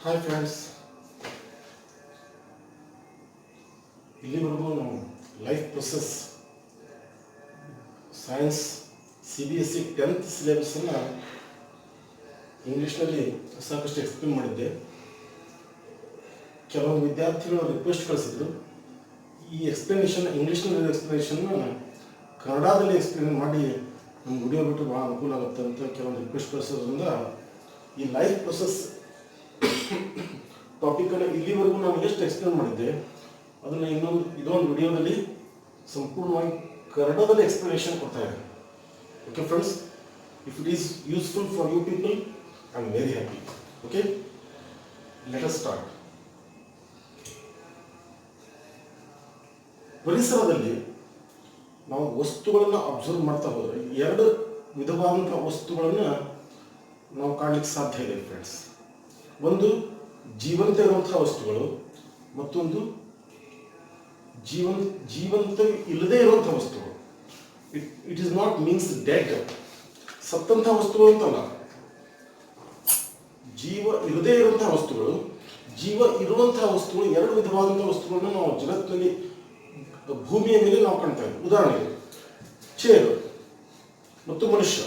Hi friends, ಇಲ್ಲಿವರೆಗೂ ನಾವು life process science CBSE 10th ಸಿಲೆಬಸನ್ನು ಇಂಗ್ಲೀಷ್ನಲ್ಲಿ ಸಾಕಷ್ಟು ಎಕ್ಸ್ಪ್ಲೇನ್ ಮಾಡಿದ್ದೆ. ಕೆಲವು ವಿದ್ಯಾರ್ಥಿಗಳು ರಿಕ್ವೆಸ್ಟ್ ಕಳಿಸಿದ್ರು, ಈ ಎಕ್ಸ್ಪ್ಲನೇಷನ್ ಇಂಗ್ಲೀಷ್ನಲ್ಲಿ ಎಕ್ಸ್ಪ್ಲನೇಷನ್ನ ಕನ್ನಡದಲ್ಲಿ ಎಕ್ಸ್ಪ್ಲೇನ್ ಮಾಡಿ ನಮ್ಮ ವಿಡಿಯೋ ಬಿಟ್ಟು ಭಾಳ ಅನುಕೂಲ ಆಗುತ್ತೆ ಅಂತ ಕೆಲವೊಂದು ರಿಕ್ವೆಸ್ಟ್ ಕಳಿಸೋದ್ರಿಂದ ಈ ಲೈಫ್ ಪ್ರೊಸೆಸ್ ಟಾಪಿಕನ್ನು ಇಲ್ಲಿವರೆಗೂ ನಾನು ಎಷ್ಟು ಎಕ್ಸ್ಪ್ಲೇನ್ ಮಾಡಿದ್ದೆ ಅದನ್ನು ಇದೊಂದು ವಿಡಿಯೋದಲ್ಲಿ ಸಂಪೂರ್ಣವಾಗಿ ಕನ್ನಡದಲ್ಲಿ ಎಕ್ಸ್ಪ್ಲನೇಷನ್ ಕೊಡ್ತಾ ಇದೆ. Okay friends, if it is useful for you people I am very happy. Okay, let us start. ಪರಿಸರದಲ್ಲಿ ನಾವು ವಸ್ತುಗಳನ್ನು ಅಬ್ಸರ್ವ್ ಮಾಡ್ತಾ ಹೋದರೆ ಎರಡು ವಿಧವಾದಂಥ ವಸ್ತುಗಳನ್ನು ನಾವು ಕಾಣಲಿಕ್ಕೆ ಸಾಧ್ಯ ಇದೆ ಫ್ರೆಂಡ್ಸ್. ಒಂದು ಜೀವಂತ ಇರುವಂತಹ ವಸ್ತುಗಳು, ಮತ್ತೊಂದು ಜೀವಂತ ಇಲ್ಲದೆ ಇರುವಂಥ ವಸ್ತುಗಳು. It is not means dead, ಸತ್ತಂಥ ವಸ್ತುಗಳು ಅಂತಲ್ಲ. ಜೀವ ಇರದೇ ಇರುವಂತಹ ವಸ್ತುಗಳು, ಜೀವ ಇರುವಂತಹ ವಸ್ತುಗಳು, ಎರಡು ವಿಧವಾದಂಥ ವಸ್ತುಗಳನ್ನ ನಾವು ಜಗತ್ತಿನಲ್ಲಿ ಭೂಮಿಯ ಮೇಲೆ ನಾವು ಕಾಣ್ತಾ ಇದ್ದೀವಿ. ಉದಾಹರಣೆಗೆ ಚೇರ್ ಮತ್ತು ಮನುಷ್ಯ,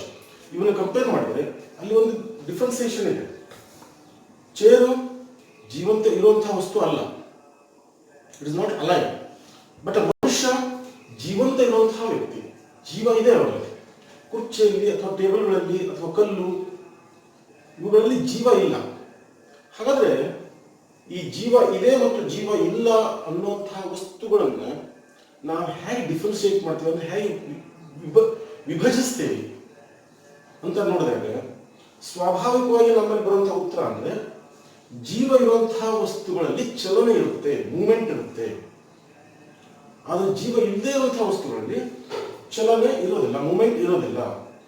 ಇವನ್ನ ಕಂಪೇರ್ ಮಾಡಿದರೆ ಅಲ್ಲಿ ಒಂದು ಡಿಫ್ರೆನ್ಸಿಯೇಷನ್ ಇದೆ. ಚೇರು ಜೀವಂತ ಇರುವಂತಹ ವಸ್ತು ಅಲ್ಲ, it is not alive. But ಮನುಷ್ಯ ಜೀವಂತ ಇರುವಂತಹ ವ್ಯಕ್ತಿ, ಜೀವ ಇದೆ ಅವರಲ್ಲಿ. ಕುರ್ಚಿಯಲ್ಲಿ ಅಥವಾ ಟೇಬಲ್ಗಳಲ್ಲಿ ಅಥವಾ ಕಲ್ಲು ಇವುಗಳಲ್ಲಿ ಜೀವ ಇಲ್ಲ. ಹಾಗಾದ್ರೆ ಈ ಜೀವ ಇದೆ ಮತ್ತು ಜೀವ ಇಲ್ಲ ಅನ್ನುವಂತಹ ವಸ್ತುಗಳನ್ನು ನಾವು ಹೇಗೆ ಡಿಫ್ರೆನ್ಶಿಯೇಟ್ ಮಾಡ್ತೀವಿ ಅಂದ್ರೆ ಹೇಗೆ ವಿಭಜಿಸ್ತೇವೆ ಅಂತ ನೋಡಿದಾಗ ಸ್ವಾಭಾವಿಕವಾಗಿ ನಮ್ಮಲ್ಲಿ ಬರುವಂತಹ ಉತ್ತರ ಅಂದ್ರೆ ಜೀವ ಇರುವಂತಹ ವಸ್ತುಗಳಲ್ಲಿ ಚಲನೆ ಇರುತ್ತೆ, ಮೂವ್ಮೆಂಟ್ ಇರುತ್ತೆ. ಆದರೆ ಜೀವ ಇಲ್ಲದೆ ಇರುವಂತಹ ವಸ್ತುಗಳಲ್ಲಿ ಚಲನೆ ಇರೋದಿಲ್ಲ, ಮೂವ್ಮೆಂಟ್ ಇರೋದಿಲ್ಲ.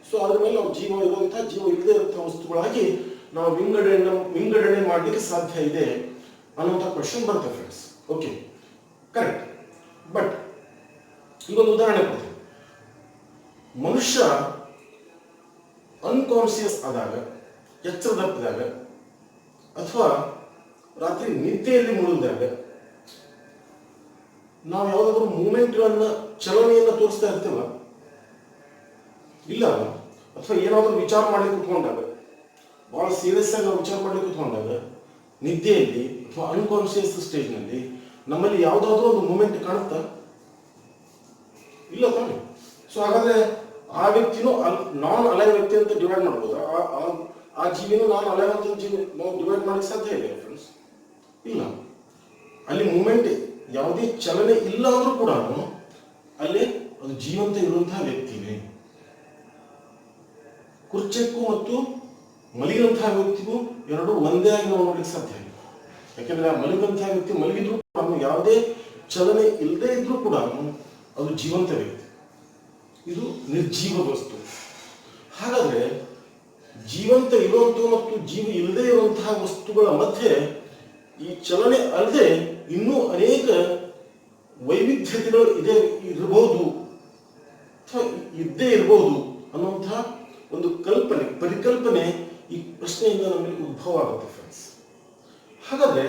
ಸೊ ಅದ್ರ ಮೇಲೆ ನಾವು ಜೀವ ಇರುವಂತಹ ಜೀವ ಇಲ್ಲದೆ ಇರುವಂತಹ ವಸ್ತುಗಳಾಗಿ ನಾವು ವಿಂಗಡಣೆ ಮಾಡಲಿಕ್ಕೆ ಸಾಧ್ಯ ಇದೆ ಅನ್ನುವಂಥ ಕ್ವಶನ್ ಬರುತ್ತೆ ಫ್ರೆಂಡ್ಸ್. Okay, correct. ಬಟ್ ಈಗೊಂದು ಉದಾಹರಣೆ ಕೊಡ್ತೀನಿ. ಮನುಷ್ಯ ಅನ್ಕಾನ್ಸಿಯಸ್ ಆದಾಗ, ಎಚ್ಚರದಪ್ಪಿದಾಗ ಅಥವಾ ರಾತ್ರಿ ನಿದ್ದೆಯಲ್ಲಿ ಮುಳುಗಿದಾಗ ನಾವು ಯಾವುದಾದ್ರೂ ಮೂಮೆಂಟ್ಗಳನ್ನ, ಚಲನೆಯನ್ನು ತೋರಿಸ್ತಾ ಇರ್ತೇವ? ಇಲ್ಲ. ಅಥವಾ ಏನಾದರೂ ವಿಚಾರ ಮಾಡಲಿಕ್ಕೆ ಕುತ್ಕೊಂಡಾಗ, ಬಹಳ ಸೀರಿಯಸ್ ಆಗಿ ನಾವು ವಿಚಾರ ಮಾಡಲಿಕ್ಕೆ ಕುತ್ಕೊಂಡಾಗ, ನಿದ್ದೆಯಲ್ಲಿ ಅಥವಾ ಅನ್ಕಾನ್ಸಿಯಸ್ ಸ್ಟೇಜ್ನಲ್ಲಿ ನಮ್ಮಲ್ಲಿ ಯಾವುದಾದ್ರೂ ಒಂದು ಮೂಮೆಂಟ್ ಕಾಣುತ್ತಾ? ಇಲ್ಲ ತಾನೆ. ಸೊ ಹಾಗಾದ್ರೆ ಆ ವ್ಯಕ್ತಿನೂ ನಾನ್ ಅಲೈವ್ ವ್ಯಕ್ತಿ ಅಂತ ಡಿವೈಡ್ ಮಾಡ್ಬೋದು. ಆ ಜೀವಿನೂ ನಾನ್ ಅಲೈವ್ ಅಂತ ಜೀವಿ ನಾವು ಡಿವೈಡ್ ಮಾಡಲಿಕ್ಕೆ ಸಾಧ್ಯ ಇದೆ ಫ್ರೆಂಡ್ಸ್? ಇಲ್ಲ. ಅಲ್ಲಿ ಮೂಮೆಂಟ್, ಯಾವುದೇ ಚಲನೆ ಇಲ್ಲ ಅಂದ್ರೂ ಕೂಡ ಅಲ್ಲಿ ಅದು ಜೀವಂತ ಇರುವಂತಹ ವ್ಯಕ್ತಿನೇ. ಕುರ್ಚಕ್ಕೂ ಮತ್ತು ಮಲಗಿದಂತಹ ವ್ಯಕ್ತಿಗೂ ಎರಡು ಒಂದೇ ಆಗಿ ನಾವು ನೋಡ್ಲಿಕ್ಕೆ ಸಾಧ್ಯ ಇಲ್ಲ. ಯಾಕೆಂದ್ರೆ ಆ ಮಲಗಿದಂತಹ ವ್ಯಕ್ತಿ ಮಲಗಿದ್ರು ಕೂಡ ಯಾವುದೇ ಚಲನೆ ಇಲ್ಲದೆ ಇದ್ರೂ ಕೂಡ ಅದು ಜೀವಂತ ವ್ಯಕ್ತಿ, ಇದು ನಿರ್ಜೀವ ವಸ್ತು. ಹಾಗಾದ್ರೆ ಜೀವಂತ ಇರುವಂತಹ ಮತ್ತು ಜೀವ ಇಲ್ಲದೆ ಇರುವಂತಹ ವಸ್ತುಗಳ ಮಧ್ಯೆ ಈ ಚಲನೆ ಅಲ್ಲದೆ ಇನ್ನೂ ಅನೇಕ ವೈವಿಧ್ಯತೆಗಳು ಇರಬಹುದು ಅಥವಾ ಇದ್ದೇ ಇರಬಹುದು ಅನ್ನುವಂತಹ ಒಂದು ಪರಿಕಲ್ಪನೆ ಈ ಪ್ರಶ್ನೆಯಿಂದ ನಮಗೆ ಉದ್ಭವ ಆಗುತ್ತೆ ಫ್ರೆಂಡ್ಸ್. ಹಾಗಾದ್ರೆ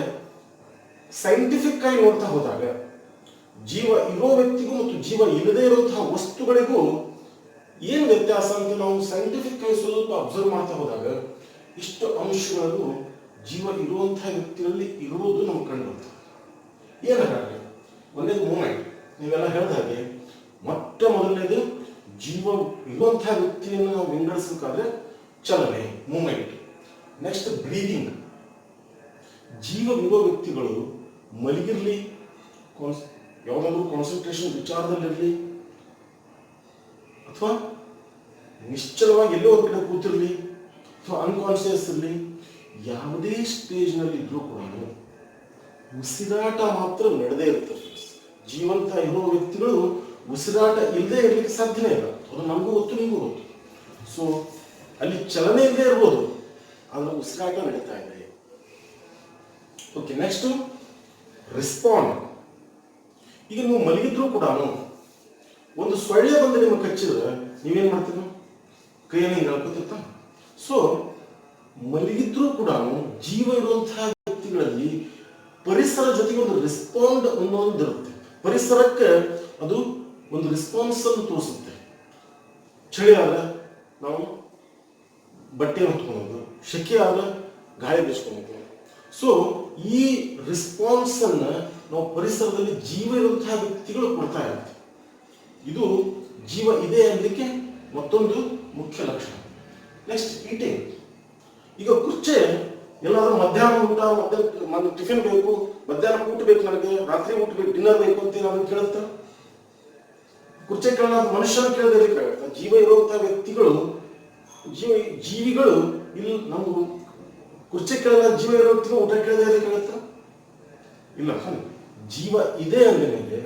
ಸೈಂಟಿಫಿಕ್ ಆಗಿ ನೋಡ್ತಾ ಹೋದಾಗ ಜೀವ ಇರೋ ವ್ಯಕ್ತಿಗೂ ಮತ್ತು ಜೀವ ಇಲ್ಲದೆ ಇರುವಂತಹ ವಸ್ತುಗಳಿಗೂ ಏನು ವ್ಯತ್ಯಾಸ ಅಂತ ನಾವು ಸೈಂಟಿಫಿಕ್ ಆಗಿ ಸ್ವಲ್ಪ ಅಬ್ಸರ್ವ್ ಮಾಡ್ತಾ ಹೋದಾಗ ಇಷ್ಟು ಅಂಶಗಳು ಜೀವ ಇರುವಂತಹ ವ್ಯಕ್ತಿಗಳಲ್ಲಿ ಇರುವುದು ನಮ್ಗೆ ಕಂಡು ಬರ್ತದೆ. ಏನಾಗಲಿ, ಒಂದೇದು ಮೂಮೆಂಟ್, ನೀವೆಲ್ಲ ಹೇಳಿದ ಹಾಗೆ ಮೊಟ್ಟ ಮೊದಲನೇದು ಜೀವ ಇರುವಂತಹ ವ್ಯಕ್ತಿಯನ್ನು ನಾವು ವಿಂಗಡಿಸಬೇಕಾದ್ರೆ ಚಲನೆ, ಮೂಮೆಂಟ್. Next breathing. ಜೀವವಿರೋ ವ್ಯಕ್ತಿಗಳು ಮಲಗಿರ್ಲಿ, ಯಾವುದಾದ್ರೂ ಕಾನ್ಸಂಟ್ರೇಷನ್ ವಿಚಾರದಲ್ಲಿರಲಿ, ಅಥವಾ ನಿಶ್ಚಲವಾಗಿ ಎಲ್ಲೋ ಒಂದು ಕಡೆ ಕೂತಿರಲಿ, ಅಥವಾ ಅನ್ಕಾನ್ಸಿಯಸ್ ಇರಲಿ, ಯಾವುದೇ ಸ್ಟೇಜ್ನಲ್ಲಿ ಇದ್ರೂ ಕೂಡ ಉಸಿರಾಟ ಮಾತ್ರ ನಡೆದೇ ಇರ್ತದೆ. ಜೀವಂತ ಇರುವ ವ್ಯಕ್ತಿಗಳು ಉಸಿರಾಟ ಇಲ್ಲದೆ ಇರಲಿಕ್ಕೆ ಸಾಧ್ಯನೇ ಇಲ್ಲ. ಅದು ನಮಗೂ ಗೊತ್ತು, ನಿಮಗೂ ಗೊತ್ತು. ಸೊ ಅಲ್ಲಿ ಚಲನೆ ಇಲ್ಲದೆ ಇರ್ಬೋದು, ಆದರೆ ಉಸಿರಾಟ ನಡೀತಾ ಇದೆ. Okay, next respond. ಈಗ ನೀವು ಮಲಗಿದ್ರು ಕೂಡ ಒಂದು ಸೊಳ್ಳೆ ಬಂದು ನಿಮಗೆ ಕಚ್ಚಿದ್ರೆ ನೀವೇನ್ ಮಾಡ್ತೀರಿ? ಕೈಯಲ್ಲಿ ಹಿಂಗೆ ಹೇಳ್ಕೊತಿರ್ತಾನೆ. ಸೊ ಅಲ್ಲಿ ಸೊಳ್ಳೆ ಬಂದು ನಿಮಗೆ ಕಚ್ಚಿದ್ರೆ ನೀವೇನ್ ಮಾಡ್ತೀರಿ? ಕೈಯಲ್ಲಿ ಹಿಂಗೆ ಹೇಳ್ಕೊತಿರ್ತಾನೆ. ಸೊ ಮಲಗಿದ್ರು ಕೂಡ ಒಂದು ಸೊಳ್ಳೆ ಬಂದು ನಿಮಗೆ ಕಚ್ಚಿದ್ರೆ ನೀವೇನ್ ಮಾಡ್ತೀರಿ? ಕೈಯಲ್ಲಿ ಹಿಂಗೆ ಹೇಳ್ಕೊತಿರ್ತಾನೆ. ಸೊ ಮಲಗಿದ್ರೂ ಕೂಡ ಜೀವ ಇರುವಂತಹ ವ್ಯಕ್ತಿಗಳಲ್ಲಿ ಪರಿಸರ ಜೊತೆಗೆ ಒಂದು ರೆಸ್ಪಾಂಡ್ ಅನ್ನೋದು ಇರುತ್ತೆ. ಪರಿಸರಕ್ಕೆ ಅದು ಒಂದು ರೆಸ್ಪಾನ್ಸ್ ಅನ್ನು ತೋರಿಸುತ್ತೆ. ಚಳಿ ಆದ್ರೆ ನಾವು ಬಟ್ಟೆ ಹೊತ್ಕೊಳ್ಳೋದು, ಶೆಕೆ ಆದ್ರೆ ಗಾಳಿ ಬೀಸ್ಕೊಳ್ಳೋದು. ಸೊ ಈ ರೆಸ್ಪಾನ್ಸ್ ಅನ್ನ ನಾವು ಪರಿಸರದಲ್ಲಿ ಜೀವ ಇರುವಂತಹ ವ್ಯಕ್ತಿಗಳು ಕೊಡ್ತಾ ಇರುತ್ತೆ. ಇದು ಜೀವ ಇದೆ ಅನ್ನಲಿಕ್ಕೆ ಮತ್ತೊಂದು ಮುಖ್ಯ ಲಕ್ಷಣ. Next eating. ಈಗ ಕುರ್ಚೆ ಎಲ್ಲಾದ್ರೂ ಮಧ್ಯಾಹ್ನ ಊಟ, ಟಿಫಿನ್ ಬೇಕು, ಮಧ್ಯಾಹ್ನ ಊಟ ಬೇಕು, ನನಗೆ ರಾತ್ರಿ ಊಟ ಬೇಕು, ಡಿನ್ನರ್ ಬೇಕು ಅಂತ ನಾನು ಕೇಳುತ್ತಾ? ಕುರ್ಚೆ ಕೇಳೋಣ ಮನುಷ್ಯನ ಕೇಳದೆ ಕೇಳುತ್ತಾ? ಜೀವ ಇರುವಂತಹ ವ್ಯಕ್ತಿಗಳು, ಜೀವಿಗಳು ಇಲ್ಲಿ ನಮ್ಗೆ ಕುರ್ಚೆ ಕೇಳಲ್ಲ, ಜೀವ ಇರೋ ವ್ಯಕ್ತಿಗಳು ಊಟ ಕೇಳದೆ ಕೇಳುತ್ತಾ? ಇಲ್ಲ. ಜೀವ ಇದೆ ಅಂದ ಮೇಲೆ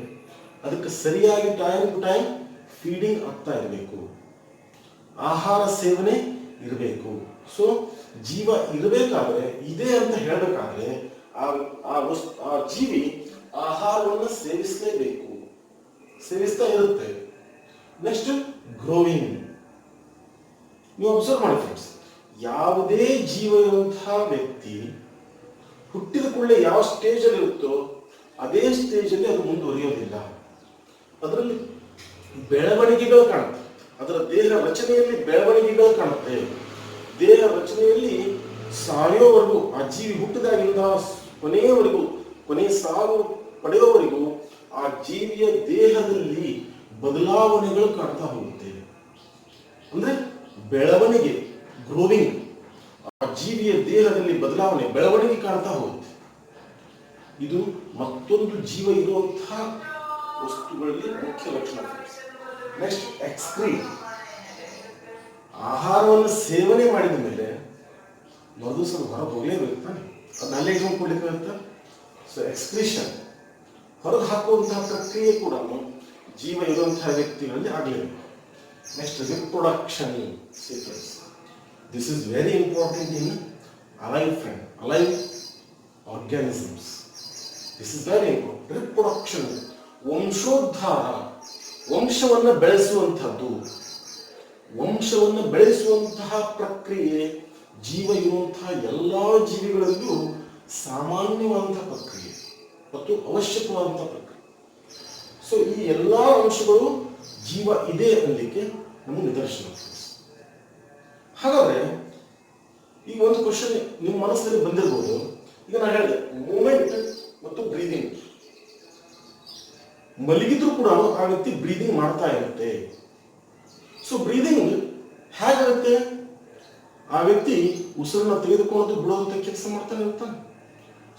ಅದಕ್ಕೆ ಸರಿಯಾಗಿ ಟೈಮ್ ಟು ಟೈಮ್ ಫೀಡಿಂಗ್ ಆಗ್ತಾ ಇರಬೇಕು, ಆಹಾರ ಸೇವನೆ ಇರಬೇಕು. ಸೊ ಜೀವ ಇರಬೇಕಾದ್ರೆ, ಇದೆ ಅಂತ ಹೇಳಬೇಕಾದ್ರೆ ಆ ಜೀವಿ ಆಹಾರವನ್ನು ಸೇವಿಸಲೇಬೇಕು, ಸೇವಿಸ್ತಾ ಇರುತ್ತೆ. Next growing. ನೀವು ಅಬ್ಸರ್ವ್ ಮಾಡಿ ಫ್ರೆಂಡ್ಸ್, ಯಾವುದೇ ಜೀವ ಇರುವಂತಹ ವ್ಯಕ್ತಿ ಹುಟ್ಟಿದ ಕೂಡಲೇ ಯಾವ ಸ್ಟೇಜ್ ಅಲ್ಲಿ ಇರುತ್ತೋ ಅದೇ ಸ್ಟೇಜ್ ಅಲ್ಲಿ ಅದು ಮುಂದುವರಿಯೋದಿಲ್ಲ. ಅದರಲ್ಲಿ ಬೆಳವಣಿಗೆಗಳು ಕಾಣುತ್ತೆ, ಅದರ ದೇಹ ರಚನೆಯಲ್ಲಿ ಬೆಳವಣಿಗೆಗಳು ಕಾಣುತ್ತೆ. ದೇಹ ರಚನೆಯಲ್ಲಿ ಸಾಯೋವರೆಗೂ, ಆ ಜೀವಿ ಹುಟ್ಟಿದಾಗಿಂದ ಕೊನೆಯವರೆಗೂ, ಕೊನೆ ಸಾವು ಪಡೆಯುವವರೆಗೂ ಆ ಜೀವಿಯ ದೇಹದಲ್ಲಿ ಬದಲಾವಣೆಗಳು ಕಾಣ್ತಾ ಹೋಗುತ್ತೆ. ಅಂದ್ರೆ ಬೆಳವಣಿಗೆ, ಗ್ರೋವಿಂಗ್, ಆ ಜೀವಿಯ ದೇಹದಲ್ಲಿ ಬದಲಾವಣೆ, ಬೆಳವಣಿಗೆ ಕಾಣ್ತಾ ಹೋಗುತ್ತೆ. ಇದು ಮತ್ತೊಂದು ಜೀವ ಇರುವಂತಹ ವಸ್ತುಗಳಲ್ಲಿ ಮುಖ್ಯ ಲಕ್ಷಣ. Next excrete. ಆಹಾರವನ್ನು ಸೇವನೆ ಮಾಡಿದ ಮೇಲೆ ಮರುದಿವಸ ಹೊರಗೆ ಹೋಗಲೇಬೇಕು ತಾನೆ, ಅದನ್ನ ಅಲ್ಲೇ ಇಟ್ಕೊಂಡು ಕೊಡ್ಲಿಕ್ಕೆ. ಸೊ ಎಕ್ಸ್ಕ್ರೀಷನ್, ಹೊರಗೆ ಹಾಕುವಂತಹ ಪ್ರಕ್ರಿಯೆ ಕೂಡ ಜೀವ ಇರುವಂತಹ ವ್ಯಕ್ತಿಗಳಲ್ಲಿ ಆಗಲೇಬೇಕು. Next reproduction sequence. This is very important in alive organisms. This is very important. Reproduction, ವಂಶೋದ್ಧಾರ, ವಂಶವನ್ನು ಬೆಳೆಸುವಂತಹದ್ದು, ವಂಶವನ್ನು ಬೆಳೆಸುವಂತಹ ಪ್ರಕ್ರಿಯೆ ಜೀವ ಇರುವಂತಹ ಎಲ್ಲಾ ಜೀವಿಗಳಲ್ಲೂ ಸಾಮಾನ್ಯವಾದಂತಹ ಪ್ರಕ್ರಿಯೆ ಮತ್ತು ಅವಶ್ಯಕವಾದಂತಹ ಪ್ರಕ್ರಿಯೆ. ಸೊ ಈ ಎಲ್ಲಾ ಅಂಶಗಳು ಜೀವ ಇದೆ ಅನ್ನಲಿಕ್ಕೆ ನಮಗೆ ನಿದರ್ಶನ. ಹಾಗಾದ್ರೆ ಈಗ ಒಂದು ಕ್ವಶನ್ ನಿಮ್ಮ ಮನಸ್ಸಿನಲ್ಲಿ ಬಂದಿರಬಹುದು. ಈಗ ನಾನು ಹೇಳಿದೆ ಮೂಮೆಂಟ್ ಮತ್ತು ಬ್ರೀದಿಂಗ್. ಮಲಗಿದ್ರು ಕೂಡ ಆ ವ್ಯಕ್ತಿ ಬ್ರೀದಿಂಗ್ ಮಾಡ್ತಾ ಇರುತ್ತೆ. ಸೊ ಬ್ರೀದಿಂಗ್ ಹೇಗಾಗುತ್ತೆ? ಆ ವ್ಯಕ್ತಿ ಉಸಿರನ್ನ ತೆಗೆದುಕೊಳ್ಳೋದು ಬಿಡೋದು ಕೆಲಸ ಮಾಡ್ತಾನೆ ಇರ್ತಾನೆ.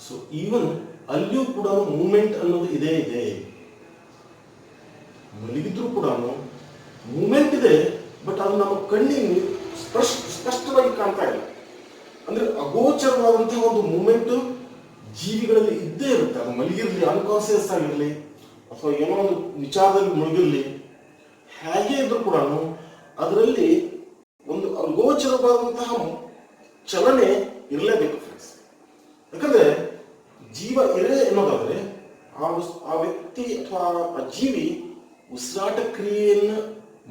ಸೊ ಈವನ್ ಅಲ್ಲಿಯೂ ಕೂಡ ಮೂಮೆಂಟ್ ಅನ್ನೋದು ಇದೇ ಇದೆ. ಮಲಗಿದ್ರು ಕೂಡ ಮೂಮೆಂಟ್ ಇದೆ, ಬಟ್ ಅದು ನಮ್ಮ ಕಣ್ಣಿಗೆ ಸ್ಪಷ್ಟವಾಗಿ ಕಾಣ್ತಾ ಇಲ್ಲ. ಅಂದ್ರೆ ಅಗೋಚರವಾದಂತಹ ಒಂದು ಮೂಮೆಂಟ್ ಜೀವಿಗಳಲ್ಲಿ ಇದ್ದೇ ಇರುತ್ತೆ. ಅದು ಮಲಗಿರಲಿ, ಅನ್ಕಾನ್ಸಿಯಸ್ ಆಗಿರಲಿ, ಅಥವಾ ಏನೋ ಒಂದು ವಿಚಾರದಲ್ಲಿ ಮುಳುಗಿರಲಿ, ಹೇಗೆ ಇದ್ರೂ ಕೂಡ ಅದರಲ್ಲಿ ಒಂದು ಅಗೋಚರವಾದಂತಹ ಚಲನೆ ಇರಲೇಬೇಕು ಫ್ರೆಂಡ್ಸ್. ಯಾಕಂದ್ರೆ ಜೀವ ಇದೆ ಎನ್ನೋದಾದ್ರೆ ಆ ವ್ಯಕ್ತಿ ಅಥವಾ ಆ ಜೀವಿ ಉಸಿರಾಟ ಕ್ರಿಯೆಯನ್ನು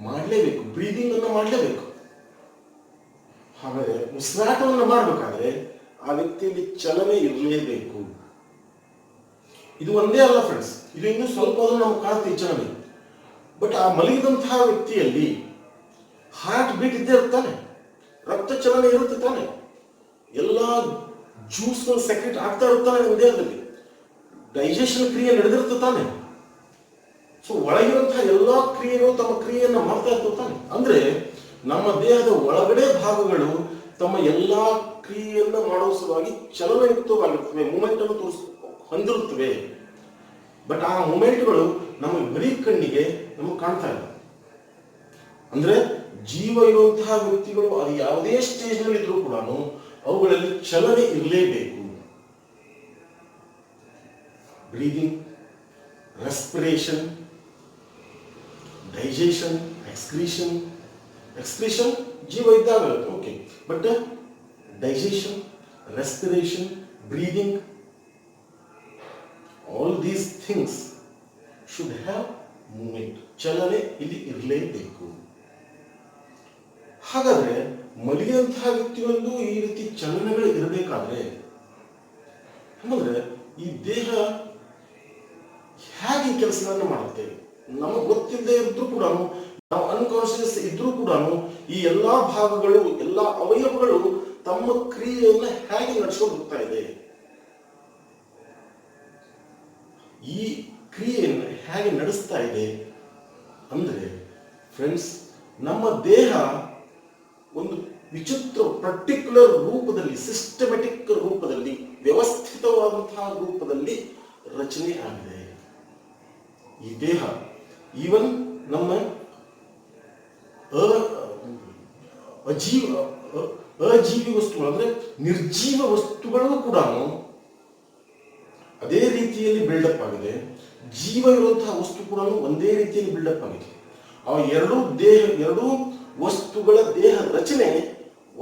ಮಾಡಲೇಬೇಕು, ಬ್ರೀದಿಂಗ್ ಅನ್ನು ಮಾಡಲೇಬೇಕು. ಹಾಗಾದ್ರೆ ಉಸಿರಾಟವನ್ನು ಮಾಡಬೇಕಾದ್ರೆ ಆ ವ್ಯಕ್ತಿಯಲ್ಲಿ ಚಲನೆ ಇರಲೇಬೇಕು. ಇದು ಒಂದೇ ಅಲ್ಲ ಫ್ರೆಂಡ್ಸ್, ಇದು ಇನ್ನೂ ಸ್ವಲ್ಪ ನಮ್ಗೆ ಕಾಣ್ತೀವಿ ಚಲನೆ. ಬಟ್ ಆ ಮಲಗಿದಂತಹ ವ್ಯಕ್ತಿಯಲ್ಲಿ ಹಾರ್ಟ್ ಬೀಟ್ ಇದ್ದೇ ಇರ್ತಾನೆ, ರಕ್ತ ಚಲನೆ ಇರುತ್ತೆ ತಾನೆ, ಎಲ್ಲ ಜ್ಯೂಸ್ಗಳು ಸೆಕ್ರೆಟ್ ಆಗ್ತಾ ಇರ್ತಾನೆ ನಮ್ಮ ದೇಹದಲ್ಲಿ, ಡೈಜೆಷನ್ ಕ್ರಿಯೆ ನಡೆದಿರುತ್ತೆ ತಾನೆ. ಸೊ ಒಳಗಿರುವಂತಹ ಎಲ್ಲಾ ಕ್ರಿಯೆಗಳು ತಮ್ಮ ಕ್ರಿಯೆಯನ್ನು ಮಾಡ್ತಾ ಇರ್ತವೆ ತಾನೆ. ಅಂದ್ರೆ ನಮ್ಮ ದೇಹದ ಒಳಗಡೆ ಭಾಗಗಳು ತಮ್ಮ ಎಲ್ಲಾ ಕ್ರಿಯೆಯನ್ನು ಮಾಡುವ ಸಲುವಾಗಿ ಚಲನಯುಕ್ತವಾಗಿರ್ತವೆ, ಮೂಮೆಂಟ್ ಅನ್ನು ಹೊಂದಿರುತ್ತವೆ. ಬಟ್ ಆ ಮೂಮೆಂಟ್ಗಳು ನಮಗೆ ಬರೀ ಕಣ್ಣಿಗೆ ನಮಗೆ ಕಾಣ್ತಾ ಇಲ್ಲ. ಅಂದ್ರೆ ಜೀವ ಇರುವಂತಹ ವ್ಯಕ್ತಿಗಳು ಅದು ಯಾವುದೇ ಸ್ಟೇಜ್ ನಲ್ಲಿ ಇದ್ರೂ ಕೂಡ ಅವುಗಳಲ್ಲಿ ಚಲನೆ ಇರಲೇಬೇಕು. ಬ್ರೀದಿಂಗ್, ರೆಸ್ಪಿರೇಷನ್, ಡೈಜೆಷನ್, ಎಕ್ಸ್ಕ್ರೀಷನ್ ಜೀವ ಇದ್ದಾಗ okay. But digestion, respiration, breathing, all these things should have movement. ಚಲನೆ ಇಲ್ಲಿ ಇರಲೇಬೇಕು. ಹಾಗಾದ್ರೆ ಮಲಗಿದಂತಹ ವ್ಯಕ್ತಿಗಳಲ್ಲೂ ಈ ರೀತಿ ಚಲನೆಗಳು ಇರಬೇಕಾದ್ರೆ ಅಂದ್ರೆ ಈ ದೇಹ ಹೇಗೆ ಕೆಲಸಗಳನ್ನು ಮಾಡುತ್ತೆ ನಮಗೆ ಗೊತ್ತಿಲ್ಲದೆ ಇದ್ರೂ ಕೂಡ, ನಾವು ಅನ್ಕಾನ್ಶಿಯಸ್ ಇದ್ರೂ ಕೂಡ ಈ ಎಲ್ಲಾ ಭಾಗಗಳು, ಎಲ್ಲಾ ಅವಯವಗಳು ತಮ್ಮ ಕ್ರಿಯೆಯನ್ನು ಹೇಗೆ ನಡೆಸ್ಕೊಂಡು ಹೋಗ್ತಾ ಇದೆ, ಈ ಕ್ರಿಯೆಯನ್ನು ಹೇಗೆ ನಡೆಸ್ತಾ ಇದೆ ಅಂದ್ರೆ ಫ್ರೆಂಡ್ಸ್, ನಮ್ಮ ದೇಹ ಒಂದು ವಿಚಿತ್ರ ಪರ್ಟಿಕ್ಯುಲರ್ ರೂಪದಲ್ಲಿ, ಸಿಸ್ಟಮೆಟಿಕ್ ರೂಪದಲ್ಲಿ, ವ್ಯವಸ್ಥಿತವಾದಂತಹ ರೂಪದಲ್ಲಿ ರಚನೆ ಆಗಿದೆ ಈ ದೇಹ. ಈವನ್ ನಮ್ಮ ಅಜೀವಿ ವಸ್ತುಗಳು ಅಂದ್ರೆ ನಿರ್ಜೀವ ವಸ್ತುಗಳು ಕೂಡ ಅದೇ ರೀತಿಯಲ್ಲಿ ಬಿಲ್ಡಪ್ ಆಗಿದೆ. ಜೀವ ಇರುವಂತಹ ವಸ್ತು ಕೂಡ ಒಂದೇ ರೀತಿಯಲ್ಲಿ ಬಿಲ್ಡಪ್ ಆಗಿದೆ. ಆ ಎರಡೂ ವಸ್ತುಗಳ ದೇಹ ರಚನೆ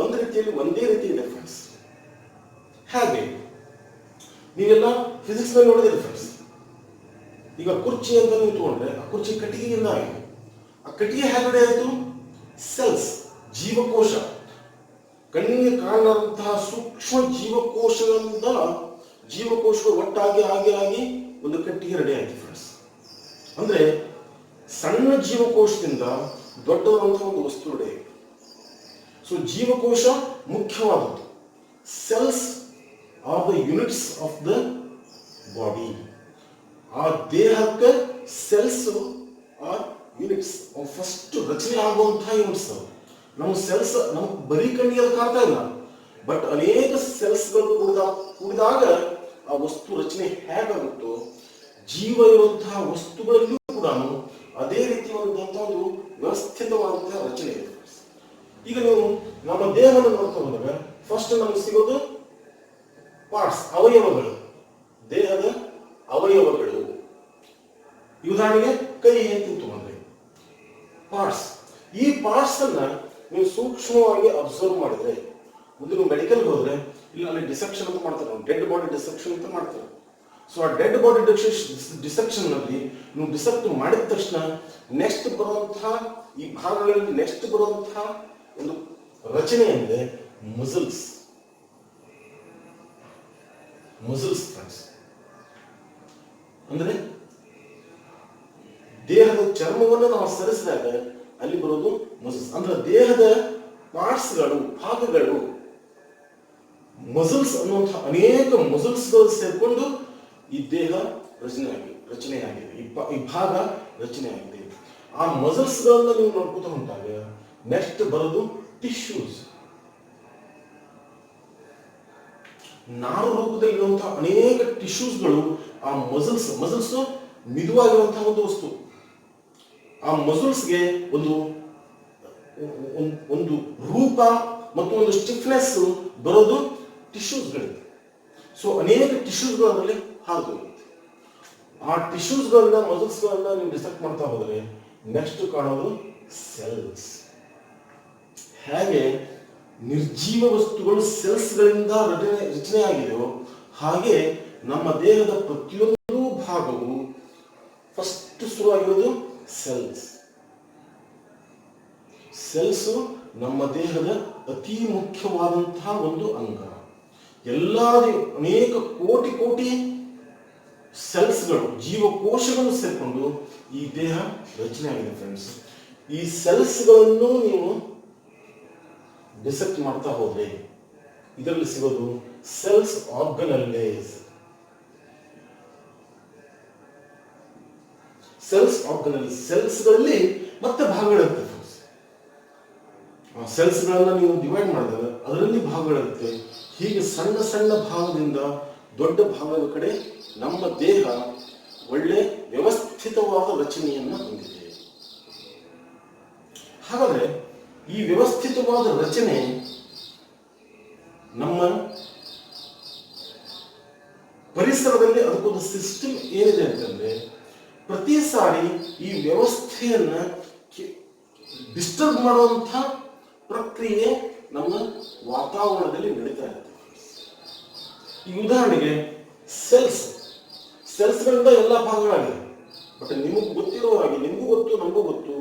ಒಂದು ರೀತಿಯಲ್ಲಿ ಒಂದೇ ರೀತಿ ಇದೆ ಫ್ರೆಂಡ್ಸ್. ಹಾಗೆ ನೀವೆಲ್ಲ ಫಿಸಿಕ್ಸ್ ನಲ್ಲಿ ನೋಡಿದಿರಿ ಫ್ರೆಂಡ್ಸ್. ಈಗ ಕುರ್ಚಿ ಅಂತ ನೀವು ತಗೊಂಡ್ರೆ ಆ ಕುರ್ಚಿ ಕಟ್ಟಿಗೆಯಿಂದ ಆಗಿದೆ. ಆ ಕಟ್ಟಿಗೆ ಹೇಗಡೆ ಆಯಿತು? ಸೆಲ್ಸ್, ಜೀವಕೋಶ, ಕಣ್ಣಿಗೆ ಕಾಣದಂತಹ ಸೂಕ್ಷ್ಮ ಜೀವಕೋಶಗಳು ಒಟ್ಟಾಗಿ ಆಗಿ ಒಂದು ಕಟ್ಟಿಗೆ ರೆಡಿ ಆಯ್ತು ಫ್ರೆಂಡ್ಸ್. ಅಂದ್ರೆ ಸಣ್ಣ ಜೀವಕೋಶದಿಂದ ದೊಡ್ಡದಾದಂತಹ ಒಂದು ವಸ್ತು ರೆಡಿ ಆಯಿತು. ಸೊ ಜೀವಕೋಶ ಮುಖ್ಯವಾದದ್ದು. Cells are the units of the body. ಆ ದೇಹಕ್ಕೆ ಸೆಲ್ಸ್ ಆರ್ ಯೂನಿಟ್ಸ್. ಫಸ್ಟ್ ರಚನೆ ಆಗುವಂತಹ ಯೂನಿಟ್ಸ್. ನಮ್ಮ ಸೆಲ್ಸ್ ನಮ್ಗೆ ಬರೀ ಕಣ್ಣಿಗೆ ಅದು ಕಾಣ್ತಾ ಇಲ್ಲ, ಬಟ್ ಅನೇಕ ಸೆಲ್ಸ್ಗಳು ಕೂಡಿದಾಗ ಆ ವಸ್ತು ರಚನೆ ಹೇಗಾಗುತ್ತೋ ಜೀವ ಇರುವಂತಹ ವಸ್ತುಗಳಲ್ಲಿಯೂ ಕೂಡ ಅದೇ ರೀತಿಯಾದಂತಹ ಒಂದು ವ್ಯವಸ್ಥಿತವಾದಂತಹ ರಚನೆ ಇದೆ. ಈಗ ನೀವು ನಮ್ಮ ದೇಹವನ್ನು ನೋಡ್ತಾ ಹೋದಾಗ ಫಸ್ಟ್ ನಮಗೆ ಸಿಗೋದು ಪಾರ್ಟ್ಸ್, ಅವಯವಗಳು, ದೇಹದ ಅವಯವಗಳು. ಉದಾಹರಣೆಗೆ ಕೈ ಅಂತ ತಗೊಂಡ್ರೆ ಪಾರ್ಟ್ಸ್. ಈ ಪಾರ್ಟ್ಸ್ ಅನ್ನ ನೀವು ಸೂಕ್ಷ್ಮವಾಗಿ ಅಬ್ಸರ್ವ್ ಮಾಡಿದ್ರೆ, ಮುಂದೆ ನೀವು ಮೆಡಿಕಲ್ ಹೋದ್ರೆ ಅಲ್ಲಿ ಡಿಸೆಕ್ಷನ್ ಅಂತ ಮಾಡ್ತಾರೆ, ಡೆಡ್ ಬಾಡಿ ಡಿಸೆಕ್ಷನ್ ಅಂತ ಮಾಡ್ತಾರೆ. ಸೊ ಆ ಡೆಡ್ ಬಾಡಿ ಡಿಸೆಕ್ಷನ್ ನಲ್ಲಿ ನೀವು ಡಿಸೆಕ್ಟ್ ಮಾಡಿದ ತಕ್ಷಣ ನೆಕ್ಸ್ಟ್ ಬರುವಂತಹ ಈ ಭಾಗಗಳಲ್ಲಿ ನೆಕ್ಸ್ಟ್ ಬರುವಂತಹ ಒಂದು ರಚನೆ ಅಂದ್ರೆ ಮಸಲ್ಸ್ ಫ್ರೆಂಡ್ಸ್. ಅಂದ್ರೆ ದೇಹದ ಚರ್ಮವನ್ನು ನಾವು ಸರಿಸಿದಾಗ ಅಲ್ಲಿ ಬರೋದು ಮಸಲ್ಸ್. ಅಂದ್ರೆ ದೇಹದ ಪಾರ್ಟ್ಸ್ಗಳು, ಭಾಗಗಳು, ಮಸಲ್ಸ್ ಅನ್ನುವಂತಹ ಅನೇಕ ಮಸಲ್ಸ್ಗಳು ಸೇರ್ಕೊಂಡು ಈ ದೇಹ ರಚನೆಯಾಗಿದೆ, ಈ ಭಾಗ ರಚನೆಯಾಗಿದೆ. ಆ ಮಸಲ್ಸ್ಗಳನ್ನ ನೀವು ನೋಡ್ಕೊತ ಹೊಂಟಾಗ ನೆಕ್ಸ್ಟ್ ಬರೋದು ಟಿಶ್ಯೂಸ್. ನಾರು ರೂಪದಲ್ಲಿ ಇರುವಂತಹ ಅನೇಕ ಟಿಶ್ಯೂಸ್ಗಳು ಆ ಮಸಲ್ಸ್ ಮಿದುವಾಗಿರುವಂತಹ ಒಂದು ವಸ್ತು. ಆ ಮಸಲ್ಸ್ಗೆ ಒಂದು ರೂಪ ಮತ್ತು ಒಂದು ಸ್ಟಿಫ್ನೆಸ್ ಬರೋದು ಟಿಶ್ಯೂಸ್ಗಳಿಂದ. ಸೊ ಅನೇಕ ಟಿಶ್ಯೂಸ್ಗಳು ಅದರಲ್ಲಿ ಹಾದು. ಆ ಟಿಶ್ಯೂಸ್ಗಳನ್ನ, ಮಸಲ್ಸ್ಗಳನ್ನ ನೀವು ಡಿಸೆಕ್ಟ್ ಮಾಡ್ತಾ ಹೋದ್ರೆ ನೆಕ್ಸ್ಟ್ ಕಾಣೋದು ಸೆಲ್ಸ್. ಹೇಗೆ ನಿರ್ಜೀವ ವಸ್ತುಗಳು ಸೆಲ್ಸ್ಗಳಿಂದ ರಚನೆ ಆಗಿದೆಯೋ ಹಾಗೆ ನಮ್ಮ ದೇಹದ ಪ್ರತಿಯೊಂದು ಭಾಗವು ಫಸ್ಟ್ ಶುರುವಾಗಿರೋದು ಸೆಲ್ಸ್. ಸೆಲ್ಸ್ ನಮ್ಮ ದೇಹದ ಅತಿ ಮುಖ್ಯವಾದಂತಹ ಒಂದು ಅಂಗ. ಅನೇಕ ಕೋಟಿ ಸೆಲ್ಸ್ಗಳು, ಜೀವಕೋಶಗಳು ಸೇರ್ಕೊಂಡು ಈ ದೇಹ ರಚನೆ ಆಗಿದೆ ಫ್ರೆಂಡ್ಸ್. ಈ ಸೆಲ್ಸ್ಗಳನ್ನು ನೀವು ಡಿಸೆಕ್ಟ್ ಮಾಡ್ತಾ ಹೋದ್ರೆ ಇದರಲ್ಲಿ ಸಿಗೋದು ಸೆಲ್ಸ್ ಆರ್ಗನಲ್ಲೇಸ್. ಸೆಲ್ಸ್ಗಳಲ್ಲಿ ಮತ್ತೆ ಭಾಗಗಳಿರುತ್ತೆ ಫ್ರೆಂಡ್ಸ್. ಆ ಸೆಲ್ಸ್ಗಳನ್ನ ನೀವು ಡಿವೈಡ್ ಮಾಡಿದಾಗ ಅದರಲ್ಲಿ ಭಾಗಗಳಿರುತ್ತೆ. ಹೀಗೆ ಸಣ್ಣ ಸಣ್ಣ ಭಾಗದಿಂದ ದೊಡ್ಡ ಭಾಗದ ಕಡೆ ನಮ್ಮ ದೇಹ ಒಳ್ಳೆ ವ್ಯವಸ್ಥಿತವಾದ ರಚನೆಯನ್ನ ಹೊಂದಿದೆ. ಹಾಗಾದ್ರೆ ಈ ವ್ಯವಸ್ಥಿತವಾದ ರಚನೆ ನಮ್ಮ ಪರಿಸರದಲ್ಲಿ ಅದಕ್ಕೊಂದು ಸಿಸ್ಟಮ್ ಏನಿದೆ ಅಂತಂದ್ರೆ, ಪ್ರತಿ ಸಾರಿ ಈ ವ್ಯವಸ್ಥೆಯನ್ನ ಡಿಸ್ಟರ್ಬ್ ಮಾಡುವಂತಹ ಪ್ರಕ್ರಿಯೆ ನಮ್ಮ ವಾತಾವರಣದಲ್ಲಿ ನಡೀತಾ ಇರುತ್ತೆ. ಈ ಉದಾಹರಣೆಗೆ ಸೆಲ್ಸ್ಗಳಿಂದ ಎಲ್ಲ ಭಾಗಗಳಾಗಿದೆ. ಬಟ್ ನಿಮಗೂ ಗೊತ್ತಿರುವ ಹಾಗೆ, ನಿಮಗೂ ಗೊತ್ತು, ನಮಗೂ ಗೊತ್ತು,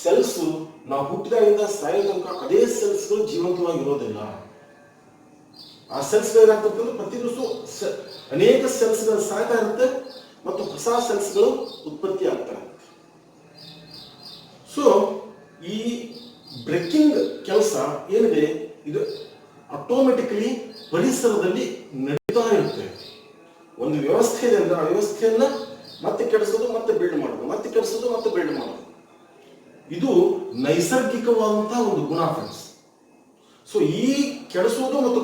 ಸೆಲ್ಸ್ ನಾವು ಹುಟ್ಟಿದಾಗಿಂದ ಸಾಯೋ ತನಕ ಅದೇ ಸೆಲ್ಸ್ಗಳು ಜೀವಂತವಾಗಿರೋದಿಲ್ಲ. ಆ ಸೆಲ್ಸ್ಗಳು ಏನಾಗ್ತಿರ್ತದೆ, ಪ್ರತಿ ದಿವಸ ಅನೇಕ ಸೆಲ್ಸ್ಗಳು ಸಾಯ್ತಾ ಇರುತ್ತೆ ಮತ್ತು ಹೊಸ ಸೆಲ್ಸ್ಗಳು ಉತ್ಪತ್ತಿ ಆಗ್ತಾ ಇರುತ್ತೆ. ಸೊ ಈ ಬ್ರೇಕಿಂಗ್ ಕೆಲಸ ಏನಿದೆ ಇದು ಆಟೋಮೆಟಿಕಲಿ ಪರಿಸರದಲ್ಲಿ ನಡೀತಾ ಇರುತ್ತೆ. ಒಂದು ವ್ಯವಸ್ಥೆ ಇದೆ ಅಂದ್ರೆ ಆ ವ್ಯವಸ್ಥೆಯನ್ನ ಮತ್ತೆ ಕೆಡಿಸೋದು, ಮತ್ತೆ ಬಿಲ್ಡ್ ಮಾಡೋದು, ಮತ್ತೆ ಕೆಡಿಸೋದು, ಮತ್ತೆ ಬಿಲ್ಡ್ ಮಾಡೋದು. ಇದು ನೈಸರ್ಗಿಕವಾದಂತಹ ಒಂದು ಗುಣ ಫ್ರೆಂಡ್ಸ್. ಸೊ ಈ ಕೆಡಿಸೋದು ಮತ್ತು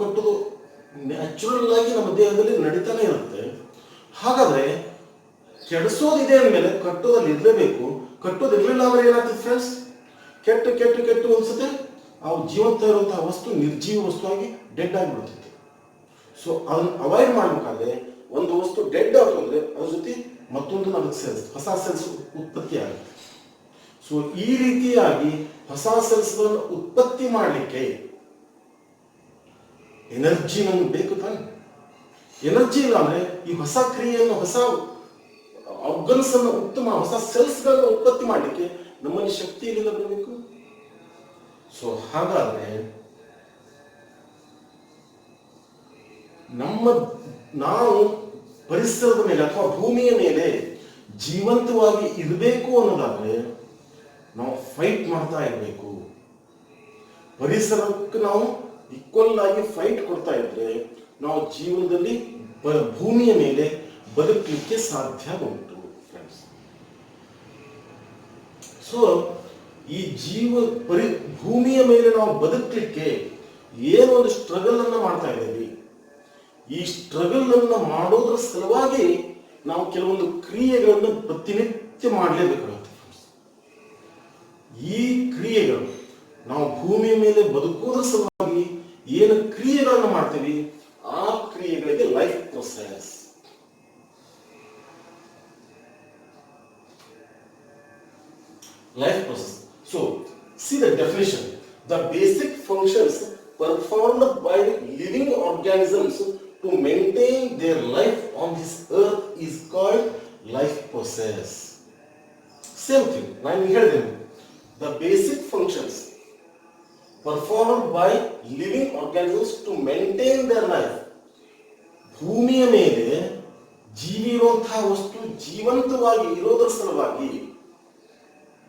ಕಟ್ಟೋದು ನ್ಯಾಚುರಲ್ ಆಗಿ ನಮ್ಮ ದೇಹದಲ್ಲಿ ನಡೀತಾನೆ ಇರುತ್ತೆ. ಹಾಗಾದ್ರೆ ಕೆಡಿಸೋದಿದೆ ಅಂದಮೇಲೆ ಕಟ್ಟೋದಲ್ಲಿ ಇರಲೇಬೇಕು. ಕಟ್ಟೋದಿರಲಿಲ್ಲ ಅಂದ್ರೆ ಏನಾಗ್ತದೆ ಫ್ರೆಂಡ್ಸ್, ಕೆಟ್ಟು ಅನ್ಸುತ್ತೆ ಆ ಜೀವಂತ ಇರುವಂತಹ ವಸ್ತು ನಿರ್ಜೀವ ವಸ್ತುವಾಗಿ ಡೆಡ್ ಆಗಿಬಿಡುತ್ತೆ. ಸೊ ಅದನ್ನು ಅವಾಯ್ಡ್ ಮಾಡಬೇಕಾದ್ರೆ ಒಂದು ವಸ್ತು ಡೆಡ್ ಆಯ್ತು ಅಂದ್ರೆ ಅದ್ರ ಜೊತೆ ಮತ್ತೊಂದು ನಮಗೆ ಸೆಲ್ಸ್, ಹೊಸ ಸೆಲ್ಸ್ ಉತ್ಪತ್ತಿ ಆಗುತ್ತೆ. ಸೊ ಈ ರೀತಿಯಾಗಿ ಹೊಸ ಸೆಲ್ಸ್ಗಳನ್ನು ಉತ್ಪತ್ತಿ ಮಾಡಲಿಕ್ಕೆ ಎನರ್ಜಿ ನಮ್ಗೆ ಬೇಕು ತಾನೆ. ಎನರ್ಜಿ ಇಲ್ಲ ಅಂದ್ರೆ ಈ ಹೊಸ ಕ್ರಿಯೆಯನ್ನು, ಹೊಸ ಆರ್ಗನ್ಸ್ ಅನ್ನು ಹೊಸ ಸೆಲ್ಸ್ಗಳನ್ನು ಉತ್ಪತ್ತಿ ಮಾಡಲಿಕ್ಕೆ ನಮ್ಮಲ್ಲಿ ಶಕ್ತಿ ಎಲ್ಲಿಂದ ಬರಬೇಕು? ಸೊ ಹಾಗಾದ್ರೆ ನಾವು ಪರಿಸರದ ಮೇಲೆ ಅಥವಾ ಭೂಮಿಯ ಮೇಲೆ ಜೀವಂತವಾಗಿ ಇರಬೇಕು ಅನ್ನೋದಾದ್ರೆ ನಾವು ಫೈಟ್ ಮಾಡ್ತಾ ಇರಬೇಕು. ಪರಿಸರಕ್ಕೆ ನಾವು ಈಕ್ವಲ್ ಆಗಿ ಫೈಟ್ ಕೊಡ್ತಾ ಇದ್ರೆ ನಾವು ಜೀವನದಲ್ಲಿ ಭೂಮಿಯ ಮೇಲೆ ಬದುಕಲಿಕ್ಕೆ ಸಾಧ್ಯ ಉಂಟು ಫ್ರೆಂಡ್ಸ್. ಸೊ ಈ ಭೂಮಿಯ ಮೇಲೆ ನಾವು ಬದುಕಲಿಕ್ಕೆ ಏನೋ ಒಂದು ಸ್ಟ್ರಗಲ್ ಅನ್ನ ಮಾಡ್ತಾ ಇದ್ದೀವಿ. ಈ ಸ್ಟ್ರಗಲ್ ಅನ್ನ ಮಾಡೋದ್ರ ಸಲುವಾಗಿ ನಾವು ಕೆಲವೊಂದು ಕ್ರಿಯೆಗಳನ್ನು ಪ್ರತಿನಿತ್ಯ ಮಾಡಲೇಬೇಕಾಗುತ್ತೆ. ಈ ಕ್ರಿಯೆಗಳು ನಾವು ಭೂಮಿಯ ಮೇಲೆ ಬದುಕೋದ್ರ ಸಲುವಾಗಿ ಏನು ಕ್ರಿಯೆಗಳನ್ನು ಮಾಡ್ತೀವಿ ಆ ಕ್ರಿಯೆಗಳಿಗೆ life process. Life process. So, see the definition. The basic functions performed by living organisms to maintain their life on this earth is called life process. Same thing. ನಾನು ಹೇಳಿದ್ದೇನೆ. The basic functions performed by living organisms to maintain their life. ಭೂಮಿಯ ಮೇಲೆ ಜೀವಿ ಇರುವಂತಹ ವಸ್ತು ಜೀವಂತವಾಗಿ ಇರೋದರ ಸಲುವಾಗಿ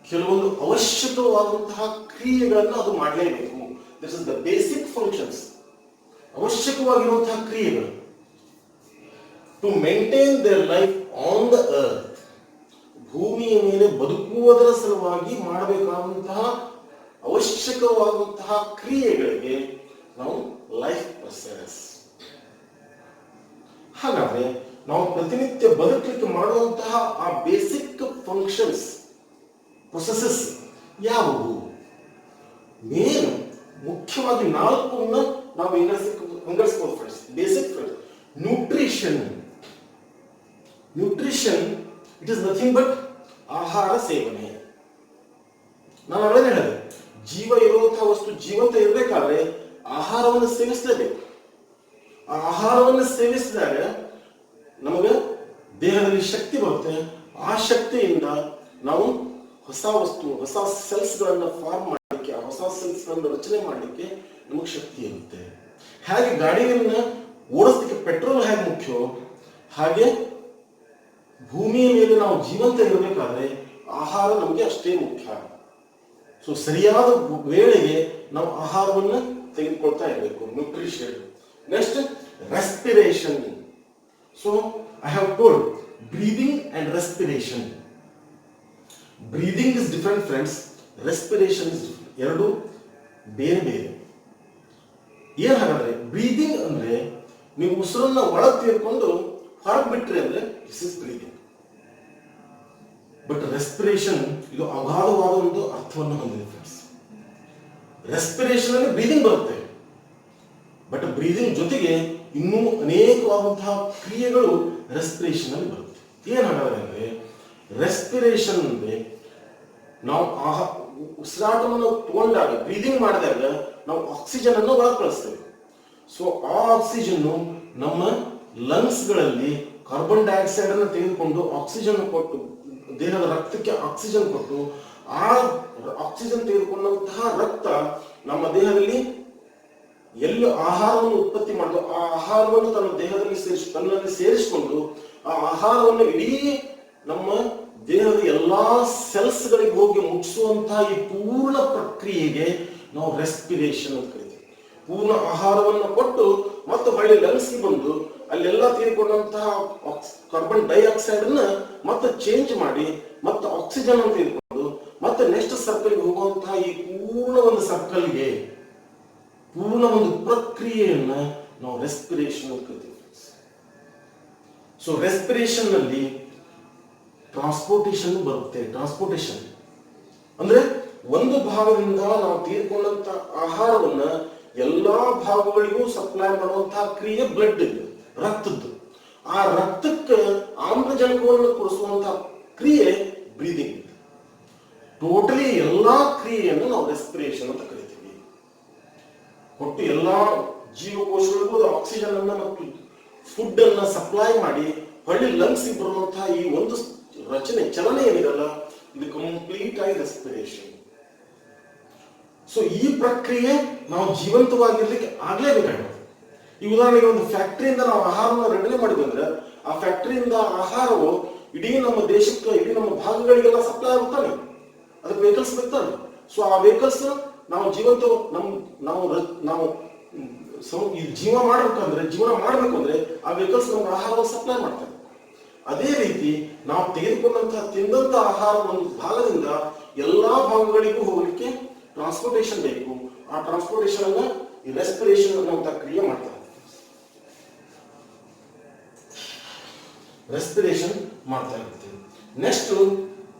ಕೆಲವೊಂದು ಅವಶ್ಯಕವಾದಂತಹ ಕ್ರಿಯೆಗಳನ್ನು ಅದು ಮಾಡಲೇಬೇಕು. This is the basic functions. ಅವಶ್ಯಕವಾಗಿರುವಂತಹ ಕ್ರಿಯೆಗಳು to maintain their life on the earth. ಭೂಮಿಯ ಮೇಲೆ ಬದುಕುವುದರ ಸಲುವಾಗಿ ಮಾಡಬೇಕಾದಂತಹ ಅವಶ್ಯಕವಾದಂತಹ ಕ್ರಿಯೆಗಳಿಗೆ ನಾವು ಲೈಫ್ ಪ್ರೊಸೆಸ್. ಹಾಗಾದ್ರೆ ನಾವು ಪ್ರತಿನಿತ್ಯ ಬದುಕಲಿಕ್ಕೆ ಮಾಡುವಂತಹ ಆ ಬೇಸಿಕ್ ಫಂಕ್ಷನ್ಸ್ ಪ್ರೊಸೆಸಸ್ ಯಾವುವು? ಮೇನ್ ಮುಖ್ಯವಾಗಿ 4 ನಾವು ವಿಂಗಡಿಸಬಹುದು friends. Basic friends, nutrition. It is nothing but ಆಹಾರ ಸೇವನೆ. ನಾನು ಅವಳೇ ಹೇಳಿದೆ, ಜೀವ ಇರುವಂತಹ ವಸ್ತು ಜೀವಂತ ಇರಬೇಕಾದ್ರೆ ಆಹಾರವನ್ನು ಸೇವಿಸಲೇಬೇಕು. ಆ ಆಹಾರವನ್ನು ಸೇವಿಸಿದಾಗ ನಮಗೆ ದೇಹದಲ್ಲಿ ಶಕ್ತಿ ಬರುತ್ತೆ. ಆ ಶಕ್ತಿಯಿಂದ ನಾವು ಹೊಸ ವಸ್ತು, ಹೊಸ ಸೆಲ್ಸ್ಗಳನ್ನು ಫಾರ್ಮ್ ಮಾಡಲಿಕ್ಕೆ, ಆ ಹೊಸ ಸೆಲ್ಸ್ಗಳನ್ನು ರಚನೆ ಮಾಡಲಿಕ್ಕೆ ನಮಗೆ ಶಕ್ತಿ ಇರುತ್ತೆ. ಹಾಗೆ ಗಾಡಿಯನ್ನು ಓಡಿಸ್ಲಿಕ್ಕೆ ಪೆಟ್ರೋಲ್ ಹೇಗೆ ಮುಖ್ಯವೋ ಹಾಗೆ ಭೂಮಿಯ ಮೇಲೆ ನಾವು ಜೀವಂತ ಇರಬೇಕಾದ್ರೆ ಆಹಾರ ನಮಗೆ ಅಷ್ಟೇ ಮುಖ್ಯ. ಸೊ ಸರಿಯಾದ ವೇಳೆಗೆ ನಾವು ಆಹಾರವನ್ನು ತೆಗೆದುಕೊಳ್ತಾ ಇರಬೇಕು. Nutrition. Next respiration. So I have told breathing and respiration. Breathing is different friends, respiration is different. ಎರಡು ಬೇರೆ ಬೇರೆ. ಏನ್ ಹಾಗಾದ್ರೆ ಬ್ರೀದಿಂಗ್ ಅಂದ್ರೆ ನೀವು ಉಸಿರನ್ನ ಒಳಗೆ ತೆಗೆದುಕೊಂಡು ಹೊರಗೆ ಬಿಟ್ರಿ ಅಂದ್ರೆ this is breathing. But respiration ಇದು ಅಗಾಧವಾದ ಒಂದು ಅರ್ಥವನ್ನು ಹೊಂದಿದೆ ಫ್ರೆಂಡ್ಸ್. ರೆಸ್ಪಿರೇಷನ್ ಅಲ್ಲಿ ಬ್ರೀದಿಂಗ್ ಬರುತ್ತೆ, ಬಟ್ ಬ್ರೀದಿಂಗ್ ಜೊತೆಗೆ ಇನ್ನೂ ಅನೇಕವಾದಂತಹ ಕ್ರಿಯೆಗಳು ರೆಸ್ಪಿರೇಷನ್ ಅಲ್ಲಿ ಬರುತ್ತೆ. ಏನ್ ಹಾಗಾದ್ರೆ ಅಂದ್ರೆ ರೆಸ್ಪಿರೇಷನ್ ಅಂದ್ರೆ ನಾವು ಉಸಿರಾಟವನ್ನು ತಗೊಂಡಾಗ, ಬ್ರೀದಿಂಗ್ ಮಾಡಿದಾಗ ನಾವು ಆಕ್ಸಿಜನ್ ಅನ್ನು ಒಳಗೆ ಕಳಿಸ್ತೇವೆ. ಸೊ ಆ ಆಕ್ಸಿಜನ್ ನಮ್ಮ ಲಂಗ್ಸ್ ಗಳಲ್ಲಿ ಕಾರ್ಬನ್ ಡೈಆಕ್ಸೈಡ್ ಅನ್ನು ತೆಗೆದುಕೊಂಡು ಆಕ್ಸಿಜನ್ ಕೊಟ್ಟು, ದೇಹದ ರಕ್ತಕ್ಕೆ ಆಕ್ಸಿಜನ್ ಕೊಟ್ಟು ಆ ಆಕ್ಸಿಜನ್ ತೆಗೆದುಕೊಂಡಂತಹ ರಕ್ತ ನಮ್ಮ ದೇಹದಲ್ಲಿ ಎಲ್ಲಿ ಆಹಾರವನ್ನು ಉತ್ಪತ್ತಿ ಮಾಡಿದ್ರು ಆ ಆಹಾರವನ್ನು ತನ್ನಲ್ಲಿ ಸೇರಿಸಿಕೊಂಡು ಆ ಆಹಾರವನ್ನು ಇಡೀ ನಮ್ಮ ದೇಹದ ಎಲ್ಲಾ ಸೆಲ್ಸ್ ಗಳಿಗೆ ಹೋಗಿ ಮುಟ್ಟಿಸುವಂತಹ ಈ ಪೂರ್ಣ ಪ್ರಕ್ರಿಯೆಗೆ ನಾವು ರೆಸ್ಪಿರೇಷನ್ ಅಂತ ಕರಿತೀವಿ. ಪೂರ್ಣ ಆಹಾರವನ್ನು ಕೊಟ್ಟು ಮತ್ತೆ ಹೊಳ್ಳಿ ಲಂಗ್ಸ್ಗೆ ಬಂದು ಅಲ್ಲೆಲ್ಲ ತೀರಿಕೊಂಡಂತಹ ಕಾರ್ಬನ್ ಡೈಆಕ್ಸೈಡ್ ಅನ್ನ ಮತ್ತೆ ಚೇಂಜ್ ಮಾಡಿ ಮತ್ತೆ ಆಕ್ಸಿಜನ್ ಅಂತ ತೆಗೆದುಕೊಂಡು ಮತ್ತೆ ನೆಕ್ಸ್ಟ್ ಸರ್ಕಲ್ಗೆ ಹೋಗುವಂತಹ ಈ ಪೂರ್ಣ ಒಂದು ಸರ್ಕಲ್ಗೆ ಪೂರ್ಣ ಒಂದು ಪ್ರಕ್ರಿಯೆಯನ್ನ ನಾವು ರೆಸ್ಪಿರೇಷನ್ ಅಂತ ಕರಿತೀವಿ. ಸೊ ರೆಸ್ಪಿರೇಷನ್ ನಲ್ಲಿ ಟ್ರಾನ್ಸ್ಪೋರ್ಟೇಷನ್ ಬರುತ್ತೆ. ಟ್ರಾನ್ಸ್ಪೋರ್ಟೇಷನ್ ಅಂದ್ರೆ ಒಂದು ಭಾಗದಿಂದ ನಾವು ತೀರ್ಕೊಂಡಂತ ಆಹಾರವನ್ನ ಎಲ್ಲಾ ಭಾಗಗಳಿಗೂ ಸಪ್ಲೈ ಮಾಡುವಂತಹ ಕ್ರಿಯೆ ಬ್ಲಡ್ ಇದೆ, ರಕ್ತದ್ದು. ಆ ರಕ್ತಕ್ಕೆ ಆಮ್ಲಜನಕವನ್ನು ಕೊಡಿಸುವಂತಹ ಕ್ರಿಯೆ ಬ್ರೀದಿಂಗ್. ಟೋಟಲಿ ಎಲ್ಲಾ ಕ್ರಿಯೆಯನ್ನು ನಾವು ರೆಸ್ಪಿರೇಷನ್ ಅಂತ ಕರಿತೀವಿ. ಒಟ್ಟು ಎಲ್ಲಾ ಜೀವಕೋಶಗಳಿಗೂ ಆಕ್ಸಿಜನ್ ಅನ್ನ ಮತ್ತು ಫುಡ್ ಅನ್ನ ಸಪ್ಲೈ ಮಾಡಿ ಹೊಳ್ಳಿ ಲಂಗ್ಸ್ ಬರುವಂತಹ ಈ ಒಂದು ರಚನೆ ಚಲನೆ ಏನಿರಲ್ಲ ಇದು ಕಂಪ್ಲೀಟ್ ಆಗಿ ರೆಸ್ಪಿರೇಷನ್. ಸೊ ಈ ಪ್ರಕ್ರಿಯೆ ನಾವು ಜೀವಂತವಾಗಿರ್ಲಿಕ್ಕೆ ಆಗ್ಲೇಬೇಕಾಗುತ್ತೆ. ಈ ಉದಾಹರಣೆಗೆ ಒಂದು ಫ್ಯಾಕ್ಟರಿಯಿಂದ ನಾವು ಆಹಾರವನ್ನು ರೆಡಿ ಮಾಡಿ ಬಂದ್ರೆ ಆ ಫ್ಯಾಕ್ಟರಿಯಿಂದ ಆಹಾರವು ಇಡೀ ನಮ್ಮ ದೇಶಕ್ಕೆ ಇಡೀ ನಮ್ಮ ಭಾಗಗಳಿಗೆಲ್ಲ ಸಪ್ಲೈ ಆಗುತ್ತಾನೆ. ಅದಕ್ಕೆ ವೆಹಿಕಲ್ಸ್ ಬೇಕಾನೆ. ಸೊ ಆ ವೆಹಿಕಲ್ಸ್ ನಾವು ಜೀವಂತ ನಾವು ಜೀವನ ಮಾಡಬೇಕು ಅಂದ್ರೆ ಆ ವೆಹಿಕಲ್ಸ್ ನಮ್ಗೆ ಆಹಾರವನ್ನು ಸಪ್ಲೈ ಮಾಡ್ತಾರೆ. ಅದೇ ರೀತಿ ನಾವು ತೆಗೆದುಕೊಂಡಂತಹ ತಿಂದಂತ ಆಹಾರ ಒಂದು ಭಾಗದಿಂದ ಎಲ್ಲಾ ಭಾಗಗಳಿಗೂ ಹೋಗಲಿಕ್ಕೆ ಟ್ರಾನ್ಸ್ಪೋರ್ಟೇಷನ್ ಬೇಕು. ಆ ಟ್ರಾನ್ಸ್ಪೋರ್ಟೇಷನ್ ಅನ್ನ ಈ ರೆಸ್ಪಿರೇಷನ್ ಅನ್ನುವಂತ ಕ್ರಿಯೆ ಮಾಡ್ತಾರೆ. ರೆಸ್ಪಿರೇಷನ್ ಮಾಡ್ತಾ ಇರ್ತೀವಿ. Next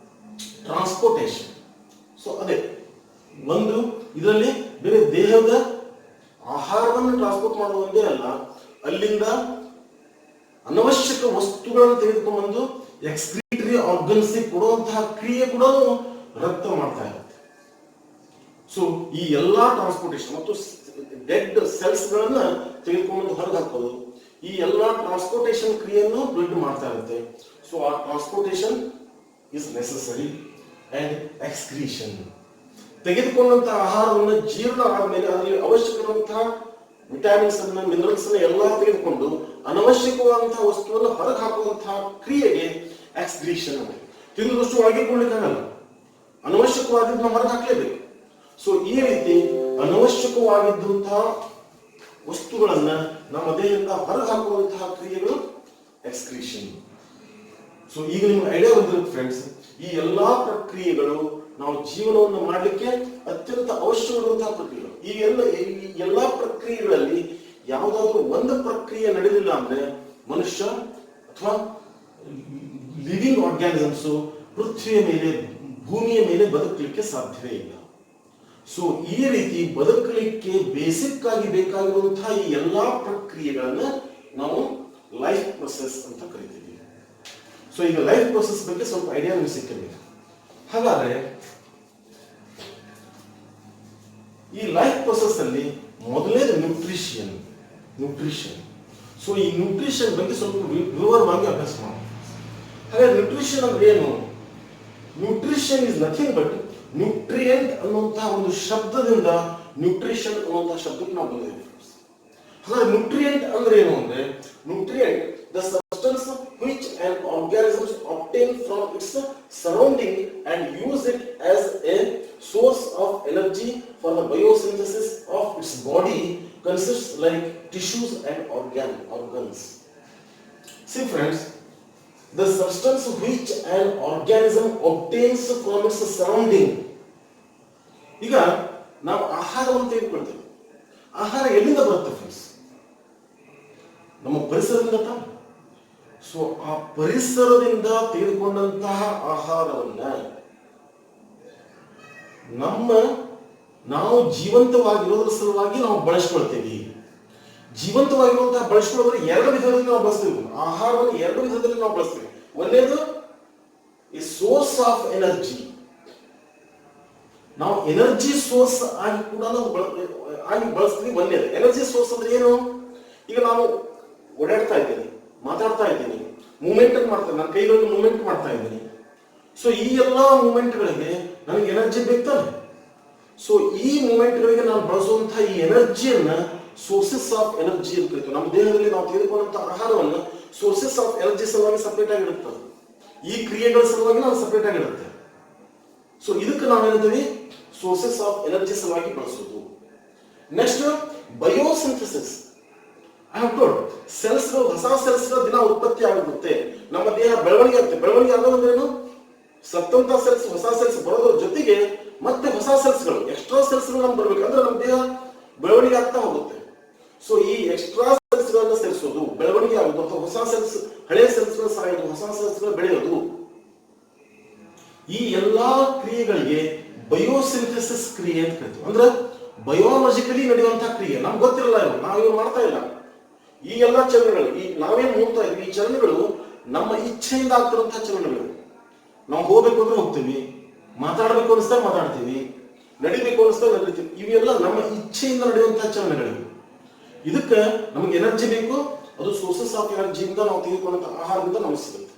transportation. ಸೊ ಅದೇ ಒಂದು ಇದರಲ್ಲಿ ಬೇರೆ ದೇಹದ ಆಹಾರವನ್ನು ಟ್ರಾನ್ಸ್ಪೋರ್ಟ್ ಮಾಡುವುದೇ ಅಲ್ಲ, ಅಲ್ಲಿಂದ ಅನವಶ್ಯಕ ವಸ್ತುಗಳನ್ನು ತೆಗೆದುಕೊಂಡು ಎಕ್ಸ್ಕ್ರೀಟರಿ ಆರ್ಗನ್ಸ್ ಕೊಡುವಂತಹ ಕ್ರಿಯೆ ಕೂಡ ರಕ್ತ ಮಾಡ್ತಾ ಇರುತ್ತೆ. ಸೊ ಈ ಎಲ್ಲಾ ಟ್ರಾನ್ಸ್ಪೋರ್ಟೇಷನ್ ಮತ್ತು ಡೆಡ್ ಸೆಲ್ಸ್ ಗಳನ್ನ ತೆಗೆದುಕೊಂಡು ಹೊರಗೆ ಹಾಕೋದು, ಈ ಎಲ್ಲಾ ಟ್ರಾನ್ಸ್ಪೋರ್ಟೇಷನ್ ಕ್ರಿಯೆಯನ್ನು ಬ್ಲಡ್ ಮಾಡ್ತಾ ಇರುತ್ತೆ. ಸೊ ಆ transportation is necessary and excretion. ತೆಗೆದುಕೊಂಡಂತಹ ಆಹಾರವನ್ನು ಜೀರ್ಣ ಆದ್ಮೇಲೆ ಅದರಲ್ಲಿ ಅವಶ್ಯಕವಾದಂತಹ ವಿಟಮಿನ್ಸ್ ಅನ್ನ ಮಿನರಲ್ಸ್ ಅನ್ನ ಎಲ್ಲಾ ತೆಗೆದುಕೊಂಡು ಅನವಶ್ಯಕವಾದಂತಹ ವಸ್ತುವನ್ನು ಹೊರಗೆ ಹಾಕುವಂತಹ ಕ್ರಿಯೆಗೆ ಎಕ್ಸ್ಕ್ರೀಷನ್ ಅಂತ. ತಿಂದಷ್ಟು ಒಳಗಿಕೊಳ್ಳಿಕ್ಕಾಗಲ್ಲ, ಅನವಶ್ಯಕವಾಗಿದ್ದು ಹೊರಗೆ ಹಾಕಲೇಬೇಕು. ಸೊ ಈ ರೀತಿ ಅನವಶ್ಯಕವಾಗಿದ್ದಂತಹ ವಸ್ತುಗಳನ್ನ ನಮ್ಮ ದೇಹದಿಂದ ಹೊರಗೆ ಹಾಕುವಂತಹ ಕ್ರಿಯೆಗಳು ಎಕ್ಸ್ಕ್ರೀಷನ್. ಸೊ ಈಗ ನಿಮ್ಗೆ ಐಡಿಯಾ ಬಂದಿರುತ್ತೆ ಫ್ರೆಂಡ್ಸ್, ಈ ಎಲ್ಲಾ ಪ್ರಕ್ರಿಯೆಗಳು ನಾವು ಜೀವನವನ್ನು ಮಾಡಲಿಕ್ಕೆ ಅತ್ಯಂತ ಅವಶ್ಯವಿರುವಂತಹ ಪ್ರಕ್ರಿಯೆಗಳು. ಈ ಎಲ್ಲಾ ಪ್ರಕ್ರಿಯೆಗಳಲ್ಲಿ ಯಾವುದಾದ್ರೂ ಒಂದು ಪ್ರಕ್ರಿಯೆ ನಡೆದಿಲ್ಲ ಅಂದ್ರೆ ಮನುಷ್ಯ ಅಥವಾ ಲಿವಿಂಗ್ ಆರ್ಗ್ಯಾನಿಸಮ್ಸ್ ಪೃಥ್ವಿಯ ಮೇಲೆ ಭೂಮಿಯ ಮೇಲೆ ಬದುಕಲಿಕ್ಕೆ ಸಾಧ್ಯವೇ ಇಲ್ಲ. ಸೊ ಈ ರೀತಿ ಬದುಕಲಿಕ್ಕೆ ಬೇಸಿಕ್ ಆಗಿ ಬೇಕಾಗಿರುವಂತಹ ಈ ಎಲ್ಲಾ ಪ್ರಕ್ರಿಯೆಗಳನ್ನ ನಾವು ಲೈಫ್ ಪ್ರೊಸೆಸ್ ಅಂತ ಕರಿತೀವಿ. ಸೊ ಈಗ ಲೈಫ್ ಪ್ರೊಸೆಸ್ ಬಗ್ಗೆ ಸ್ವಲ್ಪ ಐಡಿಯಾ ನಿಮ್ಗೆ ಸಿಕ್ಕಿರಬೇಕು. ಹಾಗಾದ್ರೆ ಈ ಲೈಫ್ ಪ್ರೊಸೆಸ್ ಅಲ್ಲಿ ಮೊದಲನೇದು ನ್ಯೂಟ್ರಿಷನ್. ಸೊ ಈ ನ್ಯೂಟ್ರಿಷನ್ ಬಗ್ಗೆ ಸ್ವಲ್ಪ ವಿವರವಾಗಿ ಅಭ್ಯಾಸ ಮಾಡೋಣ. ಹಾಗಾದ್ರೆ ನ್ಯೂಟ್ರಿಷನ್ ಅಂದ್ರೆ ಏನು? Nutrition is nothing but nutrient ಅನ್ನುವಂತಹ ಒಂದು ಶಬ್ದದಿಂದ ನ್ಯೂಟ್ರಿಷನ್ ಅನ್ನುವಂತಹ ಶಬ್ದಕ್ಕೆ ನಾವು ಬಂದಿದ್ದೀವಿ. ಹಾಗಾದ್ರೆ ನ್ಯೂಟ್ರಿಯೆಂಟ್ ಅಂದ್ರೆ ಏನು ಅಂದ್ರೆ, nutrient the substance which an organism obtain from its surrounding and use it as a source of energy for the biosynthesis of its body consists like tissues and organs. See friends, the substance which an organism obtains from its surrounding. ಈಗ ನಾವು ಆಹಾರವನ್ನು ತೆಗೆದುಕೊಳ್ತೇವೆ. ಆಹಾರ ಎಲ್ಲಿಂದ ಬರುತ್ತೆ friends? ನಮ್ಮ ಪರಿಸರದಿಂದ ತಾನೆ. So ಆ ಪರಿಸರದಿಂದ ತೆಗೆದುಕೊಂಡಂತಹ ಆಹಾರವನ್ನ ನಾವು ಜೀವಂತವಾಗಿರೋದ್ರ ಸಲುವಾಗಿ ನಾವು ಬಳಸ್ಕೊಳ್ತೇವೆ. ಜೀವಂತವಾಗಿರುವಂತಹ ಬಳಸ್ಕೊಳ್ಳೋದ್ರೆ ಎರಡು ವಿಧದಲ್ಲಿ ನಾವು ಬಳಸ್ತೀವಿ. ಆಹಾರವನ್ನು ಎರಡು ವಿಧದಲ್ಲಿ ನಾವು ಬಳಸ್ತೀವಿ. ಒಂದೇದು ಈ ಸೋರ್ಸ್ ಆಫ್ ಎನರ್ಜಿ. ನಾವು ಎನರ್ಜಿ ಸೋರ್ಸ್ ಆಗಿ ಕೂಡ ನಾವು ಬಳಸ್ತೀವಿ. ಒಂದೇದು ಎನರ್ಜಿ ಸೋರ್ಸ್ ಅಂದ್ರೆ ಏನು? ಈಗ ನಾನು ಓಡಾಡ್ತಾ ಇದ್ದೀನಿ, ಮಾತಾಡ್ತಾ ಇದ್ದೀನಿ, ಮೂವ್ಮೆಂಟ್ ಮಾಡ್ತೇನೆ, ನನ್ನ ಕೈಗಳನ್ನು ಮೂವ್ಮೆಂಟ್ ಮಾಡ್ತಾ ಇದ್ದೀನಿ. ಸೊ ಈ ಎಲ್ಲಾ ಮೂವ್ಮೆಂಟ್ಗಳಿಗೆ ನನಗೆ ಎನರ್ಜಿ ಬೇಕು ತಾನೆ. ಸೊ ಈ ಮೂಮೆಂಟ್ಗಳಿಗೆ ನಾನು ಬಳಸುವಂತಹ ಈ ಎನರ್ಜಿಯನ್ನ ಸೋರ್ಸಸ್ ಆಫ್ ಎನರ್ಜಿ ಅಂತ ಕರಿತೀವಿ. ನಮ್ಮ ದೇಹದಲ್ಲಿ ನಾವು ತೆಗೆದುಕೊಂಡಂತಹ ಆಹಾರವನ್ನು ಸೋರ್ಸಸ್ ಆಫ್ ಎನರ್ಜಿ ಸಲುವಾಗಿ ಸಪರೇಟ್ ಆಗಿರುತ್ತೆ. ಈ ಕ್ರಿಯೆಗಳ ಸಲುವಾಗಿ ನಾವು ಸಪರೇಟ್ ಆಗಿರುತ್ತೆ. ಸೊ ಇದಕ್ಕೆ ನಾವೇನಂತೀವಿ, ಸೋರ್ಸಸ್ ಆಫ್ ಎನರ್ಜಿ ಸಲುವಾಗಿ ಬಳಸೋದು. Next biosynthesis. I have told, ಸೆಲ್ಸ್ಗಳು, ಹೊಸ ಸೆಲ್ಸ್ಗಳ ದಿನ ಉತ್ಪತ್ತಿ ಆಗುತ್ತೆ. ನಮ್ಮ ದೇಹ ಬೆಳವಣಿಗೆ ಆಗುತ್ತೆ. ಬೆಳವಣಿಗೆ ಆಗೋದಂದ್ರೇನು, ಸತ್ತಂತ ಸೆಲ್ಸ್, ಹೊಸ ಸೆಲ್ಸ್ ಬರೋದ್ರ ಜೊತೆಗೆ ಮತ್ತೆ ಹೊಸ ಸೆಲ್ಸ್ಗಳು, ಎಕ್ಸ್ಟ್ರಾ ಸೆಲ್ಸ್ಗಳು ನಮ್ಗೆ ಬರ್ಬೇಕು. ಅಂದ್ರೆ ನಮ್ಮ ದೇಹ ಬೆಳವಣಿಗೆ ಆಗ್ತಾ ಹೋಗುತ್ತೆ. ಸೊ ಈ ಎಕ್ಸ್ಟ್ರಾ ಸೆಲ್ಸ್ಗಳನ್ನ ಸೇರಿಸೋದು, ಬೆಳವಣಿಗೆ ಆಗೋದು, ಅಥವಾ ಹೊಸ ಸೆಲ್ಸ್, ಹಳೆಯ ಸೆಲ್ಸ್ಗಳು ಸಾಯೋದು, ಹೊಸ ಸೆಲ್ಸ್ಗಳು ಬೆಳೆಯೋದು, ಈ ಎಲ್ಲಾ ಕ್ರಿಯೆಗಳಿಗೆ ಬಯೋಸಿಂಥಸಿಸ್ ಕ್ರಿಯೆ ಅಂತ ಕರಿತೀವಿ. ಅಂದ್ರೆ ಬಯೋಲಾಜಿಕಲಿ ನಡೆಯುವಂತಹ ಕ್ರಿಯೆ. ನಮ್ಗೆ ಗೊತ್ತಿರಲ್ಲ, ನಾವೇನು ಮಾಡ್ತಾ ಇಲ್ಲ. ಈ ಎಲ್ಲಾ ಚಲನೆಗಳು, ಈ ನಾವೇನು ನೋಡ್ತಾ ಇದ್ವಿ, ಈ ಚಲನೆಗಳು ನಮ್ಮ ಇಚ್ಛೆಯಿಂದ ಆಗ್ತಿರುವಂತಹ ಚಲನೆಗಳು. ನಾವು ಹೋಗ್ಬೇಕು ಅಂದ್ರೆ ಹೋಗ್ತೀವಿ, ಮಾತಾಡ್ಬೇಕು ಅನಿಸ್ತಾ ಮಾತಾಡ್ತೀವಿ, ನಡಿಬೇಕು ಅನಿಸ್ತಾ ನಡೀತೀವಿ. ಇವೆಲ್ಲ ನಮ್ಮ ಇಚ್ಛೆಯಿಂದ ನಡೆಯುವಂತಹ ಚಲನೆಗಳು. ಇದಕ್ಕೆ ನಮಗೆ ಎನರ್ಜಿ ಬೇಕು, ಅದು ಸೋರ್ಸಸ್ ಆಫ್ ಎನರ್ಜಿಯಿಂದ ನಾವು ತೆಗೆದುಕೊಂಡಂತಹ ಆಹಾರದಿಂದ ನಮಗೆ ಸಿಗುತ್ತೆ.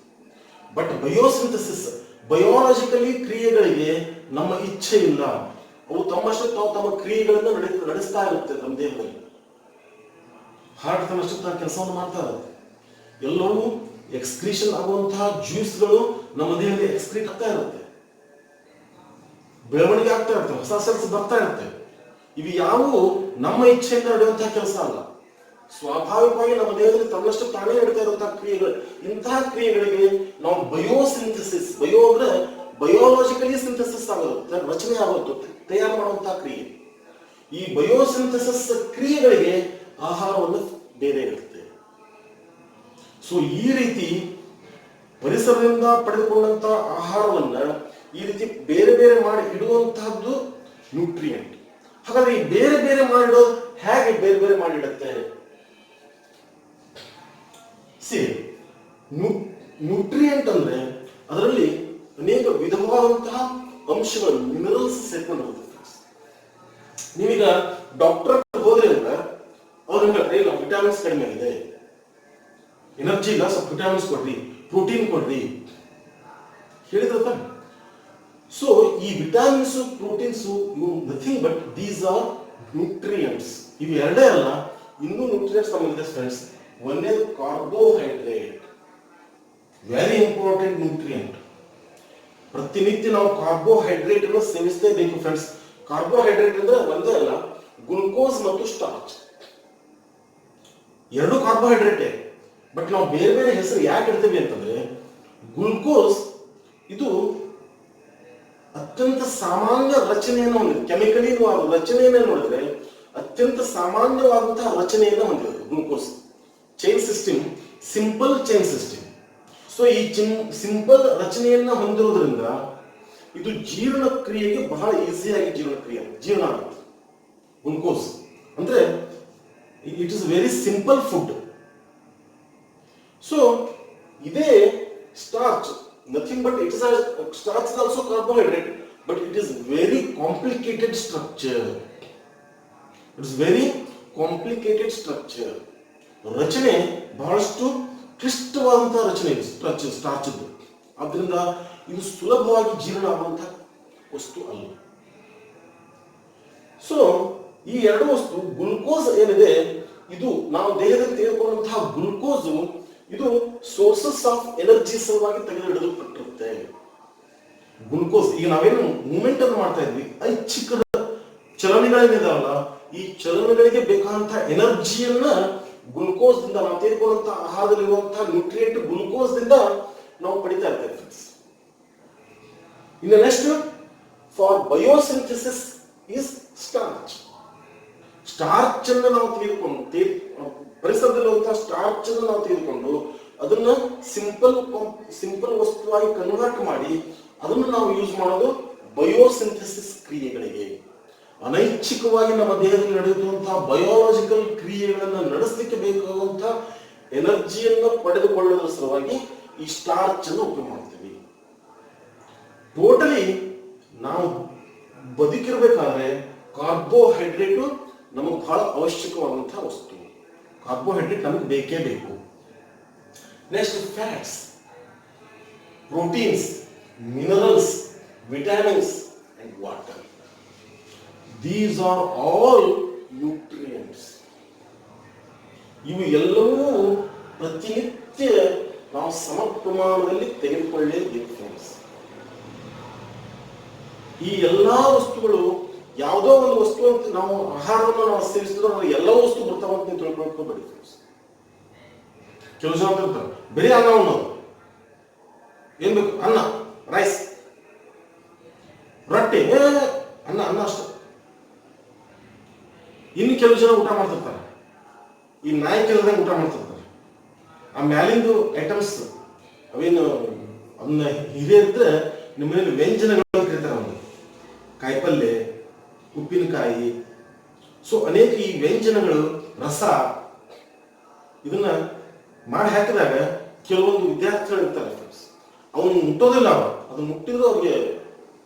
ಬಟ್ ಬಯೋಸಿಂಥಸಿಸ್, ಬಯೋಲಾಜಿಕಲಿ ಕ್ರಿಯೆಗಳಿಗೆ ನಮ್ಮ ಇಚ್ಛೆ ಇಲ್ಲ. ಅವು ತಮ್ಮಷ್ಟು ತಾವು ತಮ್ಮ ಕ್ರಿಯೆಗಳನ್ನು ನಡೆಸ್ತಾ ಇರುತ್ತೆ. ನಮ್ಮ ದೇಹದಲ್ಲಿ ಹಾರ್ಟ್ ತನ್ನಷ್ಟು ತಾನು ಕೆಲಸವನ್ನು ಮಾಡ್ತಾ ಇರುತ್ತೆ. ಎಲ್ಲವೂ ಎಕ್ಸ್ಕ್ರೀಷನ್ ಆಗುವಂತಹ ಜ್ಯೂಸ್ಗಳು ನಮ್ಮ ದೇಹದಲ್ಲಿ ಎಕ್ಸ್ಕ್ರೀಟ್ ಆಗ್ತಾ ಇರುತ್ತೆ, ಬೆಳವಣಿಗೆ ಆಗ್ತಾ ಇರುತ್ತೆ, ಹೊಸ ಸೆಲ್ಸ್ ಬರ್ತಾ ಇರುತ್ತೆ. ಇವು ಯಾವುವು ನಮ್ಮ ಇಚ್ಛೆಯಿಂದ ನಡೆಯುವಂತಹ ಕೆಲಸ ಅಲ್ಲ. ಸ್ವಾಭಾವಿಕವಾಗಿ ನಮ್ಮ ದೇಹದಲ್ಲಿ ತನ್ನಷ್ಟು ತಾನೇ ನಡೀತಾ ಇರುವಂತಹ ಕ್ರಿಯೆಗಳು. ಇಂತಹ ಕ್ರಿಯೆಗಳಿಗೆ ನಾವು ಬಯೋಸಿಂಥಸಿಸ್, ಬಯೋ ಅಂದ್ರೆ ಬಯೋಲಾಜಿಕಲಿ ಸಿಂಥಸಿಸ್ ಆಗೋದು, ರಚನೆ ಆಗೋದು, ತಯಾರು ಮಾಡುವಂತಹ ಕ್ರಿಯೆ. ಈ ಬಯೋಸಿಂಥಸಿಸ್ ಕ್ರಿಯೆಗಳಿಗೆ ಆಹಾರವನ್ನು ಬೇರೆ ಇರುತ್ತೆ. ಸೊ ಈ ರೀತಿ ಪರಿಸರದಿಂದ ಪಡೆದುಕೊಂಡಂತಹ ಆಹಾರವನ್ನ ಈ ರೀತಿ ಬೇರೆ ಬೇರೆ ಮಾಡಿ ಇಡುವಂತಹದ್ದು ನ್ಯೂಟ್ರಿಯೆಂಟ್. ಹಾಗಾದ್ರೆ ಈ ಬೇರೆ ಬೇರೆ ಮಾಡಿಡೋದು ಹೇಗೆ ಬೇರೆ ಬೇರೆ ಮಾಡಿಡುತ್ತೆ? ನ್ಯೂಟ್ರಿಯೆಂಟ್ ಅಂದ್ರೆ ಅದರಲ್ಲಿ ಅನೇಕ ವಿಧವಾದಂತಹ ಅಂಶಗಳು, ಮಿನರಲ್ಸ್ ಸೇರ್ಕೊಂಡಿರುತ್ತೆ. ನೀವೀಗ ಡಾಕ್ಟರ್ ಹೋದ್ರೆ ಅಂದ್ರೆ ಅವ್ರು ಹೇಳ್ತಾರೆ, ಇಲ್ಲ ವಿಟಾಮಿನ್ಸ್ ಕಡಿಮೆ ಇದೆ, ಎನರ್ಜಿ ಇಲ್ಲ, ಸ್ವಲ್ಪ ವಿಟಾಮಿನ್ಸ್ ಕೊಡ್ರಿ, ಪ್ರೋಟೀನ್ ಕೊಡ್ರಿ ಹೇಳಿದ್ರೆ. ಸೊ ಈ ವಿಟಾಮಿನ್ಸ್, ಪ್ರೋಟೀನ್ಸ್, ಇವು nothing but these are nutrients. ಇವು ಎರಡೇ ಅಲ್ಲ, ಇನ್ನೂ ನ್ಯೂಟ್ರಿಯೆಂಟ್ಸ್ ನಮಗಿದೆ ಫ್ರೆಂಡ್ಸ್. ಒಂದೇ ಕಾರ್ಬೋಹೈಡ್ರೇಟ್, ವೆರಿ ಇಂಪಾರ್ಟೆಂಟ್ ನ್ಯೂಟ್ರಿಯೆಂಟ್. ಪ್ರತಿನಿತ್ಯ ನಾವು ಕಾರ್ಬೋಹೈಡ್ರೇಟ್ ಅನ್ನು ಸೇವಿಸಲೇಬೇಕು ಫ್ರೆಂಡ್ಸ್. ಕಾರ್ಬೋಹೈಡ್ರೇಟ್ ಅಂದ್ರೆ ಒಂದೇ ಅಲ್ಲ, ಗ್ಲೂಕೋಸ್ ಮತ್ತು ಸ್ಟಾರ್ಚ್ ಎರಡು ಕಾರ್ಬೋಹೈಡ್ರೇಟೇ. ಬಟ್ ನಾವು ಬೇರೆ ಬೇರೆ ಹೆಸರು ಯಾಕೆ ಇಡ್ತೀವಿ ಅಂತಂದ್ರೆ, ಗ್ಲೂಕೋಸ್ ಇದು ಅತ್ಯಂತ ಸಾಮಾನ್ಯ ರಚನೆಯನ್ನು ಹೊಂದಿದೆ. ಕೆಮಿಕಲಿ ರಚನೆಯನ್ನ ನೋಡಿದ್ರೆ ಅತ್ಯಂತ ಸಾಮಾನ್ಯವಾದಂತಹ ರಚನೆಯನ್ನು ಹೊಂದಿದೆ glucose. Chain system, simple chain system. So ಈ ಸಿಂಪಲ್ ರಚನೆಯನ್ನ ಹೊಂದಿರುವುದರಿಂದ ಇದು ಜೀರ್ಣಕ್ರಿಯೆಗೆ ಬಹಳ ಈಸಿಯಾಗಿ ಜೀರ್ಣ ಆಗುತ್ತೆ. ಗ್ಲೂಕೋಸ್ ಅಂದ್ರೆ it is very simple food. So ಇದೇ starch, nothing but it is a starch is also carbohydrate, but it is very complicated structure. It is very complicated structure. ರಚನೆ ಬಹಳಷ್ಟು ಕ್ಲಿಷ್ಟವಾದಂತಹ ರಚನೆ ಸ್ಟಾರ್ಚ್ ಇದ್ದು. ಆದ್ದರಿಂದ ಇದು ಸುಲಭವಾಗಿ ಜೀರ್ಣ ಆಗುವಂತಹ ವಸ್ತು ಅಲ್ಲ. ಸೊ ಈ ಎರಡು ವಸ್ತು, ಗ್ಲೂಕೋಸ್ ಏನಿದೆ, ಇದು ನಾವು ದೇಹದಲ್ಲಿ ತೆಗೆದುಕೊಂಡಂತಹ ಗ್ಲೂಕೋಸ್, ಇದು ಸೋರ್ಸಸ್ ಆಫ್ ಎನರ್ಜಿ ಸಲುವಾಗಿ ತೆಗೆದುಹಿಡಿಯಲ್ಪಟ್ಟಿರುತ್ತೆ. ಗ್ಲೂಕೋಸ್, ಈಗ ನಾವೇನು ಮೂವ್ಮೆಂಟ್ ಅನ್ನು ಮಾಡ್ತಾ ಇದ್ವಿ, ಐಚ್ಛಿಕ ಚಲನೆಗಳೇನಿದಾವಲ್ಲ, ಈ ಚಲನೆಗಳಿಗೆ ಬೇಕಾದಂತಹ ಎನರ್ಜಿಯನ್ನ ಗ್ಲೂಕೋಸ್ ದಿಂದ, ನಾವು ತೆಗೆದುಕೊಂಡಂತಹ ಆಹಾರದಲ್ಲಿರುವಂತಹ ನ್ಯೂಟ್ರಿಯೆಂಟ್ ಗ್ಲೂಕೋಸ್ ದಿಂದ ನಾವು ಪಡಿತಾ ಇರ್ತೇವೆ. ಇನ್ನು next, for biosynthesis is starch. Starch ಅನ್ನು ನಾವು ತೆಗೆದುಕೊಂಡು, ಪರಿಸರದಲ್ಲಿರುವಂತಹ ಸ್ಟಾರ್ಚ್ ಅನ್ನು ನಾವು ತೆಗೆದುಕೊಂಡು ಅದನ್ನ ಸಿಂಪಲ್ ವಸ್ತುವಾಗಿ ಕನ್ವರ್ಟ್ ಮಾಡಿ ಅದನ್ನು ನಾವು ಯೂಸ್ ಮಾಡೋದು ಬಯೋಸಿಂಥಸಿಸ್ ಕ್ರಿಯೆಗಳಿಗೆ. ಅನೈಚ್ಛಿಕವಾಗಿ ನಮ್ಮ ದೇಹದಲ್ಲಿ ನಡೆಯುವಂತಹ ಬಯೋಲಾಜಿಕಲ್ ಕ್ರಿಯೆಗಳನ್ನು ನಡೆಸಲಿಕ್ಕೆ ಬೇಕಾಗುವಂತಹ ಎನರ್ಜಿಯನ್ನು ಪಡೆದುಕೊಳ್ಳುವುದರ ಸಲುವಾಗಿ ಈ ಸ್ಟಾರ್ಚ್ ಅನ್ನು ಉಪಯೋಗ ಮಾಡ್ತೀವಿ. ಟೋಟಲಿ ನಾವು ಬದುಕಿರಬೇಕಾದ್ರೆ ಕಾರ್ಬೋಹೈಡ್ರೇಟ್ ನಮಗೆ ಬಹಳ ಅವಶ್ಯಕವಾದಂತಹ ವಸ್ತು. ಕಾರ್ಬೋಹೈಡ್ರೇಟ್ ನಮಗೆ ಬೇಕೇ ಬೇಕು. Next, fats, proteins, minerals, vitamins, and water. These are all nutrients. ಇವು ಎಲ್ಲವೂ ಪ್ರತಿನಿತ್ಯ ನಾವು ಸಮ ಪ್ರಮಾಣದಲ್ಲಿ ತೆಗೆದುಕೊಳ್ಳಲೇಬೇಕು ಫ್ರೆಂಡ್ಸ್. ಈ ಎಲ್ಲಾ ವಸ್ತುಗಳು ಯಾವುದೋ ಒಂದು ವಸ್ತು ಅಂತ ನಾವು ಆಹಾರವನ್ನು ನಾವು ಸೇವಿಸಿದ್ರೆ ಅದು ಎಲ್ಲ ವಸ್ತು ಬರ್ತಾವಂತ ನೀವು ತಿಳ್ಕೊಳ್ಕೋಬೇಡಿ ಫ್ರೆಂಡ್ಸ್. ಕೆಲವು ಜನ ಇರ್ತಾರೆ ಬರೀ ಅನ್ನ ಉಣ್ಣೋದು. ಏನ್ ಬೇಕು? ಅನ್ನ, ರೈಸ್, ರೊಟ್ಟಿ, ಅನ್ನ ಅನ್ನ ಅಷ್ಟೇ. ಇನ್ನು ಕೆಲವು ಜನ ಊಟ ಮಾಡ್ತಿರ್ತಾರೆ, ಈ ನಾಯಿ ಕೆಲದಂಗೆ ಊಟ ಮಾಡ್ತಿರ್ತಾರೆ. ಆ ಮ್ಯಾಲಿಂದು ಐಟಮ್ಸ್ ಅವೇನು ಅದನ್ನ ಹಿರಿಯರಿದ್ರೆ ನಿಮ್ಮ ಮನೇಲಿ ವ್ಯಂಜನಗಳು ಕರೀತಾರೆ. ಒಂದು ಕಾಯಿಪಲ್ಯ, ಉಪ್ಪಿನಕಾಯಿ, ಸೊ ಅನೇಕ ಈ ವ್ಯಂಜನಗಳು, ರಸ, ಇದನ್ನ ಮಾಡಿ ಹಾಕಿದಾಗ ಕೆಲವೊಂದು ವಿದ್ಯಾರ್ಥಿಗಳು ಇರ್ತಾರೆ ಫ್ರೆಂಡ್ಸ್, ಅವನು ಮುಟ್ಟೋದಿಲ್ಲ. ಅದನ್ನ ಮುಟ್ಟಿದ್ರೆ ಅವ್ರಿಗೆ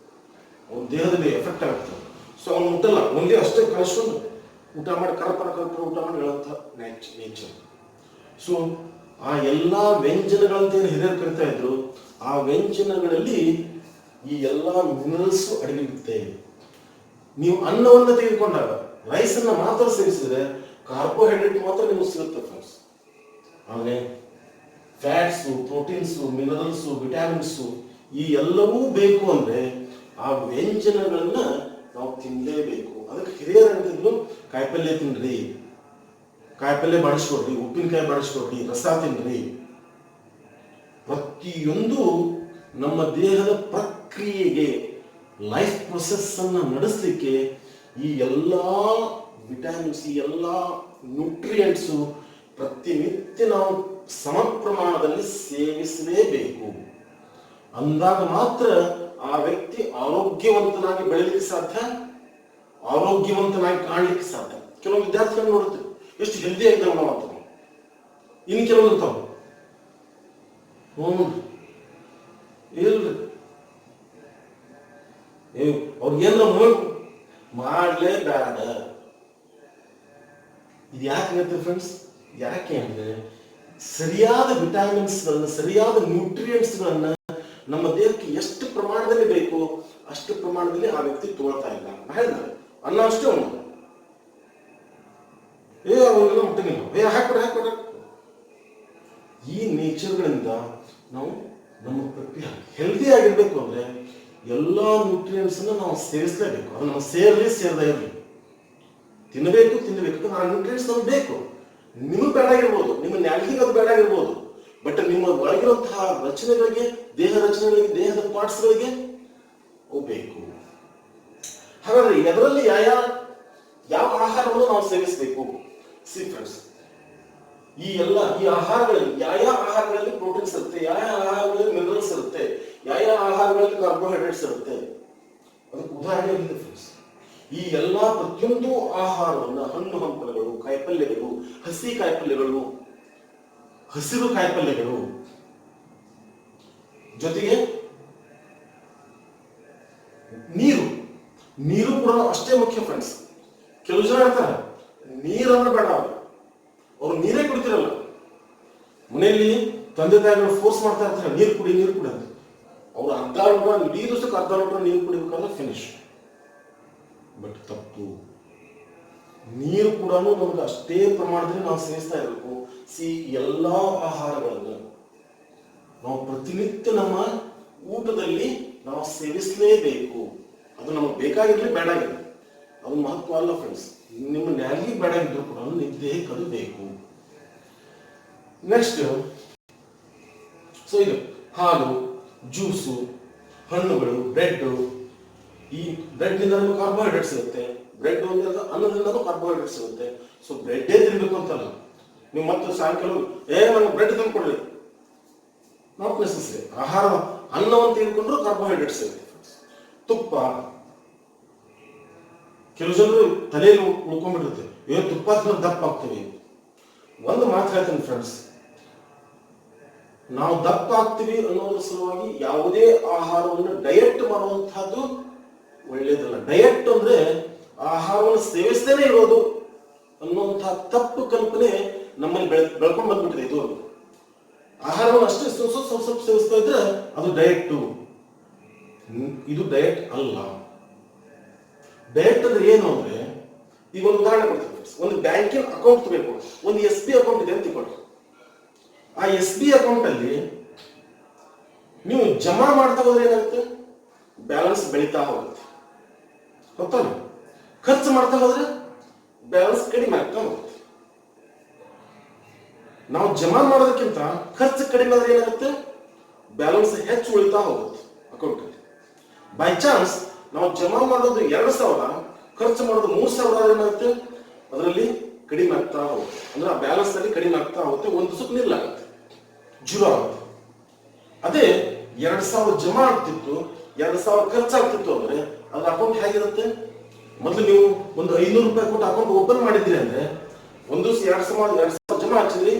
ಅವ್ರ ದೇಹದಲ್ಲಿ ಎಫೆಕ್ಟ್ ಆಗುತ್ತೆ. ಸೊ ಅವ್ನು ಮುಟ್ಟಲ್ಲ, ಒಂದೇ ಅಷ್ಟೇ ಕಳಿಸ್ಕೊಂಡು ಊಟ ಮಾಡಿ ಕರಪರ ಊಟ ಮಾಡಿ ಹೇಳೋಂಥ ನೇಚರ್. ಸೊ ಆ ಎಲ್ಲ ವ್ಯಂಜನಗಳಂತ ಏನು ಹಿರಿಯರು ಕರಿತಾ ಇದ್ರು, ಆ ವ್ಯಂಜನಗಳಲ್ಲಿ ಈ ಎಲ್ಲ ಮಿನರಲ್ಸ್ ಅಡಗಿರುತ್ತೆ. ನೀವು ಅನ್ನವನ್ನು ತೆಗೆದುಕೊಂಡಾಗ, ರೈಸ್ ಅನ್ನ ಮಾತ್ರ ಸೇವಿಸಿದ್ರೆ ಕಾರ್ಬೋಹೈಡ್ರೇಟ್ ಮಾತ್ರ ನಿಮಗೆ ಸಿಗುತ್ತೆ ಫ್ರೆಂಡ್ಸ್. ಆದರೆ ಫ್ಯಾಟ್ಸು, ಪ್ರೋಟೀನ್ಸು, ಮಿನರಲ್ಸು, ವಿಟಾಮಿನ್ಸು ಈ ಎಲ್ಲವೂ ಬೇಕು ಅಂದ್ರೆ ಆ ವ್ಯಂಜನಗಳನ್ನ ನಾವು ತಿನ್ನಲೇಬೇಕು. ಅದಕ್ಕೆ ಹಿರಿಯರು ಅಂತಿದ್ರು, ಕಾಯಿಪಲ್ಯ ತಿನ್ರಿ, ಕಾಯಿಪಲ್ಯ ಬಾಡಿಸ್ಕೊಡ್ರಿ, ಉಪ್ಪಿನಕಾಯಿ ಬಾಡಿಸ್ಕೊಡ್ರಿ, ರಸ ತಿನ್ರಿ. ಪ್ರತಿಯೊಂದು ನಮ್ಮ ದೇಹದ ಪ್ರಕ್ರಿಯೆಗೆ, ಲೈಫ್ ಪ್ರೊಸೆಸ್ ಅನ್ನ ನಡೆಸಲಿಕ್ಕೆ ಈ ಎಲ್ಲ ವಿಟಾಮಿನ್ಸ್, ಈ ಎಲ್ಲ ನ್ಯೂಟ್ರಿಯೆಂಟ್ಸು ಪ್ರತಿನಿತ್ಯ ನಾವು ಸಮ ಪ್ರಮಾಣದಲ್ಲಿ ಸೇವಿಸಲೇಬೇಕು. ಅಂದಾಗ ಮಾತ್ರ ಆ ವ್ಯಕ್ತಿ ಆರೋಗ್ಯವಂತನಾಗಿ ಬೆಳಲಿಕ್ಕೆ ಸಾಧ್ಯ, ಆರೋಗ್ಯವಂತನಾಗಿ ಕಾಣಲಿಕ್ಕೆ ಸಾಧ್ಯ. ಕೆಲವು ವಿದ್ಯಾರ್ಥಿಗಳನ್ನು ನೋಡುತ್ತೇವೆ, ಎಷ್ಟು ಹೆಲ್ದಿ ಆಗಿದ್ದಾವೆ ನಾವು ಅಂತ. ಇನ್ನು ಕೆಲವೊಂದು ಇರ್ತಾವ, ಇಲ್ರಿ ಅವ್ರಿಗೇನ ಮಾಡ್ಲೇಬೇಡ. ಇದು ಯಾಕೆ ಹೇಳ್ತೀವಿ ಫ್ರೆಂಡ್ಸ್? ಯಾಕೆ ಅಂದ್ರೆ ಸರಿಯಾದ ವಿಟಾಮಿನ್ಸ್ಗಳನ್ನ, ಸರಿಯಾದ ನ್ಯೂಟ್ರಿಯೆಂಟ್ಸ್ಗಳನ್ನ ನಮ್ಮ ದೇಹಕ್ಕೆ ಎಷ್ಟು ಪ್ರಮಾಣದಲ್ಲಿ ಬೇಕು ಅಷ್ಟು ಪ್ರಮಾಣದಲ್ಲಿ ಆ ವ್ಯಕ್ತಿ ತಗೊಳ್ತಾ ಇಲ್ಲ. ಹೇಳಿದ್ರೆ ಅನ್ನ ಅಷ್ಟೇ ಉಣ್ಣೋದು, ಅವೆಲ್ಲ ಮುಟ್ಟಂಗಿಲ್ಲ, ಹಾಕ್ಬಿಡ. ಈ ನೇಚರ್ಗಳಿಂದ ನಾವು ನಮ್ಮ ಪ್ರಕ್ರಿಯೆ ಹೆಲ್ದಿ ಆಗಿರ್ಬೇಕು ಅಂದ್ರೆ ಎಲ್ಲಾ ನ್ಯೂಟ್ರಿಯೆಂಟ್ಸ್ ನಾವು ಸೇವಿಸಲೇಬೇಕು. ಅದು ನಾವು ಸೇರದೇ ಇರಲಿ, ತಿನ್ನಬೇಕು. ಆ ನ್ಯೂಟ್ರಿಯೆಂಟ್ಸ್ ನಮ್ಗೆ ಬೇಕು. ನಿಮಗೆ ಬೇಡ ಆಗಿರ್ಬೋದು, ನಿಮ್ಮ ನ್ಯಾಲ್ಗಿಗೆ ಅದು ಬೇಡ ಆಗಿರ್ಬೋದು, ಬಟ್ ನಿಮ್ಮ ಒಳಗಿರುವಂತಹ ರಚನೆಗಳಿಗೆ, ದೇಹ ರಚನೆಗಳಿಗೆ, ದೇಹದ ಪಾರ್ಟ್ಸ್ಗಳಿಗೆ ಅವು ಬೇಕು. ಹಾಗಾದ್ರೆ ಅದರಲ್ಲಿ ಯಾವ ಆಹಾರವನ್ನು ನಾವು ಸೇವಿಸಬೇಕು? ಸಿ ಫ್ರೆಂಡ್ಸ್, ಈ ಆಹಾರಗಳಲ್ಲಿ ಯಾವ ಆಹಾರಗಳಲ್ಲಿ ಪ್ರೋಟೀನ್ಸ್ ಇರುತ್ತೆ, ಯಾವ ಆಹಾರಗಳಲ್ಲಿ ಮಿನರಲ್ಸ್ ಇರುತ್ತೆ, ಯಾವ ಆಹಾರಗಳಲ್ಲಿ ಕಾರ್ಬೋಹೈಡ್ರೇಟ್ಸ್ ಇರುತ್ತೆ, ಅದಕ್ಕೆ ಉದಾಹರಣೆ ಇದೆ ಫ್ರೆಂಡ್ಸ್. ಈ ಎಲ್ಲಾ ಪ್ರತಿಯೊಂದು ಆಹಾರವನ್ನ, ಹಣ್ಣು ಹಂಪಲುಗಳು, ಕಾಯಿಪಲ್ಯಗಳು, ಹಸಿ ಕಾಯಿಪಲ್ಯಗಳು, ಹಸಿರು ಕಾಯಿಪಲ್ಯಗಳು, ಜೊತೆಗೆ ನೀರು ಕೂಡ ಅಷ್ಟೇ ಮುಖ್ಯ ಫ್ರೆಂಡ್ಸ್. ಕೆಲವು ಜನ ಹೇಳ್ತಾರೆ ನೀರಂದ್ರೆ ಬೇಡ, ಅವ್ರು ನೀರೇ ಕುಡಿತಿರಲ್ಲ. ಮನೆಯಲ್ಲಿ ತಂದೆ ತಾಯಿಗಳು ಫೋರ್ಸ್ ಮಾಡ್ತಾ ಇರ್ತಾರೆ, ನೀರು ಕುಡಿ ಅಂತ. ಅವ್ರು ಅರ್ಧ ಲೋಟ, ಇಡೀ ದಿವಸಕ್ಕೆ ಅರ್ಧ ಲೋಟ ನೀರು ಕುಡಿಬೇಕಾದ್ರೆ ಫಿನಿಶ್. ಬಟ್ ತಪ್ಪು. ನೀರು ಕೂಡ ನಮ್ಗೆ ಅಷ್ಟೇ ಪ್ರಮಾಣದಲ್ಲಿ ನಾವು ಸೇವಿಸ್ತಾ ಇರಬೇಕು. ಎಲ್ಲಾ ಆಹಾರಗಳನ್ನು ನಾವು ಪ್ರತಿನಿತ್ಯ ನಮ್ಮ ಊಟದಲ್ಲಿ ನಾವು ಸೇವಿಸಲೇಬೇಕು. ಅದು ನಮಗೆ ಬೇಕಾಗಿರ್ಲಿ ಬೇಡಾಗಿರ್ಲಿ, ಅದು ಮಹತ್ವ ಅಲ್ಲ ಫ್ರೆಂಡ್ಸ್. ನಿಮ್ಮ ನ್ಯಾಲಿಗೆ ಬೇಡಾಗಿದ್ರು ಕೂಡ ನಿಮ್ಮ ದೇಹಕ್ಕೆ ಅದು ಬೇಕು. ನೆಕ್ಸ್ಟ್, ಸೊ ಇದು ಹಾಲು, ಜ್ಯೂಸು, ಹಣ್ಣುಗಳು, ಬ್ರೆಡ್. ಈ ಬ್ರೆಡ್ ನಿಂದ ನಮಗೆ ಕಾರ್ಬೋಹೈಡ್ರೇಟ್ಸ್ ಸಿಗುತ್ತೆ. ಬ್ರೆಡ್ ಅನ್ನದಿಂದ ಕಾರ್ಬೋಹೈಡ್ರೇಟ್ಸ್ ಸಿಗುತ್ತೆ. ಸೊ ಬ್ರೆಡ್ಡೇ ತಿನ್ಬೇಕು ಅಂತಲ್ಲ. ನೀವು ಮತ್ತೆ ಸಾಯಂಕಾಲ ನಮ್ಗೆ ಬ್ರೆಡ್ ತಂದ್ಕೊಡ್ರಿ, ನಾಟ್ ನೆಸೆಸರಿ. ಆಹಾರ, ಅನ್ನವನ್ನು ತೆಗೆದುಕೊಂಡ್ರು ಕಾರ್ಬೋಹೈಡ್ರೇಟ್ಸ್ ಸಿಗುತ್ತೆ. ತುಪ್ಪ, ಕೆಲವು ಜನರು ತಲೆಯಲ್ಲಿ ಉಳ್ಕೊಂಡ್ಬಿಟ್ಟಿರುತ್ತೆ, ತುಪ್ಪ ತಿನ್ನೋದು ದಪ್ಪ ಆಗ್ತೀವಿ. ಒಂದು ಮಾತು ಹೇಳ್ತೀನಿ ಫ್ರೆಂಡ್ಸ್, ನಾವು ದಪ್ಪ ಆಗ್ತೀವಿ ಅನ್ನೋದ್ರ ಸಲುವಾಗಿ ಯಾವುದೇ ಆಹಾರವನ್ನು ಡಯಟ್ ಮಾಡುವಂತಹದ್ದು ಒಳ್ಳೇದಲ್ಲ. ಡಯಟ್ ಅಂದ್ರೆ ಆಹಾರವನ್ನು ಸೇವಿಸದೇನೆ ಇರೋದು ಅನ್ನುವಂತಹ ತಪ್ಪು ಕಲ್ಪನೆ ನಮ್ಮಲ್ಲಿ ಬೆಳ್ಕೊಂಡು ಬಂದ್ಬಿಟ್ಟಿದೆ. ಇದು ಆಹಾರವನ್ನು ಅಷ್ಟೇ ಸ್ವಲ್ಪ ಸೇವಿಸ್ತಾ ಇದ್ರೆ ಅದು ಡಯಟ್. ಇದು ಡಯಟ್ ಅಲ್ಲ. ಡಯಟ್ ಅಂದ್ರೆ ಏನು ಅಂದ್ರೆ, ಈಗ ಒಂದು ಉದಾಹರಣೆ ಕೊಡ್ತೀನಿ. ಒಂದು ಬ್ಯಾಂಕಿನ ಅಕೌಂಟ್ ತಗೋಬೇಕು, ಒಂದು ಎಸ್ ಬಿ ಅಕೌಂಟ್ ಇದೆ ಅಂತ ತಿಳ್ಕೊಳ್ಳಿ. ಆ ಎಸ್ ಬಿ ಅಕೌಂಟ್ ಅಲ್ಲಿ ನೀವು ಜಮಾ ಮಾಡ್ತಾ ಹೋದ್ರೆ ಏನಾಗುತ್ತೆ, ಬ್ಯಾಲೆನ್ಸ್ ಬೆಳೀತಾ ಹೋಗುತ್ತೆ, ಗೊತ್ತಾಗ. ಖರ್ಚು ಮಾಡ್ತಾ ಹೋದ್ರೆ ಬ್ಯಾಲೆನ್ಸ್ ಕಡಿಮೆ ಆಗ್ತಾ ಹೋಗುತ್ತೆ. ನಾವು ಜಮಾ ಮಾಡೋದಕ್ಕಿಂತ ಖರ್ಚು ಕಡಿಮೆ ಆದ್ರೆ ಏನಾಗುತ್ತೆ, ಬ್ಯಾಲೆನ್ಸ್ ಹೆಚ್ಚು ಉಳಿತಾ ಹೋಗುತ್ತೆ ಅಕೌಂಟ್ ಅಲ್ಲಿ. ಬೈ ಚಾನ್ಸ್ ನಾವು ಜಮಾ ಮಾಡೋದು 2,000, ಖರ್ಚು ಮಾಡೋದು 3,000 ಆದ್ರೆ ಏನಾಗುತ್ತೆ, ಅದರಲ್ಲಿ ಕಡಿಮೆ ಆಗ್ತಾ ಹೋಗುತ್ತೆ. ಅಂದ್ರೆ ಆ ಬ್ಯಾಲೆನ್ಸ್ ಅಲ್ಲಿ ಕಡಿಮೆ ಆಗ್ತಾ ಹೋಗುತ್ತೆ, ಒಂದು ದಿವಸಕ್ಕೆ ನಿಲ್ಲಾಗುತ್ತೆ, ಜೀರೋ ಆಗುತ್ತೆ. ಅದೇ 2,000 ಜಮಾ ಆಗ್ತಿತ್ತು, 2,000 ಖರ್ಚಾಗ್ತಿತ್ತು ಅಂದ್ರೆ ಅದ್ರ ಅಕೌಂಟ್ ಹೇಗಿರುತ್ತೆ, ಮೊದಲು ನೀವು ಒಂದು 500 ರೂಪಾಯಿ ಕೊಟ್ಟು ಅಕೌಂಟ್ ಓಪನ್ ಮಾಡಿದ್ರಿ ಅಂದ್ರೆ ಒಂದು ದಿವಸ 2,000 ಜಮಾ ಹಚ್ಚಿದ್ರಿ,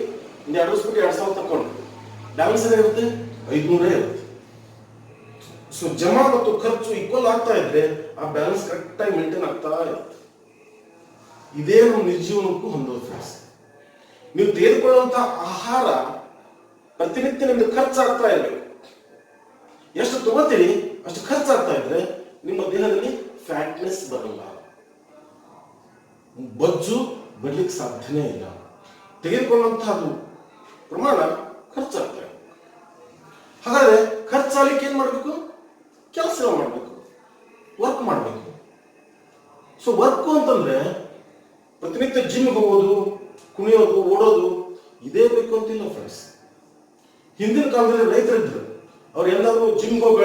2 ದಿವಸ ಬಿಟ್ಟು 2,000 ತಗೊಂಡು ಬ್ಯಾಲೆನ್ಸ್ ಏನಿರುತ್ತೆ, 500 ಇರುತ್ತೆ. ಸೊ ಜಮಾ ಮತ್ತು ಖರ್ಚು ಈಕ್ವಲ್ ಆಗ್ತಾ ಇದ್ರೆ ಆ ಬ್ಯಾಲೆನ್ಸ್ ಕರೆಕ್ಟ್ ಆಗಿ ಮೇಂಟೈನ್ ಆಗ್ತಾ ಇರುತ್ತೆ. ಇದೇ ನಮ್ಮ ನಿರ್ಜೀವನಕ್ಕೂ ಹೊಂದೋದು ಫ್ರೆಂಡ್ಸ್. ನೀವು ತೆಗೆದುಕೊಳ್ಳುವಂತಹ ಆಹಾರ ಪ್ರತಿನಿತ್ಯ ನಿಮ್ಗೆ ಖರ್ಚಾಗ್ತಾ ಇರಬೇಕು. ಎಷ್ಟು ತಗೋತೀರಿ ಅಷ್ಟು ಖರ್ಚಾಗ್ತಾ ಇದ್ರೆ ನಿಮ್ಮ ದೇಹದಲ್ಲಿ ಫ್ಯಾಟ್ನೆಸ್ ಬರಲ್ಲ, ಬೊಜ್ಜು ಬರ್ಲಿಕ್ಕೆ ಸಾಧ್ಯನೇ ಇಲ್ಲ. ತೆಗೆದುಕೊಳ್ಳುವಂತಹದ್ದು ಪ್ರಮಾಣ ಖರ್ಚಾಗ್ತದೆ. ಹಾಗಾದ್ರೆ ಖರ್ಚಾಗಲಿಕ್ಕೆ ಏನ್ ಮಾಡಬೇಕು, ಕೆಲಸ ಮಾಡಬೇಕು, ವರ್ಕ್ ಮಾಡಬೇಕು. ಸೊ ವರ್ಕ್ ಅಂತಂದ್ರೆ ಪ್ರತಿನಿತ್ಯ ಜಿಮ್ಗೆ ಹೋಗೋದು, ಕುಣಿಯೋದು, ಓಡೋದು ಇದೇ ಬೇಕು ಅಂತಿಲ್ಲ ಫ್ರೆಂಡ್ಸ್. ಹಿಂದಿನ ಕಾಲದಲ್ಲಿ ರೈತರಿದ್ರು, ಅವ್ರು ಎಲ್ಲಾದ್ರೂ ಜಿಮ್ಗೆ ಹೋಗಿ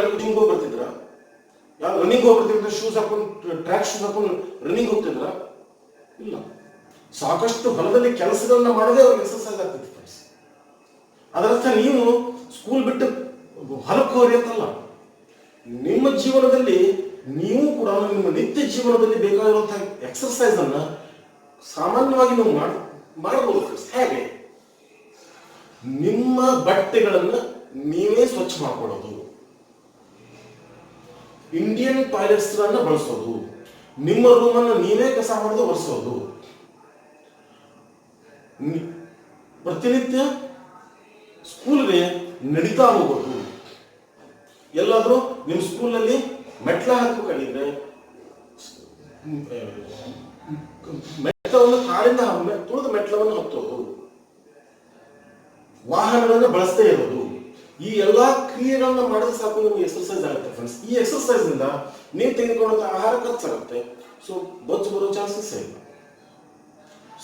ಬರ್ತಿದ್ರ, ಯಾರು ರನ್ನಿಂಗ್ ಹೋಗ್ಬರ್ತಿದ್ರು, ಶೂಸ್ ಹಾಕೊಂಡು ಟ್ರ್ಯಾಕ್ ಶೂಸ್ ಹಾಕೊಂಡು ರನ್ನಿಂಗ್ ಹೋಗ್ತಿದ್ರ? ಇಲ್ಲ. ಸಾಕಷ್ಟು ಹೊಲದಲ್ಲಿ ಕೆಲಸಗಳನ್ನ ಮಾಡದೆ ಅವ್ರಿಗೆ ಎಕ್ಸರ್ಸೈಸ್ ಆಗ್ತಿತ್ತು ಫ್ರೆಂಡ್ಸ್. ಅದರರ್ಥ ನೀವು ಸ್ಕೂಲ್ ಬಿಟ್ಟು ಹೊಲಕ್ಕೆ ಹೋಗ್ರಿ ಅಂತಲ್ಲ. ನಿಮ್ಮ ಜೀವನದಲ್ಲಿ ನೀವು ಕೂಡ ನಿಮ್ಮ ನಿತ್ಯ ಜೀವನದಲ್ಲಿ ಬೇಕಾಗಿರುವಂತಹ ಎಕ್ಸರ್ಸೈಸ್ ಅನ್ನ ಸಾಮಾನ್ಯವಾಗಿ ನೀವು ಮಾಡಬಹುದು ಫ್ರೆಂಡ್ಸ್. ಹೇಗೆ? ನಿಮ್ಮ ಬಟ್ಟೆಗಳನ್ನ ನೀವೇ ಸ್ವಚ್ಛ ಮಾಡ್ಕೊಳ್ಳೋದು, ಇಂಡಿಯನ್ ಟಾಯ್ಲೆಟ್ಸ್ ಗಳನ್ನ ಬಳಸೋದು, ನಿಮ್ಮ ರೂಮ್ ಅನ್ನು ನೀವೇ ಕಸ ಹೊಡೆದು ಒರೆಸೋದು, ಪ್ರತಿನಿತ್ಯ ಸ್ಕೂಲ್ಗೆ ನಡೀತಾ ಹೋಗೋದು. ಎಲ್ಲಾದ್ರೂ ನಿಮ್ಮ ಸ್ಕೂಲ್ನಲ್ಲಿ ಮೆಟ್ಲ ಹಾಕಬೇಕಾಗಿದ್ರೆ ಮೆಟ್ಲವನ್ನು ಕಾಲಿಂದ ತುಳಿದ ಮೆಟ್ಲವನ್ನು ಹತ್ತೋದು, ವಾಹನಗಳನ್ನು ಬಳಸದೇ ಇರೋದು, ಈ ಎಲ್ಲಾ ಕ್ರಿಯೆಗಳನ್ನ ಮಾಡಿದ್ರೆ ಸಾಕು ನಿಮ್ಗೆ ಎಕ್ಸರ್ಸೈಸ್ ಆಗುತ್ತೆ ಫ್ರೆಂಡ್ಸ್. ಈ ಎಕ್ಸರ್ಸೈಸ್ ಇಂದ ನೀವು ತೆಗೆದುಕೊಳ್ಳುವಂತ ಆಹಾರ ಖರ್ಚಾಗುತ್ತೆ, ಸೊ ಬೊಜ್ಜು ಬರೋ ಚಾನ್ಸಸ್ ಇಲ್ಲ.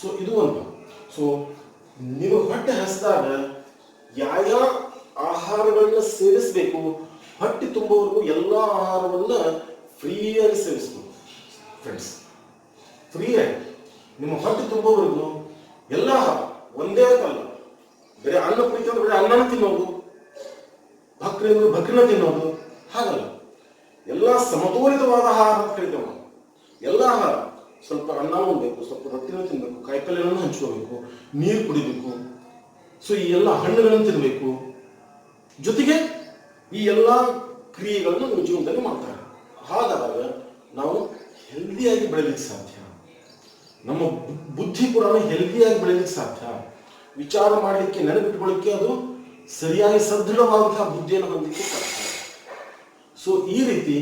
ಸೊ ಇದು ಒಂದು. ಸೊ ನೀವು ಹೊಟ್ಟೆ ಹಸಿದಾಗ ಯಾವ ಆಹಾರಗಳನ್ನ ಸೇವಿಸಬೇಕು, ಹೊಟ್ಟೆ ತುಂಬುವವರೆಗೂ ಎಲ್ಲಾ ಆಹಾರವನ್ನ ಫ್ರೀಯಾಗಿ ಸೇವಿಸಬೇಕು ಫ್ರೆಂಡ್ಸ್. ಫ್ರೀಯಾಗಿ ನಿಮ್ಮ ಹೊಟ್ಟೆ ತುಂಬುವವರೆಗೂ ಎಲ್ಲ ಆಹಾರ ಒಂದೇ ಅಂತಲ್ಲ. ಬೇರೆ ಅನ್ನ ಕುಡಿತಂದ್ರೆ ಬೇರೆ ಅನ್ನನ ತಿನ್ನೋದು, ಭಕ್ರಿ ಅಂದ್ರೆ ಭಕ್ರಿನ ತಿನ್ನೋದು, ಹಾಗಲ್ಲ. ಎಲ್ಲ ಸಮತೋಲಿತವಾದ ಆಹಾರ ಅಂತ ಕರಿತೇವೆ ನಾವು. ಎಲ್ಲ ಆಹಾರ, ಸ್ವಲ್ಪ ಅನ್ನ ಉಣ್ಬೇಕು, ಸ್ವಲ್ಪ ರೊಟ್ಟಿನ ತಿನ್ಬೇಕು, ಕಾಯಿಪಲ್ಯಗಳನ್ನು ಹಂಚ್ಕೋಬೇಕು, ನೀರು ಕುಡಿಬೇಕು. ಸೊ ಈ ಎಲ್ಲ ಹಣ್ಣುಗಳನ್ನು ತಿನ್ನಬೇಕು. ಜೊತೆಗೆ ಈ ಎಲ್ಲ ಕ್ರಿಯೆಗಳನ್ನು ನಮ್ಮ ಜೀವನದಲ್ಲಿ ಮಾಡ್ತಾರೆ. ಹಾಗಾದಾಗ ನಾವು ಹೆಲ್ದಿಯಾಗಿ ಬೆಳೆಯಲಿಕ್ಕೆ ಸಾಧ್ಯ, ನಮ್ಮ ಬುದ್ಧಿ ಕೂಡ ಹೆಲ್ದಿಯಾಗಿ ಬೆಳೆಯಲಿಕ್ಕೆ ಸಾಧ್ಯ. ವಿಚಾರ ಮಾಡಲಿಕ್ಕೆ, ನೆನಪಿಟ್ಕೊಳ್ಳಿಕ್ಕೆ ಅದು ಸರಿಯಾಗಿ ಸದೃಢವಾದಂತಹ ಬುದ್ಧಿಯನ್ನು ಹೊಂದಲಿಕ್ಕೆ ಸಾಧ್ಯ. ಸೊ ಈ ರೀತಿ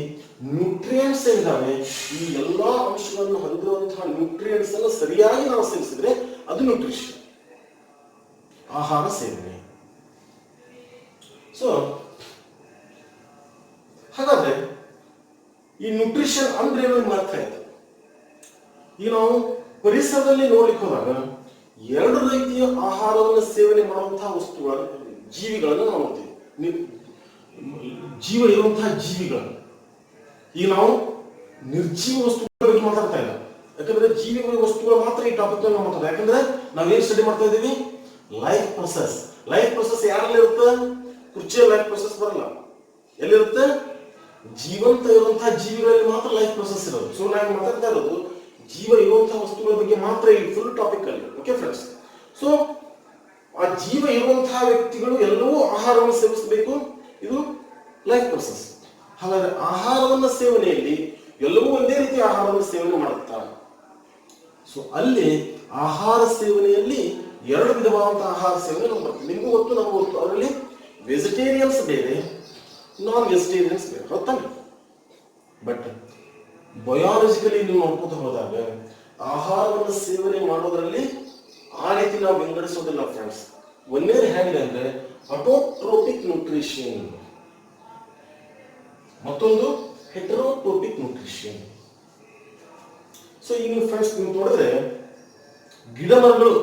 ನ್ಯೂಟ್ರಿಯೆಂಟ್ಸ್ ಇದ್ದಾವೆ. ಈ ಎಲ್ಲಾ ಅಂಶಗಳನ್ನು ಹೊಂದಿರುವಂತಹ ನ್ಯೂಟ್ರಿಯೆಂಟ್ಸ್ ಅನ್ನು ಸರಿಯಾಗಿ ನಾವು ಸೇವಿಸಿದ್ರೆ ಅದು ನ್ಯೂಟ್ರಿಷನ್, ಆಹಾರ ಸೇವನೆ. ಸೊ ಹಾಗಾದ್ರೆ ಈ ನ್ಯೂಟ್ರಿಷನ್ ಅಂದ್ರೆ ಏನು ಅರ್ಥ ಆಯ್ತು. ಈಗ ನಾವು ಪರಿಸರದಲ್ಲಿ ನೋಡ್ಲಿಕ್ಕೆ ಹೋದಾಗ 2 ರೀತಿಯ ಆಹಾರವನ್ನು ಸೇವನೆ ಮಾಡುವಂತಹ ವಸ್ತುಗಳನ್ನು, ಜೀವಿಗಳನ್ನು ನಾವು ನೋಡ್ತೀವಿ. ಜೀವ ಇರುವಂತಹ ಜೀವಿಗಳನ್ನು. ಈಗ ನಾವು ನಿರ್ಜೀವ ವಸ್ತುಗಳ ಬಗ್ಗೆ ಮಾತಾಡ್ತಾ ಇಲ್ಲ, ಯಾಕಂದ್ರೆ ಜೀವ ವಸ್ತುಗಳು ಮಾತ್ರ ಈ ಟಾಪಿಕ್ ನಾವು ಮಾತಾಡ್ತಾ. ಯಾಕಂದ್ರೆ ನಾವೇನ್ ಸ್ಟಡಿ ಮಾಡ್ತಾ ಇದೀವಿ, ಲೈಫ್ ಪ್ರೊಸೆಸ್. ಲೈಫ್ ಪ್ರೊಸೆಸ್ ಯಾರಲ್ಲಿ ಇರುತ್ತೆ? ಕುರ್ಚಿಯ ಲೈಫ್ ಪ್ರೊಸೆಸ್ ಬರಲ್ಲ. ಎಲ್ಲಿರುತ್ತೆ? ಜೀವಂತ ಇರುವಂತಹ ಜೀವಿಗಳಲ್ಲಿ ಮಾತ್ರ ಲೈಫ್ ಪ್ರೊಸೆಸ್ ಇರೋದು. ಸೊ ನಾನು ಮಾತಾಡ್ತಾ ಇರೋದು ಜೀವ ಇರುವಂತಹ ವಸ್ತುಗಳ ಬಗ್ಗೆ ಮಾತ್ರ ಈ ಫುಲ್ ಟಾಪಿಕ್ ಅಲ್ಲಿ. Okay friends? ಸೊ ಆ ಜೀವ ಇರುವಂತಹ ವ್ಯಕ್ತಿಗಳು ಎಲ್ಲವೂ ಆಹಾರವನ್ನು ಸೇವಿಸಬೇಕು, ಇದು ಲೈಫ್ ಪ್ರೊಸೆಸ್. ಹಾಗಾದ್ರೆ ಆಹಾರವನ್ನ ಸೇವನೆಯಲ್ಲಿ ಎಲ್ಲವೂ ಒಂದೇ ರೀತಿಯ ಆಹಾರವನ್ನು ಸೇವನೆ ಮಾಡುತ್ತಾರೆ. ಸೊ ಅಲ್ಲಿ ಆಹಾರ ಸೇವನೆಯಲ್ಲಿ 2 ವಿಧವಾದಂತಹ ಆಹಾರ ಸೇವನೆ ನಾವು ಮಾಡ್ತೀವಿ. ನಿಮಗೂ ಗೊತ್ತು, ನಮಗೂ ಗೊತ್ತು. ಅದರಲ್ಲಿ ವೆಜಿಟೇರಿಯನ್ಸ್ ಬೇರೆ, ನಾನ್ ವೆಜಿಟೇರಿಯನ್ಸ್ ಬೇರೆ, ಹೊತ್ತಾನೆ. ಬಟ್ ಬಯಾಲಜಿಕಲಿ ನೀವು ನೋಡ್ಕೊತ ಹೋದಾಗ ಆಹಾರವನ್ನು ಸೇವನೆ ಮಾಡೋದ್ರಲ್ಲಿ ಆ ರೀತಿ ನಾವು ವಿಂಗಡಿಸೋದಿಲ್ಲ ಫ್ರೆಂಡ್ಸ್. ಒಂದೇನು ಹೇಗಿದೆ ಅಂದ್ರೆ ಅಟೋಟ್ರೋಪಿಕ್ ನ್ಯೂಟ್ರಿಷನ್, ಮತ್ತೊಂದು ಹೆಟರೋಟ್ರೋಪಿಕ್ ನ್ಯೂಟ್ರಿಷನ್. ಸೊ ಈಗ ನೀವು ಫ್ರೆಂಡ್ಸ್ ನೀವು ನೋಡಿದ್ರೆ ಗಿಡ ಮರಗಳು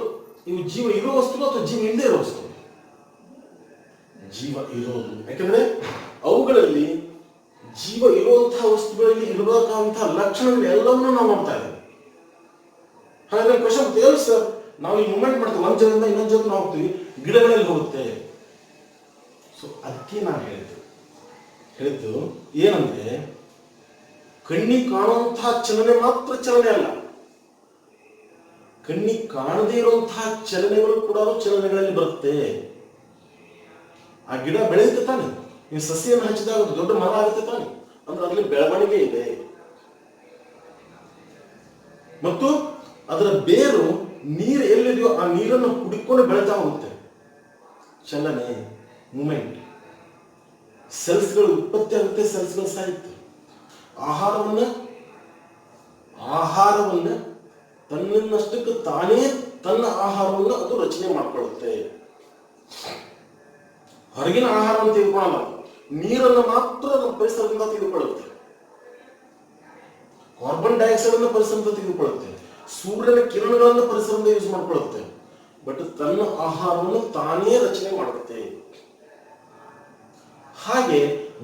ಇವು ಜೀವ ಇರೋ ವಸ್ತುಗಳು ಅಥವಾ ಜೀವ ಇಲ್ಲದೆ ಇರೋ ವಸ್ತು? ಜೀವ ಇರೋದು. ಯಾಕಂದ್ರೆ ಅವುಗಳಲ್ಲಿ ಜೀವ ಇರುವಂತಹ ವಸ್ತುಗಳಲ್ಲಿ ಇರಬೇಕಾದಂತಹ ಲಕ್ಷಣಗಳು ಎಲ್ಲವನ್ನೂ ನಾವು ನೋಡ್ತಾ ಇದ್ದೇವೆ. ಹಾಗಾದ್ರೆ ಕ್ವಶನ್ ಏನು ಸರ್, ನಾವು ಈ ಮೂವ್ಮೆಂಟ್ ಮಾಡ್ತೀವಿ, ಒಂದ್ ಜಾಗದಿಂದ ಇನ್ನೊಂದು ಜಾಗಕ್ಕೆ ನಾವು ಹೋಗ್ತೀವಿ, ಗಿಡಗಳಲ್ಲಿ ಹೋಗುತ್ತೆ. ಸೊ ಅದಕ್ಕೆ ನಾನು ಹೇಳಿದ್ದು ಏನಂದ್ರೆ ಕಣ್ಣಿಗೆ ಕಾಣುವಂತಹ ಚಲನೆ ಮಾತ್ರ ಚಲನೆ ಅಲ್ಲ, ಕಣ್ಣಿಗೆ ಕಾಣದೇ ಇರುವಂತಹ ಚಲನೆಗಳು ಕೂಡ ಚಲನೆಗಳಲ್ಲಿ ಬರುತ್ತೆ. ಆ ಗಿಡ ಬೆಳೆಯುತ್ತೆ ತಾನೆ, ನೀವು ಸಸಿಯನ್ನು ಹಚ್ಚಿದಾಗ ದೊಡ್ಡ ಮರ ಆಗುತ್ತೆ ತಾನೆ, ಅಂದ್ರೆ ಅದರಲ್ಲಿ ಬೆಳವಣಿಗೆ ಇದೆ. ಮತ್ತು ಅದರ ಬೇರು ನೀರು ಎಲ್ಲಿದೆಯೋ ಆ ನೀರನ್ನು ಕುಡಿಕೊಂಡು ಬೆಳೀತಾ ಹೋಗುತ್ತೆ. ಚಲನೆ, ಮೂಮೆಂಟ್. ಸೆಲ್ಸ್ಗಳು ಉತ್ಪತ್ತಿ ಆಗುತ್ತೆ, ಸೆಲ್ಸ್ಗಳು ಸಾಯುತ್ತೆ. ಆಹಾರವನ್ನ ತನ್ನಷ್ಟಕ್ಕೆ ತಾನೇ ತನ್ನ ಆಹಾರವನ್ನು ಅದು ರಚನೆ ಮಾಡ್ಕೊಳ್ಳುತ್ತೆ. ಹೊರಗಿನ ಆಹಾರವನ್ನು ತೆಗೆದುಕೊಳ್ಳಲ್ಲ, ನೀರನ್ನು ಮಾತ್ರ ನಮ್ಮ ಪರಿಸರದಿಂದ ತೆಗೆದುಕೊಳ್ಳುತ್ತೆ. ಕಾರ್ಬನ್ ಡೈಆಕ್ಸೈಡ್ ಅನ್ನು ಪರಿಸರದಿಂದ ತೆಗೆದುಕೊಳ್ಳುತ್ತೆ, ಸೂರ್ಯನ ಕಿರಣಗಳನ್ನು ಪರಿಸರದಿಂದ ಯೂಸ್ ಮಾಡ್ಕೊಳ್ಳುತ್ತೆ. ಬಟ್ ತನ್ನ ಆಹಾರವನ್ನು ತಾನೇ ರಚನೆ ಮಾಡುತ್ತೆ. ಹಾಗೆ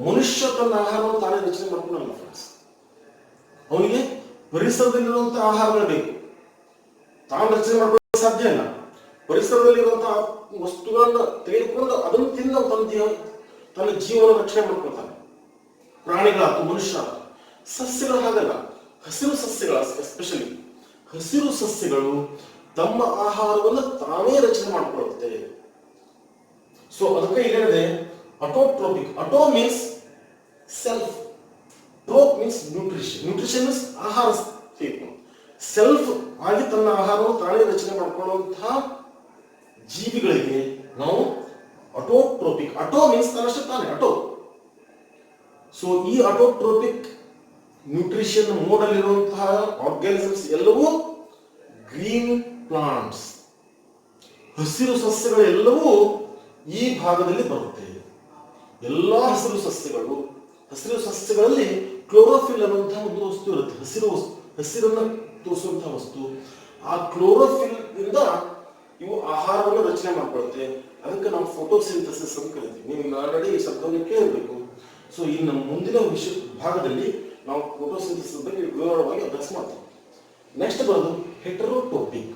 ಮನುಷ್ಯ ತನ್ನ ಆಹಾರವನ್ನು ತಾನೇ ರಚನೆ ಮಾಡ್ಕೊಳ್ಳಲ್ಲ ಫ್ರೆಂಡ್ಸ್. ಅವನಿಗೆ ಪರಿಸರದಲ್ಲಿರುವಂತಹ ಆಹಾರಗಳು ಬೇಕು, ತಾನು ರಚನೆ ಮಾಡ್ಕೊಳ್ಳೋಕೆ ಸಾಧ್ಯ ಇಲ್ಲ. ಪರಿಸರದಲ್ಲಿರುವಂತಹ ವಸ್ತುಗಳನ್ನ ತೆಗೆದುಕೊಂಡು ಅದನ್ನು ತಿಂದು ತನ್ನ ಜೀವನ ರಕ್ಷಣೆ ಮಾಡ್ಕೊಳ್ತಾನೆ. ಪ್ರಾಣಿಗಳಾತು, ಮನುಷ್ಯ. ಸಸ್ಯಗಳು ಹಾಗಲ್ಲ, ಹಸಿರು ಸಸ್ಯಗಳ ಎಸ್ಪೆಷಲಿ ಹಸಿರು ಸಸ್ಯಗಳು ತಮ್ಮ ಆಹಾರವನ್ನು ತಾವೇ ರಚನೆ ಮಾಡಿಕೊಳ್ಳುತ್ತೆ. ಸೊ ಅದಕ್ಕೆ ಏನಿದೆ autotrophic. Auto means self, trope means nutrition. Nutrition means ಆಹಾರ ಬೇಕು. ಸೆಲ್ಫ್ ಆಗಿ ತನ್ನ ಆಹಾರವನ್ನು ತಾನೇ ರಚನೆ ಮಾಡಿಕೊಳ್ಳುವಂತಹ ಜೀವಿಗಳಿಗೆ ನಾವು ಅಟೋಟ್ರೋಪಿಕ್. ಅಟೋ ಮೀನ್ಸ್ ತನ್ನಷ್ಟೇ ತಾನೇ, ಅಟೋ. ಸೊ ಈ ಅಟೋಟ್ರೋಪಿಕ್ ನ್ಯೂಟ್ರಿಷನ್ ಮೋಡ್ ಅಲ್ಲಿರುವಂತಹ ಆರ್ಗಾನಿಸಮ್ಸ್ ಎಲ್ಲವೂ ಗ್ರೀನ್ ಪ್ಲಾಂಟ್ಸ್, ಹಸಿರು ಸಸ್ಯಗಳೆಲ್ಲವೂ ಈ ಭಾಗದಲ್ಲಿ ಬರುತ್ತೆ. ಎಲ್ಲಾ ಹಸಿರು ಸಸ್ಯಗಳಲ್ಲಿ ಕ್ಲೋರೋಫಿಲ್ ಅನ್ನುವಂತಹ ಒಂದು ವಸ್ತು ಇರುತ್ತೆ. ಹಸಿರನ್ನ ತೋರಿಸುವಂತಹ ವಸ್ತು. ಆ ಕ್ಲೋರೋಫಿಲ್ ಇಂದ ಇವು ಆಹಾರವನ್ನು ರಚನೆ ಮಾಡ್ಕೊಳುತ್ತೆ. ಅದಕ್ಕೆ ನಾವು ಫೋಟೋಸಿಂಥಸಿಸ್ ಅಂತ ಕರಿತೀವಿ. ನೀವು ಆಲ್ರೆಡಿ ಈ ಶಬ್ದವನ್ನು ಕೇಳಬೇಕು. ಸೊ ಇನ್ನು ಮುಂದಿನ ಭಾಗದಲ್ಲಿ ನಾವು ಫೋಟೋಸಿಂಥಸಿಸ್ ಬಗ್ಗೆ ವಿವರವಾಗಿ ಅಭ್ಯಾಸ ಮಾಡ್ತೀವಿ. ನೆಕ್ಸ್ಟ್ ಬರೋದು ಹೆಟರೋಟೋಪಿಕ್.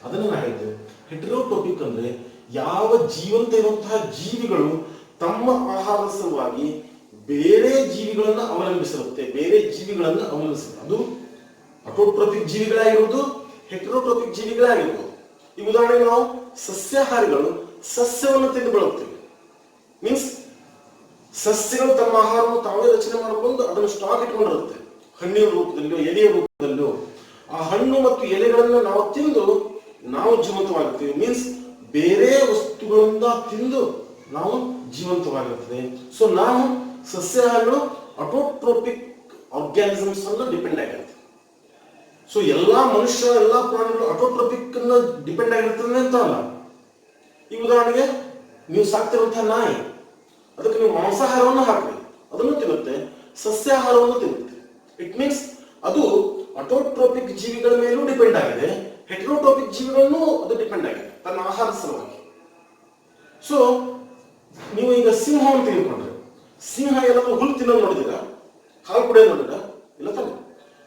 ಅದನ್ನ ನಾನು ಹೇಳ್ತೇವೆ. ಹೆಟರೋಟೋಪಿಕ್ ಅಂದ್ರೆ ಯಾವ ಜೀವಂತ ಇರುವಂತಹ ಜೀವಿಗಳು ತಮ್ಮ ಆಹಾರದ ಸಲುವಾಗಿ ಬೇರೆ ಜೀವಿಗಳನ್ನ ಅವಲಂಬಿಸಿರುತ್ತೆ. ಅದು ಅಟೋಟ್ರೋಪಿಕ್ ಜೀವಿಗಳಾಗಿರುವುದು, ಹೆಟರೋಟ್ರೋಪಿಕ್ ಜೀವಿಗಳಾಗಿರ್ಬೋದು. ಈ ಉದಾಹರಣೆಗೆ ನಾವು ಸಸ್ಯಾಹಾರಿಗಳು ಸಸ್ಯವನ್ನು ತಿಂದು ಬೆಳುತ್ತೇವೆ. ಮೀನ್ಸ್ ಸಸ್ಯಗಳು ತಮ್ಮ ಆಹಾರವನ್ನು ತಾವೇ ರಚನೆ ಮಾಡಿಕೊಂಡು ಅದನ್ನು ಸ್ಟಾಕ್ ಇಟ್ಕೊಂಡಿರುತ್ತೆ. ಹಣ್ಣಿನ ರೂಪದಲ್ಲೋ ಎಲೆಯ ರೂಪದಲ್ಲೋ ಆ ಹಣ್ಣು ಮತ್ತು ಎಲೆಗಳನ್ನು ನಾವು ತಿಂದು ನಾವು ಜೀವಂತವಾಗಿರ್ತೀವಿ. ಮೀನ್ಸ್ ಬೇರೆ ವಸ್ತುಗಳಿಂದ ತಿಂದು ನಾವು ಜೀವಂತವಾಗಿರ್ತದೆ. ಸೊ ನಾವು ಸಸ್ಯಾಹಾರಿಗಳು ಅಟೋಟ್ರೋಪಿಕ್ ಆರ್ಗ್ಯಾನಿಸಮ್ಸ್ ಅನ್ನು ಡಿಪೆಂಡ್ ಆಗಿರುತ್ತೆ. ಸೊ ಎಲ್ಲಾ ಮನುಷ್ಯ, ಎಲ್ಲಾ ಪ್ರಾಣಿಗಳು ಅಟೋಟ್ರೋಪಿಕ್ ಅನ್ನ ಡಿಪೆಂಡ್ ಆಗಿರ್ತದೆ ಅಂತ ಅಲ್ಲ. ಈ ಉದಾಹರಣೆಗೆ ನೀವು ಸಾಕ್ತಿರುವಂತಹ ನಾಯಿ, ಅದಕ್ಕೆ ನೀವು ಮಾಂಸಾಹಾರವನ್ನು ಹಾಕ್ರಿ, ಅದನ್ನು ತಿನ್ನುತ್ತೆ, ಸಸ್ಯಾಹಾರವನ್ನು ತಿನ್ನುತ್ತೆ. ಇಟ್ ಮೀನ್ಸ್ ಅದು ಅಟೋಟ್ರೋಪಿಕ್ ಜೀವಿಗಳ ಮೇಲೂ ಡಿಪೆಂಡ್ ಆಗಿದೆ, ಹೆಟರೋಟ್ರೋಪಿಕ್ ಜೀವಿಗಳನ್ನು ಅದು ಡಿಪೆಂಡ್ ಆಗಿದೆ ತನ್ನ ಆಹಾರ ಸಲುವಾಗಿ. ಸೊ ನೀವು ಈಗ ಸಿಂಹವನ್ನು ತೆಗೆದುಕೊಂಡ್ರೆ, ಸಿಂಹ ಎಲ್ಲರೂ ಹುಲ್ಲು ತಿನ್ನೋದು ನೋಡಿದಿರ, ಹಾಲು ಕುಡಿಯೋದು ನೋಡಿದ ಇಲ್ಲ ತಾನೆ.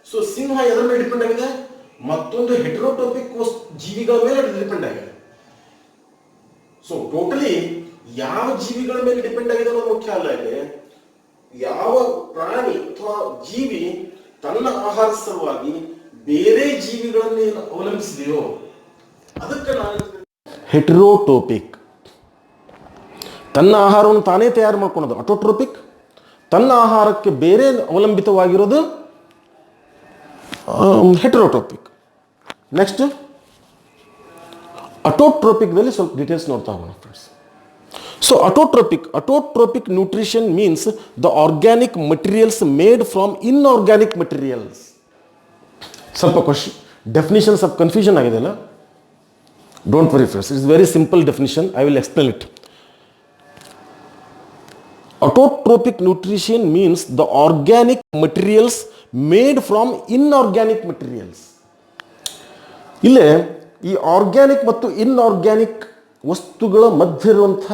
ಸೊ ಸಿಂಹ ಎದರ ಮೇಲೆ ಡಿಪೆಂಡ್ ಆಗಿದೆ? ಮತ್ತೊಂದು ಹೆಟರೋಟ್ರೋಪಿಕ್ ಜೀವಿಗಳ ಮೇಲೆ ಡಿಪೆಂಡ್ ಆಗಿದೆ. ಸೊ ಟೋಟಲಿ ಯಾವ ಜೀವಿಗಳ ಮೇಲೆ ಡಿಪೆಂಡ್ ಆಗಿದೆ ಅನ್ನೋದು ಮುಖ್ಯ ಅಲ್ಲ. ಇದೆ ಯಾವ ಪ್ರಾಣಿ ಅಥವಾ ಜೀವಿ ತನ್ನ ಆಹಾರ ಸಲುವಾಗಿ ಬೇರೆ ಜೀವಿಗಳನ್ನು ಅವಲಂಬಿಸಿದೆಯೋ ಅದಕ್ಕೆ ನಾನು ಹೆಟರೋಟೋಪಿಕ್. ತನ್ನ ಆಹಾರವನ್ನು ತಾನೇ ತಯಾರು ಮಾಡ್ಕೊಳ್ಳೋದು ಅಟೋಟ್ರೋಪಿಕ್. ತನ್ನ ಆಹಾರಕ್ಕೆ ಬೇರೆ ಅವಲಂಬಿತವಾಗಿರೋದು ಹೆಟರೋಟ್ರೋಪಿಕ್. ನೆಕ್ಸ್ಟ್ ಅಟೋಟ್ರೋಪಿಕ್ದಲ್ಲಿ ಸ್ವಲ್ಪ ಡೀಟೇಲ್ಸ್ ನೋಡ್ತಾ ಹೋಗೋಣ friends. So autotrophic nutrition means the organic materials made from inorganic materials. ಸ್ವಲ್ಪ ಕ್ವಶನ್ ಡೆಫಿನಿಷನ್ ಸ್ವಲ್ಪ ಕನ್ಫ್ಯೂಷನ್ ಆಗಿದೆ ಅಲ್ಲ, don't worry friends, it's very simple definition, I will explain it. Autotrophic nutrition means the organic materials made from inorganic materials. ಇಲ್ಲೇ ಈ organic ಮತ್ತು inorganic ವಸ್ತುಗಳ ಮಧ್ಯೆ ಇರುವಂಥ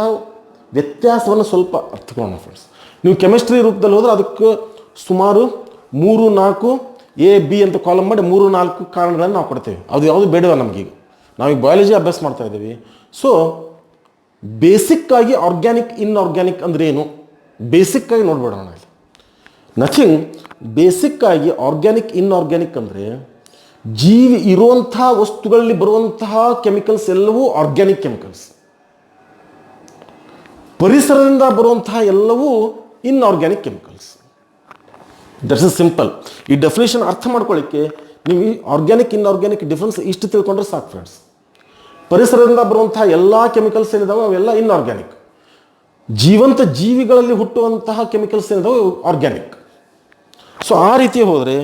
ವ್ಯತ್ಯಾಸವನ್ನು ಸ್ವಲ್ಪ ಅರ್ಥಕೊಳ್ಳೋಣ ಫ್ರೆಂಡ್ಸ್. ನೀವು ಕೆಮಿಸ್ಟ್ರಿ ರೂಪದಲ್ಲಿ ಹೋದರೆ ಅದಕ್ಕೆ ಸುಮಾರು 3-4 ಎ ಬಿ ಅಂತ ಕಾಲಮ್ ಮಾಡಿ 3-4 ಕಾರಣಗಳನ್ನು ನಾವು ಕೊಡ್ತೇವೆ. ಅದು ಯಾವುದು ಬೇಡವ ನಮಗೀಗ, ನಾವೀಗ ಬಯಾಲಜಿ ಅಭ್ಯಾಸ ಮಾಡ್ತಾ ಇದ್ದೀವಿ. ಸೊ ಬೇಸಿಕ್ಕಾಗಿ ಆರ್ಗ್ಯಾನಿಕ್ ಇನ್ಆರ್ಗ್ಯಾನಿಕ್ ಅಂದರೆ ಏನು, ಬೇಸಿಕ್ಕಾಗಿ ನೋಡ್ಬೇಡೋಣ. ನಥಿಂಗ್, ಬೇಸಿಕ್ಕಾಗಿ ಆರ್ಗ್ಯಾನಿಕ್ ಇನ್ಆರ್ಗ್ಯಾನಿಕ್ ಅಂದರೆ ಜೀವಿ ಇರುವಂಥ ವಸ್ತುಗಳಲ್ಲಿ ಬರುವಂತಹ ಕೆಮಿಕಲ್ಸ್ ಎಲ್ಲವೂ ಆರ್ಗ್ಯಾನಿಕ್ ಕೆಮಿಕಲ್ಸ್, ಪರಿಸರದಿಂದ ಬರುವಂತಹ ಎಲ್ಲವೂ inorganic chemicals. That's is simple. ಈ ಡೆಫಿನೇಷನ್ ಅರ್ಥ ಮಾಡ್ಕೊಳ್ಳಿಕ್ಕೆ ನೀವು ಆರ್ಗ್ಯಾನಿಕ್ ಇನ್ಆರ್ಗ್ಯಾನಿಕ್ ಡಿಫ್ರೆನ್ಸ್ ಇಷ್ಟು ತಿಳ್ಕೊಂಡ್ರೆ ಸಾಕು ಫ್ರೆಂಡ್ಸ್. ಪರಿಸರದಿಂದ ಬರುವಂತಹ ಎಲ್ಲ ಕೆಮಿಕಲ್ಸ್ ಏನಿದಾವೆ ಅವೆಲ್ಲ ಇನ್ಆರ್ಗ್ಯಾನಿಕ್, ಜೀವಂತ ಜೀವಿಗಳಲ್ಲಿ ಹುಟ್ಟುವಂತಹ ಕೆಮಿಕಲ್ಸ್ ಏನಿದಾವೆ ಆರ್ಗ್ಯಾನಿಕ್. ಸೊ ಆ ರೀತಿ ಹೋದರೆ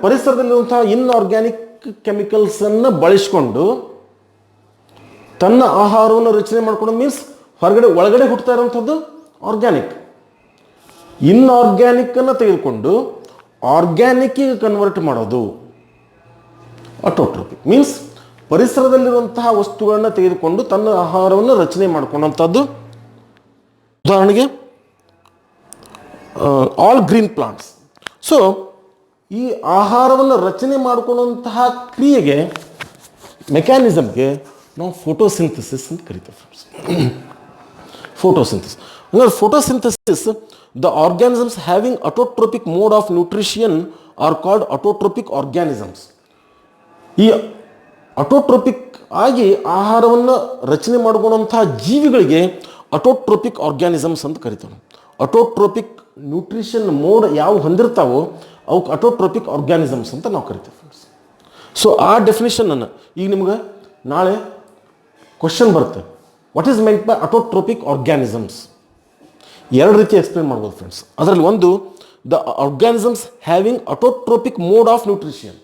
ಪರಿಸರದಲ್ಲಿರುವಂತಹ ಇನ್ಆರ್ಗ್ಯಾನಿಕ್ ಕೆಮಿಕಲ್ಸನ್ನು ಬಳಸಿಕೊಂಡು ತನ್ನ ಆಹಾರವನ್ನು ರಚನೆ ಮಾಡ್ಕೊಂಡು ಮೀನ್ಸ್ ಒಳಗಡೆ ಹುಟ್ಟುತ್ತಾ ಇರುವಂಥದ್ದು ಆರ್ಗ್ಯಾನಿಕ್. ಇನ್ಆರ್ಗ್ಯಾನಿಕ್ಕನ್ನು ತೆಗೆದುಕೊಂಡು ಆರ್ಗ್ಯಾನಿಕ್ಕಿಗೆ ಕನ್ವರ್ಟ್ ಮಾಡೋದು ಆಟೋಟ್ರೋಪಿಕ್. ಮೀನ್ಸ್ ಪರಿಸರದಲ್ಲಿರುವಂತಹ ವಸ್ತುಗಳನ್ನು ತೆಗೆದುಕೊಂಡು ತನ್ನ ಆಹಾರವನ್ನು ರಚನೆ ಮಾಡ್ಕೊಂಡಂಥದ್ದು. ಉದಾಹರಣೆಗೆ ಆಲ್ ಗ್ರೀನ್ ಪ್ಲಾಂಟ್ಸ್. ಸೊ ಈ ಆಹಾರವನ್ನು ರಚನೆ ಮಾಡಿಕೊಳ್ಳುವಂತಹ ಕ್ರಿಯೆಗೆ, ಮೆಕ್ಯಾನಿಸಮ್ಗೆ ನಾವು ಫೋಟೋಸಿಂಥಸಿಸ್ ಅಂತ ಕರಿತೇವೆ ಫ್ರೆಂಡ್ಸ್. ಫೋಟೋಸಿಂಥಸಿಸ್ ಅಂದರೆ photosynthesis, the organisms having autotrophic mode of nutrition are called autotrophic organisms. ಈ ಅಟೋಟ್ರೋಪಿಕ್ ಆಗಿ ಆಹಾರವನ್ನು ರಚನೆ ಮಾಡಿಕೊಳ್ಳುವಂತಹ ಜೀವಿಗಳಿಗೆ ಅಟೋಟ್ರೋಪಿಕ್ ಆರ್ಗ್ಯಾನಿಸಮ್ಸ್ ಅಂತ ಕರಿತೇವೆ. ಅಟೋಟ್ರೋಪಿಕ್ ನ್ಯೂಟ್ರಿಷನ್ ಮೋಡ್ ಯಾವ ಹೊಂದಿರ್ತಾವೋ ಅವಕ್ಕೆ ಅಟೋಟ್ರೋಪಿಕ್ ಆರ್ಗ್ಯಾನಿಸಮ್ಸ್ ಅಂತ ನಾವು ಕರಿತೇವೆ ಫ್ರೆಂಡ್ಸ್. ಸೊ ಆ ಡೆಫಿನೇಷನನ್ನು ಈಗ ನಿಮ್ಗೆ ನಾಳೆ ಕ್ವಶನ್ ಬರುತ್ತೆ, what is meant by autotrophic organisms. ಎರಡು ರೀತಿ ಎಕ್ಸ್ಪ್ಲೇನ್ ಮಾಡ್ಬೋದು ಫ್ರೆಂಡ್ಸ್. ಅದರಲ್ಲಿ ಒಂದು, the organisms having autotrophic mode of nutrition.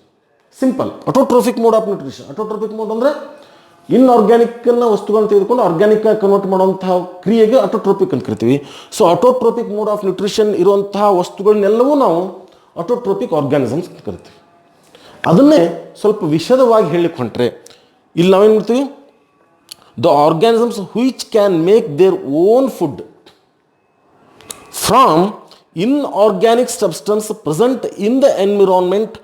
Simple, autotrophic mode of nutrition. Autotrophic mode ಅಂದರೆ ಇನ್ಆರ್ಗ್ಯಾನಿಕ್ನ ವಸ್ತುಗಳನ್ನು ತೆಗೆದುಕೊಂಡು ಆರ್ಗ್ಯಾನಿಕ್ ಕನ್ವರ್ಟ್ ಮಾಡುವಂತಹ ಕ್ರಿಯೆಗೆ ಅಟೋಟ್ರೋಪಿಕ್ ಅಂತ ಕರಿತೀವಿ. ಸೊ ಅಟೋಟ್ರೋಪಿಕ್ ಮೋಡ್ ಆಫ್ ನ್ಯೂಟ್ರಿಷನ್ ಇರುವಂತಹ ವಸ್ತುಗಳನ್ನೆಲ್ಲವೂ ನಾವು ಅಟೋಟ್ರೋಪಿಕ್ ಆರ್ಗ್ಯಾನಿಸಮ್ಸ್ ಅಂತ ಕರಿತೀವಿ. ಅದನ್ನೇ ಸ್ವಲ್ಪ ವಿಶದವಾಗಿ ಹೇಳಲಿಕ್ಕೆ ಹೊಂಟ್ರೆ ಇಲ್ಲಿ ನಾವೇನು ಮಾಡ್ತೀವಿ, the organisms which can make their own food from inorganic substance present in the environment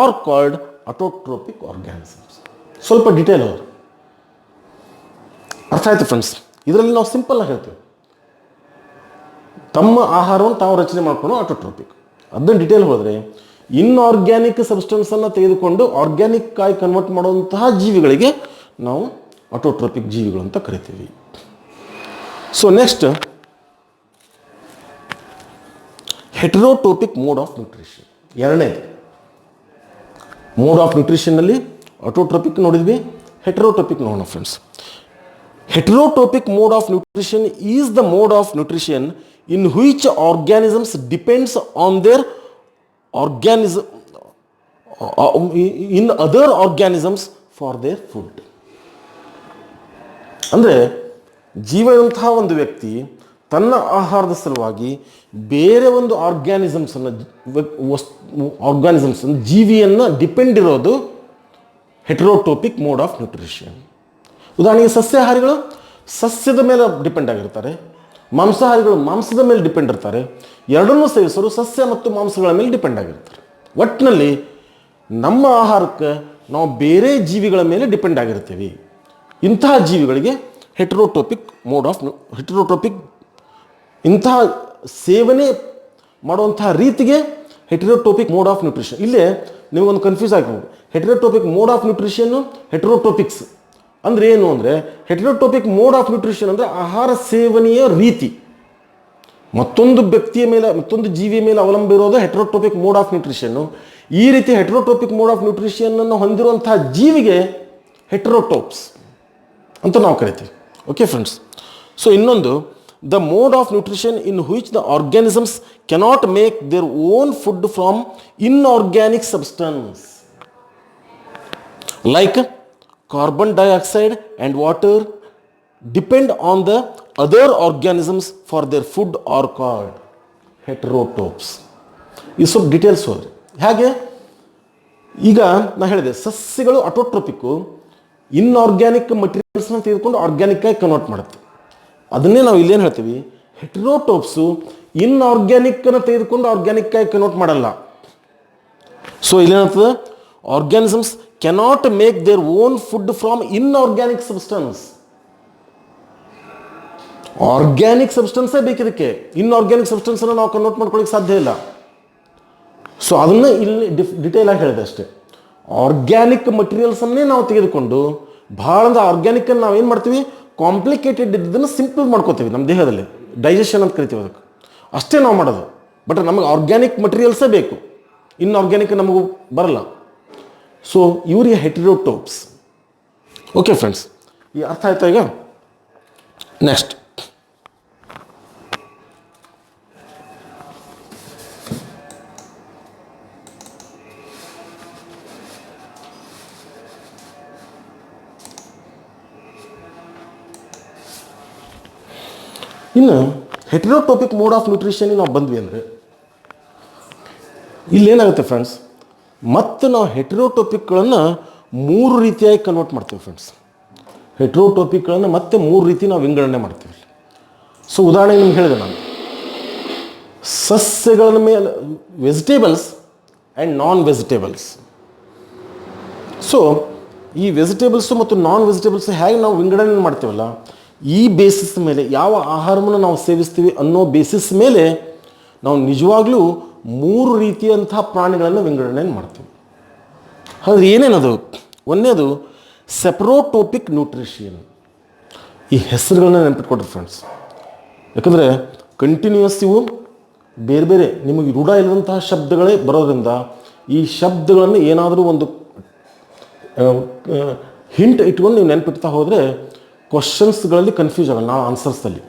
are called autotrophic organisms. ಸ್ವಲ್ಪ ಡಿಟೇಲ್ ಅವರು ಅರ್ಥ ಆಯ್ತು ಫ್ರೆಂಡ್ಸ್. ಇದರಲ್ಲಿ ನಾವು ಸಿಂಪಲ್ ಆಗಿ ಹೇಳ್ತೀವಿ, ತಮ್ಮ ಆಹಾರವನ್ನು ತಾವು ರಚನೆ ಮಾಡ್ಕೊಂಡು ಅಟೋಟ್ರೋಪಿಕ್. ಅದನ್ನು ಡಿಟೇಲ್ ಹೋದರೆ ಇನ್ಆರ್ಗ್ಯಾನಿಕ್ ಸಬ್ಸ್ಟೆನ್ಸನ್ನು ತೆಗೆದುಕೊಂಡು ಆರ್ಗ್ಯಾನಿಕ್ ಆಗಿ ಕನ್ವರ್ಟ್ ಮಾಡುವಂತಹ ಜೀವಿಗಳಿಗೆ ನಾವು ಅಟೋಟ್ರೋಪಿಕ್ ಜೀವಿಗಳು ಅಂತ ಕರಿತೀವಿ. So next, heterotopic mode of nutrition. ಎರಡನೇದು ಮೋಡ್ ಆಫ್ ನ್ಯೂಟ್ರಿಷನ್ನಲ್ಲಿ ಅಟೋಟ್ರೋಪಿಕ್ ನೋಡಿದ್ವಿ, ಹೆಟೆರೋಟೋಪಿಕ್ ನೋಡೋಣ friends. Heterotopic mode of nutrition is the mode of nutrition in which organisms depends on their organism in other organisms for their food. ಅಂದರೆ ಜೀವನಂತಹ ಒಂದು ವ್ಯಕ್ತಿ ತನ್ನ ಆಹಾರದ ಸಲುವಾಗಿ ಬೇರೆ ಒಂದು ಆರ್ಗ್ಯಾನಿಸಮ್ಸನ್ನು ಜೀವಿಯನ್ನು ಡಿಪೆಂಡ್ ಇರೋದು ಹೆಟೆರೋಟೋಪಿಕ್ ಮೋಡ್ ಆಫ್ ನ್ಯೂಟ್ರಿಷನ್. ಉದಾಹರಣೆಗೆ ಸಸ್ಯಾಹಾರಿಗಳು ಸಸ್ಯದ ಮೇಲೆ ಡಿಪೆಂಡ್ ಆಗಿರ್ತಾರೆ, ಮಾಂಸಾಹಾರಿಗಳು ಮಾಂಸದ ಮೇಲೆ ಡಿಪೆಂಡ್ ಇರ್ತಾರೆ. ಎರಡನ್ನೂ ಸೇವಿಸೋರು ಸಸ್ಯ ಮತ್ತು ಮಾಂಸಗಳ ಮೇಲೆ ಡಿಪೆಂಡ್ ಆಗಿರ್ತಾರೆ. ಒಟ್ಟಿನಲ್ಲಿ ನಮ್ಮ ಆಹಾರಕ್ಕೆ ನಾವು ಬೇರೆ ಜೀವಿಗಳ ಮೇಲೆ ಡಿಪೆಂಡ್ ಆಗಿರ್ತೀವಿ. ಇಂತಹ ಜೀವಿಗಳಿಗೆ ಹೆಟೆರೋಟೋಪಿಕ್ ಇಂತಹ ಸೇವನೆ ಮಾಡುವಂತಹ ರೀತಿಗೆ ಹೆಟೆರೋಟೋಪಿಕ್ ಮೋಡ್ ಆಫ್ ನ್ಯೂಟ್ರಿಷನ್. ಇಲ್ಲೇ ನಿಮಗೊಂದು ಕನ್ಫ್ಯೂಸ್ ಆಗಿರ್ಬೋದು, ಹೆಟೆರೋಟೋಪಿಕ್ ಮೋಡ್ ಆಫ್ ನ್ಯೂಟ್ರಿಷನ್ನು ಹೆಟೆರೋಟೋಪಿಕ್ಸ್ ಅಂದರೆ ಏನು ಅಂದರೆ, ಹೆಟೆರೋಟೋಪಿಕ್ ಮೋಡ್ ಆಫ್ ನ್ಯೂಟ್ರಿಷನ್ ಅಂದರೆ ಆಹಾರ ಸೇವನೆಯ ರೀತಿ ಮತ್ತೊಂದು ವ್ಯಕ್ತಿಯ ಮೇಲೆ, ಮತ್ತೊಂದು ಜೀವಿಯ ಮೇಲೆ ಅವಲಂಬ ಇರೋದು ಹೆಟೆರೋಟೋಪಿಕ್ ಮೋಡ್ ಆಫ್ ನ್ಯೂಟ್ರಿಷನ್ನು. ಈ ರೀತಿ ಹೆಟೆರೋಟೋಪಿಕ್ ಮೋಡ್ ಆಫ್ ನ್ಯೂಟ್ರಿಷನನ್ನು ಹೊಂದಿರುವಂತಹ ಜೀವಿಗೆ ಹೆಟೆರೋಟೋಪ್ಸ್ ಅಂತ ನಾವು ಕರಿತೀವಿ. Okay friends. ಸೊ ಇನ್ನೊಂದು, the mode of nutrition in which the organisms cannot make their own food from inorganic substance like carbon dioxide and water depend on the other organisms for their food are called heterotrophs. ಈ ಸ್ವಲ್ಪ details ಹೋದ್ರಿ. ಹಾಗೆ ಈಗ ನಾ ಹೇಳಿದೆ ಸಸ್ಯಗಳು ಅಟೋಟ್ರೋಪಿಕ್ಕು, inorganic ಮಟೀರಿಯಲ್ಸ್ನ ತೆಗೆದುಕೊಂಡು ಆರ್ಗ್ಯಾನಿಕ್ಕಾಗಿ ಕನ್ವರ್ಟ್ ಮಾಡುತ್ತೆ. ಅದನ್ನೇ ನಾವು ಇಲ್ಲೇನು ಹೇಳ್ತೀವಿ, ಹೆಟರೋಟೋಪ್ಸು ಇನ್ಆರ್ಗ್ಯಾನಿಕ್ಕನ್ನು ತೆಗೆದುಕೊಂಡು ಆರ್ಗ್ಯಾನಿಕ್ಕಾಗಿ ಕನ್ವರ್ಟ್ ಮಾಡಲ್ಲ. ಸೊ ಇಲ್ಲೇನಾಗ್ತದೆ, organisms cannot make their own food from inorganic substance. Organic ಸಬ್ಸ್ಟೆನ್ಸೇ ಬೇಕಿದಕ್ಕೆ, ಇನ್ಆರ್ಗ್ಯಾನಿಕ್ ಸಬ್ಸ್ಟೆನ್ಸನ್ನು ನಾವು ಕನ್ವರ್ಟ್ ಮಾಡ್ಕೊಳ್ಳಿಕ್ಕೆ ಸಾಧ್ಯ ಇಲ್ಲ. ಸೊ ಅದನ್ನು ಇಲ್ಲಿ ಡಿಟೇಲ್ ಆಗಿ ಹೇಳಿದೆ ಅಷ್ಟೇ. ಆರ್ಗ್ಯಾನಿಕ್ ಮಟೀರಿಯಲ್ಸನ್ನೇ ನಾವು ತೆಗೆದುಕೊಂಡು ಭಾಳ ಅಂದ್ರೆ ಆರ್ಗ್ಯಾನಿಕನ್ನು ನಾವು ಏನು ಮಾಡ್ತೀವಿ, ಕಾಂಪ್ಲಿಕೇಟೆಡ್ ಇದ್ದದನ್ನು ಸಿಂಪಲ್ ಮಾಡ್ಕೋತೀವಿ ನಮ್ಮ ದೇಹದಲ್ಲಿ, ಡೈಜೆಷನ್ ಅಂತ ಕರಿತೀವಿ ಅದಕ್ಕೆ, ಅಷ್ಟೇ ನಾವು ಮಾಡೋದು. ಬಟ್ ನಮಗೆ ಆರ್ಗ್ಯಾನಿಕ್ ಮಟೀರಿಯಲ್ಸೇ ಬೇಕು, ಇನ್ಆರ್ಗ್ಯಾನಿಕ್ ನಮಗೂ ಬರಲ್ಲ. ಸೊ ಇವರಿಗೆ ಹೆಟರೋಟೋಪ್ಸ್. ಓಕೆ ಫ್ರೆಂಡ್ಸ್, ಈ ಅರ್ಥ ಆಯ್ತಾ ಈಗ? ನೆಕ್ಸ್ಟ್, ಇನ್ನು ಹೆಟರೋಟೋಪಿಕ್ ಮೋಡ್ ಆಫ್ ನ್ಯೂಟ್ರಿಷನ್ ನಾವು ಬಂದ್ವಿ ಅಂದರೆ ಇಲ್ಲೇನಾಗುತ್ತೆ ಫ್ರೆಂಡ್ಸ್, ಮತ್ತು ನಾವು ಹೆಟರೋಟೋಪಿಕ್ಗಳನ್ನು 3 ರೀತಿಯಾಗಿ ಕನ್ವರ್ಟ್ ಮಾಡ್ತೀವಿ ಫ್ರೆಂಡ್ಸ್. ಹೆಟರೋಟೋಪಿಕ್ಗಳನ್ನು ಮತ್ತೆ 3 ರೀತಿ ನಾವು ವಿಂಗಡಣೆ ಮಾಡ್ತೀವಿ. ಸೊ ಉದಾಹರಣೆಗೆ ನಿಮ್ಗೆ ಹೇಳಿದೆ ನಾನು, ಸಸ್ಯಗಳ ಮೇಲೆ vegetables and non vegetables. So ಈ ವೆಜಿಟೇಬಲ್ಸು ಮತ್ತು ನಾನ್ ವೆಜಿಟೇಬಲ್ಸ್ ಹೇಗೆ ನಾವು ವಿಂಗಡಣೆ ಮಾಡ್ತೀವಲ್ಲ, ಈ ಬೇಸಿಸ್ ಮೇಲೆ, ಯಾವ ಆಹಾರವನ್ನು ನಾವು ಸೇವಿಸ್ತೀವಿ ಅನ್ನೋ ಬೇಸಿಸ್ ಮೇಲೆ ನಾವು ನಿಜವಾಗ್ಲೂ 3 ರೀತಿಯಂತಹ ಪ್ರಾಣಿಗಳನ್ನು ವಿಂಗಡಣೆ ಮಾಡ್ತೀವಿ. ಹಾಗಾದ್ರೆ ಏನೇನದು? ಒಂದನೇದು ಸೆಪ್ರೋಟೋಪಿಕ್ ನ್ಯೂಟ್ರಿಷನ್. ಈ ಹೆಸರುಗಳನ್ನ ನೆನಪಿಟ್ಕೊಡ್ರಿ ಫ್ರೆಂಡ್ಸ್, ಯಾಕಂದರೆ ಕಂಟಿನ್ಯೂಯಸ್ ಇವು ಬೇರೆ ಬೇರೆ ನಿಮಗೆ ರೂಢ ಇಲ್ಲದಂತಹ ಶಬ್ದಗಳೇ ಬರೋದ್ರಿಂದ ಈ ಶಬ್ದಗಳನ್ನು ಏನಾದರೂ ಒಂದು ಹಿಂಟ್ ಇಟ್ಕೊಂಡು ನೀವು ನೆನಪಿಡ್ತಾ ಹೋದರೆ ಕ್ವಶನ್ಸ್ಗಳಲ್ಲಿ ಕನ್ಫ್ಯೂಸ್ ಆಗಲ್ಲ ನಾವು ಆನ್ಸರ್ಸಲ್ಲಿ.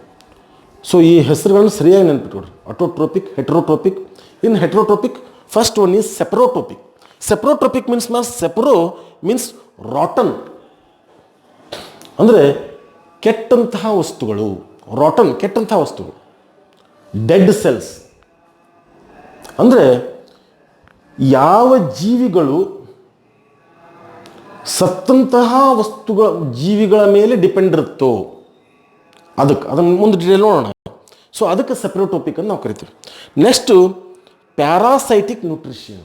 ಸೊ ಈ ಹೆಸರುಗಳನ್ನು ಸರಿಯಾಗಿ ನೆನಪಿಟ್ಕೊಡ್ರಿ. Autotrophic, heterotrophic. In heterotrophic, first one is saprotrophic. Saprotrophic means sapro means rotten, ಅಂದರೆ ಕೆಟ್ಟಂತಹ ವಸ್ತುಗಳು. ರಾಟನ್ ಕೆಟ್ಟಂತಹ ವಸ್ತುಗಳು. ಡೆಡ್ ಸೆಲ್ಸ್ ಅಂದರೆ ಯಾವ ಜೀವಿಗಳು ಸತ್ತಂತಹ ವಸ್ತುಗಳ ಜೀವಿಗಳ ಮೇಲೆ ಡಿಪೆಂಡ್ ಇರುತ್ತೋ ಅದನ್ನು ಮುಂದೆ ಡೀಟೇಲ್ ನೋಡೋಣ. ಸೊ ಅದಕ್ಕೆ ಸೆಪ್ರೋಟೋಪಿಕ್ ಅಂತ ನಾವು ಕರಿತೀವಿ. Next parasitic nutrition.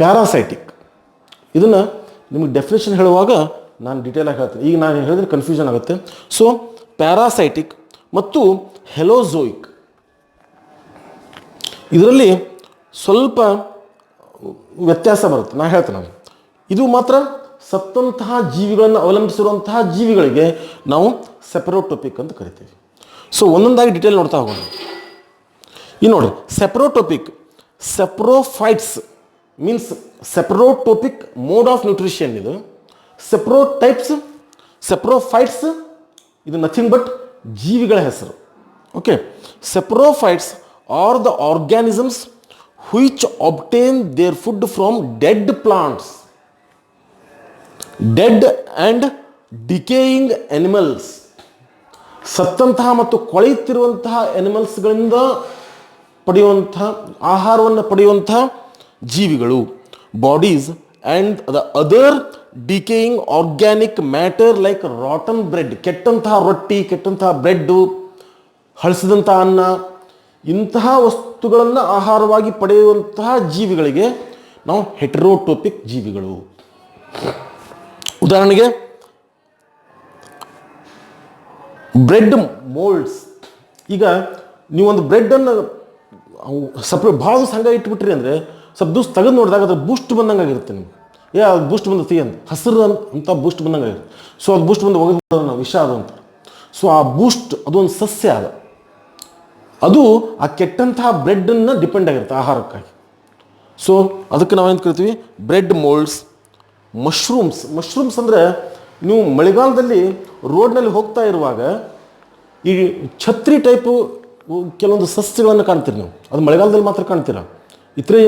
ಪ್ಯಾರಾಸೈಟಿಕ್ ಇದನ್ನು ನಿಮಗೆ ಡೆಫಿನೇಷನ್ ಹೇಳುವಾಗ ನಾನು ಡೀಟೇಲಾಗಿ ಹೇಳ್ತೀನಿ, ಈಗ ನಾನು ಹೇಳಿದ್ರೆ ಕನ್ಫ್ಯೂಷನ್ ಆಗುತ್ತೆ. ಸೊ ಪ್ಯಾರಾಸೈಟಿಕ್ ಮತ್ತು ಹೆಲೋಝೋಯಿಕ್, ಇದರಲ್ಲಿ ಸ್ವಲ್ಪ ವ್ಯತ್ಯಾಸ ಬರುತ್ತೆ. ನಾನು ಹೇಳ್ತೇನೆ, ನಾನು ಇದು ಮಾತ್ರ ಸತ್ತಂತಹ ಜೀವಿಗಳನ್ನು ಅವಲಂಬಿಸಿರುವಂತಹ ಜೀವಿಗಳಿಗೆ ನಾವು ಸೆಪ್ರೋಟೋಪಿಕ್ ಅಂತ ಕರಿತೀವಿ. ಸೊ ಒಂದೊಂದಾಗಿ ಡೀಟೇಲ್ ನೋಡ್ತಾ ಹೋಗೋಣ. ಇನ್ನು ನೋಡಿ, saprotrophic, saprophytes means saprotrophic mode of nutrition. ಇದು ಸೆಪ್ರೋಟೈಪ್ಸ್, ಸೆಪ್ರೋಫೈಟ್ಸ್ ಇದು ನಥಿಂಗ್ ಬಟ್ ಜೀವಿಗಳ ಹೆಸರು. Okay, saprophytes are the organisms which obtain their food from dead plants, dead and decaying animals. ಸತ್ತಂತಹ ಮತ್ತು ಕೊಳೆಯುತ್ತಿರುವಂತಹ ಎನಿಮಲ್ಸ್ಗಳಿಂದ ಪಡೆಯುವಂತಹ ಆಹಾರವನ್ನು ಪಡೆಯುವಂತಹ ಜೀವಿಗಳು. Bodies and the other decaying organic matter like rotten bread, ಕೆಟ್ಟಂತಹ ರೊಟ್ಟಿ, ಕೆಟ್ಟಂತಹ ಬ್ರೆಡ್ಡು, ಹಳಸಿದಂಥ ಅನ್ನ, ಇಂತಹ ವಸ್ತುಗಳನ್ನು ಆಹಾರವಾಗಿ ಪಡೆಯುವಂತಹ ಜೀವಿಗಳಿಗೆ ನಾವು ಹೆಟರೋಟೋಪಿಕ್ ಜೀವಿಗಳು. ಉದಾಹರಣೆಗೆ ಬ್ರೆಡ್ ಮೋಲ್ಡ್ಸ್. ಈಗ ನೀವೊಂದು ಬ್ರೆಡ್ಡನ್ನು ಸಪ್ರೇಟ್ ಭಾಳ ದಿವಸ ಹಂಗೆ ಇಟ್ಬಿಟ್ರಿ ಅಂದರೆ ಸ್ವಲ್ಪ ದಿವಸ ತೆಗೆದು ನೋಡಿದಾಗ ಅದ್ರ ಬೂಸ್ಟ್ ಬಂದಂಗೆ ಆಗಿರುತ್ತೆ ನಿಮ್ಗೆ. ಅದು ಬೂಸ್ಟ್ ಬಂದತಿ ಅಂತ ಹಸಿರು ಅಂತ ಬೂಸ್ಟ್ ಬಂದಂಗೆ ಆಗಿರುತ್ತೆ. ಸೊ ಅದು ಬೂಸ್ಟ್ ಬಂದು ಒಗೆದು ನಾವು ವಿಷ ಅದು ಅಂತ. ಸೊ ಆ ಬೂಸ್ಟ್ ಅದೊಂದು ಸಸ್ಯ ಅದ, ಅದು ಆ ಕೆಟ್ಟಂತಹ ಬ್ರೆಡ್ಡನ್ನು ಡಿಪೆಂಡ್ ಆಗಿರುತ್ತೆ ಆಹಾರಕ್ಕಾಗಿ. ಸೊ ಅದಕ್ಕೆ ನಾವೇನು ಕರಿತೀವಿ, ಬ್ರೆಡ್ ಮೋಲ್ಡ್ಸ್. ಮಶ್ರೂಮ್ಸ್ ಅಂದರೆ ನೀವು ಮಳೆಗಾಲದಲ್ಲಿ ರೋಡ್ನಲ್ಲಿ ಹೋಗ್ತಾ ಇರುವಾಗ ಈ ಛತ್ರಿ ಟೈಪು ಕೆಲವೊಂದು ಸಸ್ಯಗಳನ್ನು ಕಾಣ್ತೀರಿ ನೀವು. ಅದು ಮಳೆಗಾಲದಲ್ಲಿ ಮಾತ್ರ ಕಾಣ್ತೀರ, ಇತರೆ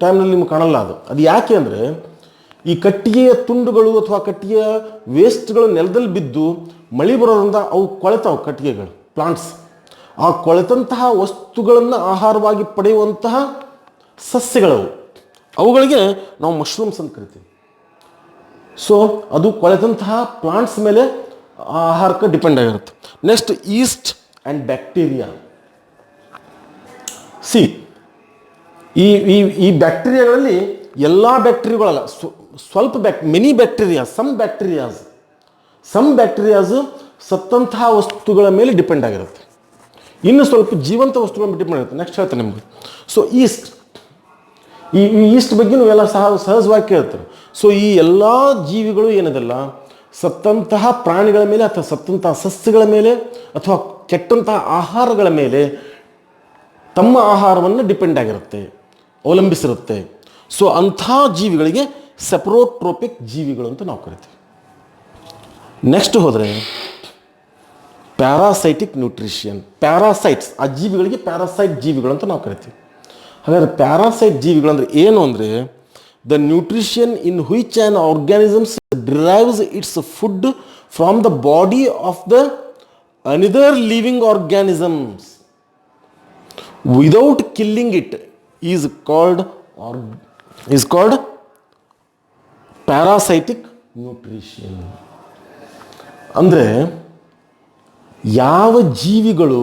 ಟೈಮ್ನಲ್ಲಿ ನಿಮ್ಗೆ ಕಾಣಲ್ಲ. ಅದು ಯಾಕೆ ಅಂದರೆ ಈ ಕಟ್ಟಿಗೆಯ ತುಂಡುಗಳು ಅಥವಾ ಕಟ್ಟಿಗೆಯ ವೇಸ್ಟ್ಗಳು ನೆಲದಲ್ಲಿ ಬಿದ್ದು ಮಳೆ ಬರೋದ್ರಿಂದ ಅವು ಕೊಳೆತಾವು. ಕಟ್ಟಿಗೆಗಳು, ಪ್ಲಾಂಟ್ಸ್, ಆ ಕೊಳೆತಂತಹ ವಸ್ತುಗಳನ್ನು ಆಹಾರವಾಗಿ ಪಡೆಯುವಂತಹ ಸಸ್ಯಗಳವು. ಅವುಗಳಿಗೆ ನಾವು ಮಶ್ರೂಮ್ಸ್ ಅಂತ ಕರಿತೀವಿ. ಸೊ ಅದು ಕೊಳೆತಂತಹ ಪ್ಲಾಂಟ್ಸ್ ಮೇಲೆ ಆಹಾರಕ್ಕೆ ಡಿಪೆಂಡ್ ಆಗಿರುತ್ತೆ. Next, East and bacteria. C ಈ ಈ ಈ ಬ್ಯಾಕ್ಟೀರಿಯಾಗಳಲ್ಲಿ ಎಲ್ಲ ಬ್ಯಾಕ್ಟೀರಿಯಾಗಳಲ್ಲ, ಸ್ವಲ್ಪ ಮೆನಿ ಬ್ಯಾಕ್ಟೀರಿಯಾ, ಸಮ್ ಬ್ಯಾಕ್ಟೀರಿಯಾಸ್ ಸತ್ತಂತಹ ವಸ್ತುಗಳ ಮೇಲೆ ಡಿಪೆಂಡ್ ಆಗಿರುತ್ತೆ. ಇನ್ನು ಸ್ವಲ್ಪ ಜೀವಂತ ವಸ್ತುಗಳ ಮೇಲೆ ಡಿಪೆಂಡ್ ಆಗಿರುತ್ತೆ. ನೆಕ್ಸ್ಟ್ ಹೇಳ್ತೇನೆ ನಿಮಗೆ. ಸೊ ಈಸ್ಟ್, ಈ ಈಸ್ಟ್ ಬಗ್ಗೆ ನೀವೆಲ್ಲ ಸಹಜವಾಗಿ ಕೇಳ್ತಾರೆ. ಸೊ ಈ ಎಲ್ಲ ಜೀವಿಗಳು ಏನದಲ್ಲ, ಸತ್ತಂತಹ ಪ್ರಾಣಿಗಳ ಮೇಲೆ ಅಥವಾ ಸತ್ತಂತಹ ಸಸ್ಯಗಳ ಮೇಲೆ ಅಥವಾ ಕೆಟ್ಟಂತಹ ಆಹಾರಗಳ ಮೇಲೆ ತಮ್ಮ ಆಹಾರವನ್ನು ಡಿಪೆಂಡ್ ಆಗಿರುತ್ತೆ, ಅವಲಂಬಿಸಿರುತ್ತೆ. ಸೊ ಅಂಥ ಜೀವಿಗಳಿಗೆ ಸೆಪ್ರೋಟ್ರೋಪಿಕ್ ಜೀವಿಗಳು ಅಂತ ನಾವು ಕರಿತೀವಿ. ನೆಕ್ಸ್ಟ್ ಹೋದರೆ ಪ್ಯಾರಾಸೈಟಿಕ್ ನ್ಯೂಟ್ರಿಷನ್. ಪ್ಯಾರಾಸೈಟ್ಸ್, ಆ ಜೀವಿಗಳಿಗೆ ಪ್ಯಾರಾಸೈಟ್ ಜೀವಿಗಳು ಅಂತ ನಾವು ಕರಿತೀವಿ. ಹಾಗಾದರೆ ಪ್ಯಾರಾಸೈಟ್ ಜೀವಿಗಳು ಅಂದರೆ ಏನು ಅಂದರೆ the nutrition in which on organisms derives it's food from the body of the another living organisms without killing it is called parasitic nutrition. ಅಂದರೆ ಯಾವ ಜೀವಿಗಳು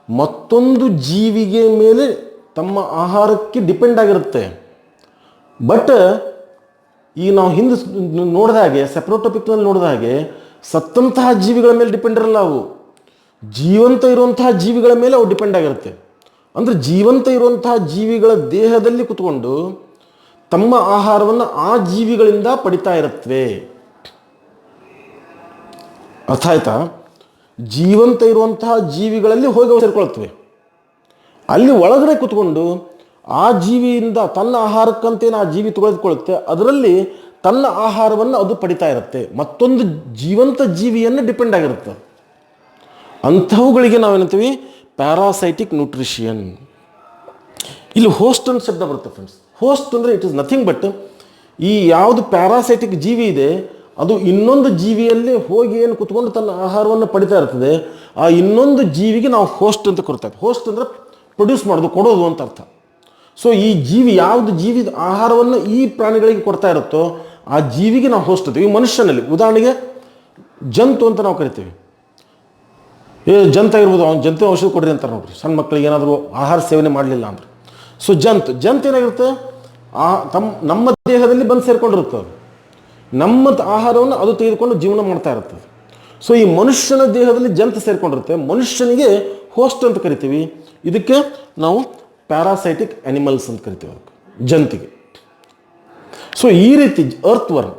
ಮತ್ತೊಂದು ಜೀವಿಗೆ ಮೇಲೆ ತಮ್ಮ ಆಹಾರಕ್ಕೆ ಡಿಪೆಂಡ್ ಆಗಿರುತ್ತೆ, ಬಟ್ ಈಗ ನಾವು ಹಿಂದೆ ನೋಡಿದ ಹಾಗೆ ಸೆಪ್ರೋಟೋಪಿಕ್ನಲ್ಲಿ ನೋಡಿದ ಹಾಗೆ ಸತ್ತಂತಹ ಜೀವಿಗಳ ಮೇಲೆ ಡಿಪೆಂಡ್ ಇರಲ್ಲ, ಅವು ಜೀವಂತ ಇರುವಂತಹ ಜೀವಿಗಳ ಮೇಲೆ ಅವು ಡಿಪೆಂಡ್ ಆಗಿರುತ್ತೆ. ಅಂದರೆ ಜೀವಂತ ಇರುವಂತಹ ಜೀವಿಗಳ ದೇಹದಲ್ಲಿ ಕುತ್ಕೊಂಡು ತಮ್ಮ ಆಹಾರವನ್ನು ಆ ಜೀವಿಗಳಿಂದ ಪಡಿತಾ ಇರುತ್ತವೆ. ಅರ್ಥ ಆಯ್ತಾ? ಜೀವಂತ ಇರುವಂತಹ ಜೀವಿಗಳಲ್ಲಿ ಹೋಗಿ ಅವು ಸೇರ್ಕೊಳ್ತವೆ. ಅಲ್ಲಿ ಒಳಗಡೆ ಕುತ್ಕೊಂಡು ಆ ಜೀವಿಯಿಂದ ತನ್ನ ಆಹಾರಕ್ಕಂತೇನು ಆ ಜೀವಿ ತೆಗೆದುಕೊಳ್ಳುತ್ತೆ, ಅದರಲ್ಲಿ ತನ್ನ ಆಹಾರವನ್ನು ಅದು ಪಡಿತಾ ಇರುತ್ತೆ, ಮತ್ತೊಂದು ಜೀವಂತ ಜೀವಿಯನ್ನು ಡಿಪೆಂಡ್ ಆಗಿರುತ್ತೆ. ಅಂಥವುಗಳಿಗೆ ನಾವೇನಂತೀವಿ ಪ್ಯಾರಾಸೈಟಿಕ್ ನ್ಯೂಟ್ರಿಷನ್. ಇಲ್ಲಿ ಹೋಸ್ಟ್ ಅಂತ ಶಬ್ದ ಬರುತ್ತೆ ಫ್ರೆಂಡ್ಸ್. ಹೋಸ್ಟ್ ಅಂದರೆ ಇಟ್ ಇಸ್ ನಥಿಂಗ್ ಬಟ್ ಈ ಯಾವುದು ಪ್ಯಾರಾಸೈಟಿಕ್ ಜೀವಿ ಇದೆ ಅದು ಇನ್ನೊಂದು ಜೀವಿಯಲ್ಲಿ ಹೋಗಿ ಏನು ಕುತ್ಕೊಂಡು ತನ್ನ ಆಹಾರವನ್ನು ಪಡಿತಾ ಇರ್ತದೆ, ಆ ಇನ್ನೊಂದು ಜೀವಿಗೆ ನಾವು ಹೋಸ್ಟ್ ಅಂತ ಕೊಡ್ತೇವೆ. ಹೋಸ್ಟ್ ಅಂದರೆ ಪ್ರೊಡ್ಯೂಸ್ ಮಾಡೋದು, ಕೊಡೋದು ಅಂತ ಅರ್ಥ. ಸೊ ಈ ಜೀವಿ ಯಾವುದು ಜೀವಿ ಆಹಾರವನ್ನು ಈ ಪ್ರಾಣಿಗಳಿಗೆ ಕೊಡ್ತಾ ಇರುತ್ತೋ ಆ ಜೀವಿಗೆ ನಾವು ಹೋಸ್ಟ್ ಅಂತೀವಿ. ಈ ಮನುಷ್ಯನಲ್ಲಿ ಉದಾಹರಣೆಗೆ ಜಂತು ಅಂತ ನಾವು ಕರಿತೀವಿ. ಜಂತು ಆಗಿರ್ಬೋದು, ಅವ್ನು ಜಂತು ಔಷಧ ಕೊಡ್ರಿ ಅಂತಾರೆ ನೋಡ್ರಿ, ಸಣ್ಣ ಮಕ್ಕಳಿಗೆ ಏನಾದರೂ ಆಹಾರ ಸೇವನೆ ಮಾಡಲಿಲ್ಲ ಅಂದ್ರೆ. ಸೊ ಜಂತು ಏನಾಗಿರುತ್ತೆ, ನಮ್ಮ ದೇಹದಲ್ಲಿ ಬಂದು ಸೇರ್ಕೊಂಡಿರುತ್ತೆ, ಅದು ನಮ್ಮ ಆಹಾರವನ್ನು ಅದು ತೆಗೆದುಕೊಂಡು ಜೀವನ ಮಾಡ್ತಾ ಇರ್ತದೆ. ಸೊ ಈ ಮನುಷ್ಯನ ದೇಹದಲ್ಲಿ ಜಂತು ಸೇರ್ಕೊಂಡಿರುತ್ತೆ, ಮನುಷ್ಯನಿಗೆ ಹೋಸ್ಟ್ ಅಂತ ಕರಿತೀವಿ. ಇದಕ್ಕೆ ನಾವು ಪ್ಯಾರಾಸೈಟಿಕ್ ಅನಿಮಲ್ಸ್ ಅಂತ ಕರಿತೀವಿ, ಅದಕ್ಕೆ ಜಂತಿಗೆ. ಸೊ ಈ ರೀತಿ ಅರ್ತ್ ವರ್ಮ್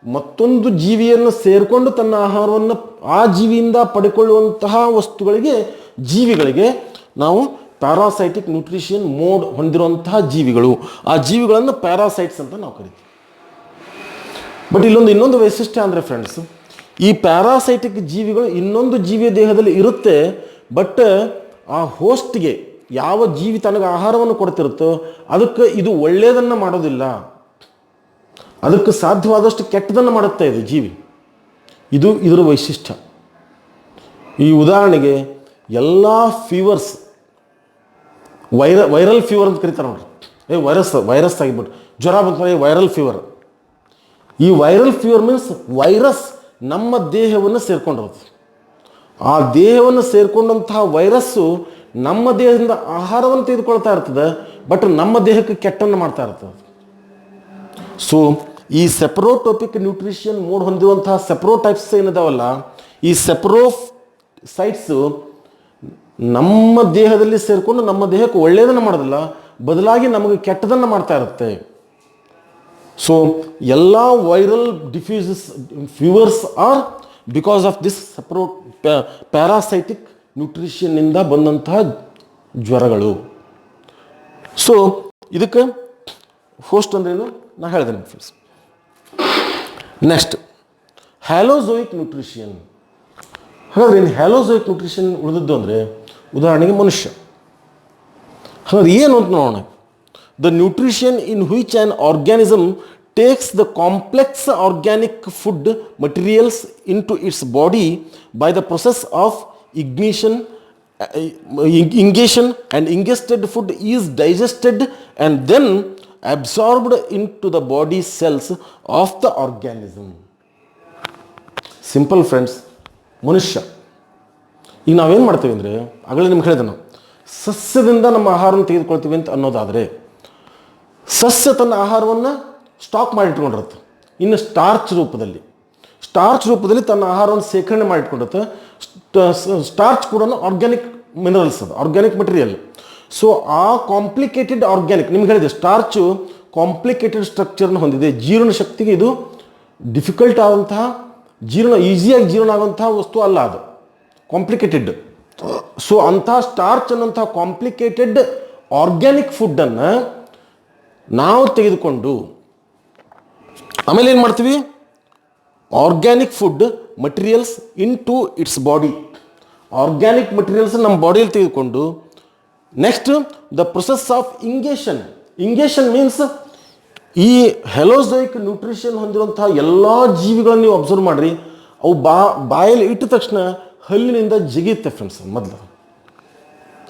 ಮತ್ತೊಂದು ಜೀವಿಯನ್ನು ಸೇರಿಕೊಂಡು ತನ್ನ ಆಹಾರವನ್ನು ಆ ಜೀವಿಯಿಂದ ಪಡೆಕೊಳ್ಳುವಂತಹ ವಸ್ತುಗಳಿಗೆ, ಜೀವಿಗಳಿಗೆ ನಾವು ಪ್ಯಾರಾಸೈಟಿಕ್ ನ್ಯೂಟ್ರಿಷನ್ ಮೋಡ್ ಹೊಂದಿರುವಂತಹ ಜೀವಿಗಳು, ಆ ಜೀವಿಗಳನ್ನು ಪ್ಯಾರಾಸೈಟ್ಸ್ ಅಂತ ನಾವು ಕರಿತೀವಿ. ಬಟ್ ಇನ್ನೊಂದು ವೈಶಿಷ್ಟ್ಯ ಅಂದರೆ ಫ್ರೆಂಡ್ಸ್, ಈ ಪ್ಯಾರಾಸೈಟಿಕ್ ಜೀವಿಗಳು ಇನ್ನೊಂದು ಜೀವಿಯ ದೇಹದಲ್ಲಿ ಇರುತ್ತೆ, ಬಟ್ ಆ ಹೋಸ್ಟ್ಗೆ ಯಾವ ಜೀವಿ ತನಗೆ ಆಹಾರವನ್ನು ಕೊಡ್ತಿರುತ್ತೋ ಅದಕ್ಕೆ ಇದು ಒಳ್ಳೆಯದನ್ನು ಮಾಡೋದಿಲ್ಲ, ಅದಕ್ಕೆ ಸಾಧ್ಯವಾದಷ್ಟು ಕೆಟ್ಟದನ್ನು ಮಾಡುತ್ತೆ ಇದು ಜೀವಿ. ಇದರ ವೈಶಿಷ್ಟ್ಯ. ಈ ಉದಾಹರಣೆಗೆ ಎಲ್ಲ ಫೀವರ್ಸ್, ವೈರಲ್ ಫೀವರ್ ಅಂತ ಕರೀತಾರೆ ನೋಡ್ರಿ. ವೈರಸ್ ಆಗಿಬಿಟ್ಟು ಜ್ವರ ಬಂತು, ವೈರಲ್ ಫೀವರ್. ಈ ವೈರಲ್ ಫೀವರ್ ಮೀನ್ಸ್ ವೈರಸ್ ನಮ್ಮ ದೇಹವನ್ನು ಸೇರ್ಕೊಂಡಿರುತ್ತೆ. ಆ ದೇಹವನ್ನು ಸೇರ್ಕೊಂಡಂತಹ ವೈರಸ್ಸು ನಮ್ಮ ದೇಹದಿಂದ ಆಹಾರವನ್ನು ತೆಗೆದುಕೊಳ್ತಾ ಇರ್ತದೆ, ಬಟ್ ನಮ್ಮ ದೇಹಕ್ಕೆ ಕೆಟ್ಟನ್ನು ಮಾಡ್ತಾ ಇರ್ತದೆ. ಸೊ ಈ ಸೆಪ್ರೋಟೋಪಿಕ್ ನ್ಯೂಟ್ರಿಷನ್ ಮೋಡ್ ಹೊಂದಿರುವಂತಹ ಸೆಪ್ರೋಟೈಪ್ಸ್ ಏನಿದಾವಲ್ಲ, ಈ ಸೆಪ್ರೋಸೈಟ್ಸು ನಮ್ಮ ದೇಹದಲ್ಲಿ ಸೇರಿಕೊಂಡು ನಮ್ಮ ದೇಹಕ್ಕೆ ಒಳ್ಳೆಯದನ್ನು ಮಾಡೋದಿಲ್ಲ, ಬದಲಾಗಿ ನಮಗೆ ಕೆಟ್ಟದನ್ನು ಮಾಡ್ತಾ ಇರುತ್ತೆ. ಸೊ ಎಲ್ಲ viral fevers are because of this parasitic ನ್ಯೂಟ್ರಿಷನ್ನಿಂದ ಬಂದಂತಹ ಜ್ವರಗಳು. ಸೊ ಇದಕ್ಕೆ ಹೋಸ್ಟ್ ಅಂದ್ರೇನು ನಾ ಹೇಳಿದೆ ಫ್ರೆಂಡ್ಸ್. Next ಹ್ಯಾಲೋಜೋಯಿಕ್ nutrition. ಹಾಗಾದ್ರೆ ಇನ್ನು ಹ್ಯಾಲೋಜೋಯಿಕ್ ನ್ಯೂಟ್ರಿಷನ್ ಉಳಿದದ್ದು ಅಂದರೆ ಉದಾಹರಣೆಗೆ ಮನುಷ್ಯ. ಹಾಗಾದ್ರೆ ಏನು ಅಂತ ನೋಡೋಣ. The nutrition in which an organism takes the complex organic food materials into its body by the process of ignition, ingestion, and ingested food is digested and then absorbed into the body cells of the organism. Simple friends. ಮನುಷ್ಯ ಈಗ ನಾವೇನು ಮಾಡ್ತೀವಿ ಅಂದರೆ ಆಗಲೇ ನಿಮ್ಗೆ ಹೇಳಿದೆ, ನಾವು ಸಸ್ಯದಿಂದ ನಮ್ಮ ಆಹಾರವನ್ನು ತೆಗೆದುಕೊಳ್ತೀವಿ ಅಂತ ಅನ್ನೋದಾದರೆ, ಸಸ್ಯ ತನ್ನ ಆಹಾರವನ್ನು ಸ್ಟಾಕ್ ಮಾಡಿಟ್ಕೊಂಡಿರುತ್ತೆ. ಇನ್ನು ಸ್ಟಾರ್ಚ್ ರೂಪದಲ್ಲಿ ತನ್ನ ಆಹಾರವನ್ನು ಸೇಖರಣೆ ಮಾಡಿಟ್ಕೊಂಡಿರುತ್ತೆ. ಸ್ಟಾರ್ಚ್ ಕೂಡ ಆರ್ಗ್ಯಾನಿಕ್ ಮಿನರಲ್ಸ್, ಅದು ಆರ್ಗ್ಯಾನಿಕ್ ಮಟೀರಿಯಲ್. ಸೊ ಆ ಕಾಂಪ್ಲಿಕೇಟೆಡ್ ಆರ್ಗ್ಯಾನಿಕ್, ನಿಮ್ಗೆ ಹೇಳಿದೆ ಸ್ಟಾರ್ಚು ಕಾಂಪ್ಲಿಕೇಟೆಡ್ ಸ್ಟ್ರಕ್ಚರ್ನ ಹೊಂದಿದೆ. ಜೀರ್ಣ ಶಕ್ತಿಗೆ ಇದು ಡಿಫಿಕಲ್ಟ್ ಆದಂತಹ, ಈಸಿಯಾಗಿ ಜೀರ್ಣ ಆಗುವಂತಹ ವಸ್ತು ಅಲ್ಲ, ಅದು ಕಾಂಪ್ಲಿಕೇಟೆಡ್. ಸೊ ಅಂತಹ ಸ್ಟಾರ್ಚ್ ಅನ್ನೋಂತಹ ಕಾಂಪ್ಲಿಕೇಟೆಡ್ ಆರ್ಗ್ಯಾನಿಕ್ ಫುಡ್ಡನ್ನು ನಾವು ತೆಗೆದುಕೊಂಡು ಆಮೇಲೆ ಏನು ಮಾಡ್ತೀವಿ, organic food materials into its body. Organic materials ನಮ್ಮ ಬಾಡಿಯಲ್ಲಿ ತೆಗೆದುಕೊಂಡು next the process of ingestion means ಈ ಹೆಲೋಜೋಯಿಕ್ ನ್ಯೂಟ್ರಿಷನ್ ಹೊಂದಿರುವಂತಹ ಎಲ್ಲ ಜೀವಿಗಳನ್ನು ನೀವು ಅಬ್ಸರ್ವ್ ಮಾಡಿರಿ, ಅವು ಬಾಯಲ್ಲಿ ಇಟ್ಟ ತಕ್ಷಣ ಹಲ್ಲಿನಿಂದ ಜಗಿಯುತ್ತೆ ಫ್ರೆಂಡ್ಸ್. ಮೊದಲು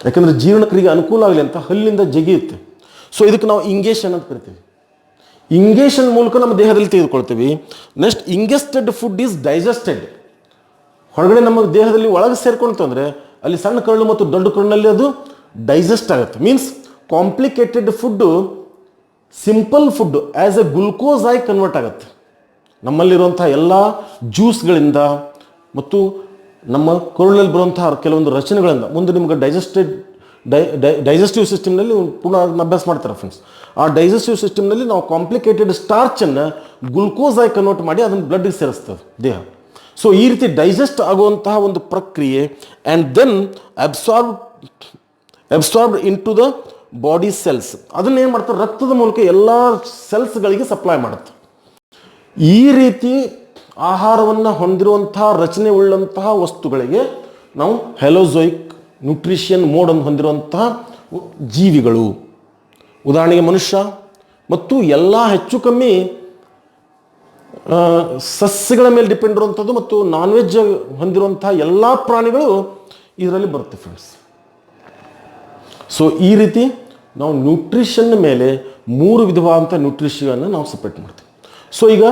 ಯಾಕಂದರೆ ಜೀರ್ಣಕ್ರಿಯೆಗೆ ಅನುಕೂಲ ಆಗಲಿ ಅಂತ ಹಲ್ಲಿನಿಂದ ಜಗಿಯುತ್ತೆ. ಸೊ ಇದಕ್ಕೆ ನಾವು ಇಂಗೇಷನ್ ಅಂತ ಕರಿತೀವಿ. ಇಂಗೇಷನ್ ಮೂಲಕ ನಮ್ಮ ದೇಹದಲ್ಲಿ ತೆಗೆದುಕೊಳ್ತೀವಿ. Next ingested food is digested. ಹೊರಗಡೆ ನಮ್ಮ ದೇಹದಲ್ಲಿ ಒಳಗೆ ಸೇರ್ಕೊಳ್ತು ಅಂದರೆ ಅಲ್ಲಿ ಸಣ್ಣ ಕರಳು ಮತ್ತು ದೊಡ್ಡ ಕರುಳಿನಲ್ಲಿ ಅದು ಡೈಜೆಸ್ಟ್ ಆಗುತ್ತೆ. Means complicated food simple food as A glucose ಆಗಿ ಕನ್ವರ್ಟ್ ಆಗುತ್ತೆ. ನಮ್ಮಲ್ಲಿರುವಂಥ ಎಲ್ಲ ಜ್ಯೂಸ್ಗಳಿಂದ ಮತ್ತು ನಮ್ಮ ಕರುಳಲ್ಲಿ ಬರುವಂತಹ ಕೆಲವೊಂದು ರಚನೆಗಳಿಂದ ಮುಂದೆ ನಿಮ್ಗೆ ಡೈಜೆಸ್ಟಿವ್ ಸಿಸ್ಟಮ್ನಲ್ಲಿ ಪುನಃ ಅಭ್ಯಾಸ ಮಾಡ್ತಾರೆ ಫ್ರೆಂಡ್ಸ್. ಆ ಡೈಜೆಸ್ಟಿವ್ ಸಿಸ್ಟಮ್ನಲ್ಲಿ ನಾವು ಕಾಂಪ್ಲಿಕೇಟೆಡ್ ಸ್ಟಾರ್ಚನ್ನು ಗ್ಲುಕೋಸ್ ಆಗಿ ಕನ್ವರ್ಟ್ ಮಾಡಿ ಅದನ್ನು ಬ್ಲಡ್ಗೆ ಸೇರಿಸ್ತದೆ ದೇಹ. ಸೊ ಈ ರೀತಿ ಡೈಜೆಸ್ಟ್ ಆಗುವಂತಹ ಒಂದು ಪ್ರಕ್ರಿಯೆ and then absorbed into the body cells. ಅದನ್ನೇನು ಮಾಡ್ತಾರೆ, ರಕ್ತದ ಮೂಲಕ ಎಲ್ಲ ಸೆಲ್ಸ್ಗಳಿಗೆ ಸಪ್ಲೈ ಮಾಡುತ್ತೆ. ಈ ರೀತಿ ಆಹಾರವನ್ನು ಹೊಂದಿರುವಂತಹ ರಚನೆ ಉಳ್ಳಂತಹ ವಸ್ತುಗಳಿಗೆ ನಾವು ಹೆಲೋಜೋಯಿಕ್ ನ್ಯೂಟ್ರಿಷನ್ ಮೋಡನ್ನು ಹೊಂದಿರುವಂತಹ ಜೀವಿಗಳು. ಉದಾಹರಣೆಗೆ ಮನುಷ್ಯ ಮತ್ತು ಎಲ್ಲ ಹೆಚ್ಚು ಕಮ್ಮಿ ಸಸ್ಯಗಳ ಮೇಲೆ ಡಿಪೆಂಡ್ ಇರುವಂಥದ್ದು ಮತ್ತು ನಾನ್ ವೆಜ್ ಹೊಂದಿರುವಂತಹ ಎಲ್ಲ ಪ್ರಾಣಿಗಳು ಇದರಲ್ಲಿ ಬರುತ್ತೆ ಫ್ರೆಂಡ್ಸ್. ಸೊ ಈ ರೀತಿ ನಾವು ನ್ಯೂಟ್ರಿಷನ್ ಮೇಲೆ 3 ವಿಧವಾದಂಥ ನ್ಯೂಟ್ರಿಷನ್ ನಾವು ಸಪ್ರೇಟ್ ಮಾಡ್ತೀವಿ. ಸೊ ಈಗ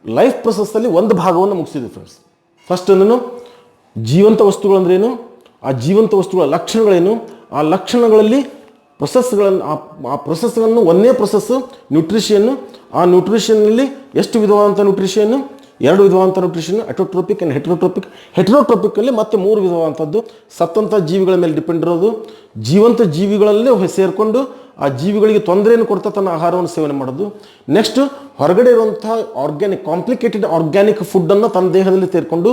ಲೈಫ್ ಪ್ರೊಸೆಸ್ಸಲ್ಲಿ ಒಂದು ಭಾಗವನ್ನು ಮುಗಿಸಿದ್ವಿ ಫ್ರೆಂಡ್ಸ್. ಫಸ್ಟ್ ಅಂದ್ರೂ ಜೀವಂತ ವಸ್ತುಗಳಂದ್ರೇನು, ಆ ಜೀವಂತ ವಸ್ತುಗಳ ಲಕ್ಷಣಗಳೇನು, ಆ ಲಕ್ಷಣಗಳಲ್ಲಿ ಪ್ರೊಸೆಸ್ಗಳನ್ನು, ಆ ಪ್ರೊಸೆಸ್ಗಳನ್ನು ಒಂದೇ ಪ್ರೊಸೆಸ್ ನ್ಯೂಟ್ರಿಷನ್ನು. ಆ ನ್ಯೂಟ್ರಿಷನ್ನಲ್ಲಿ ಎಷ್ಟು ವಿಧವಾದಂಥ ನ್ಯೂಟ್ರಿಷನ್ನು, 2 ವಿಧವಾದಂಥ ನ್ಯೂಟ್ರಿಷನ್, ಅಟೋಟ್ರೋಪಿಕ್ ಆ್ಯಂಡ್ ಹೆಟರೋಟ್ರೋಪಿಕ್. ಹೆಟರೋಟ್ರೋಪಿಕ್ಕಲ್ಲಿ ಮತ್ತೆ 3 ವಿಧವಾದಂಥದ್ದು. ಸತ್ತಂಥ ಜೀವಿಗಳ ಮೇಲೆ ಡಿಪೆಂಡ್ ಇರೋದು, ಜೀವಂತ ಜೀವಿಗಳಲ್ಲೇ ಸೇರಿಕೊಂಡು ಆ ಜೀವಿಗಳಿಗೆ ತೊಂದರೆಯನ್ನು ಕೊಡ್ತಾ ತನ್ನ ಆಹಾರವನ್ನು ಸೇವನೆ ಮಾಡೋದು. ನೆಕ್ಸ್ಟ್ ಹೊರಗಡೆ ಇರುವಂತಹ ಕಾಂಪ್ಲಿಕೇಟೆಡ್ ಆರ್ಗ್ಯಾನಿಕ್ ಫುಡ್ಡನ್ನು ತನ್ನ ದೇಹದಲ್ಲಿ ಸೇರಿಕೊಂಡು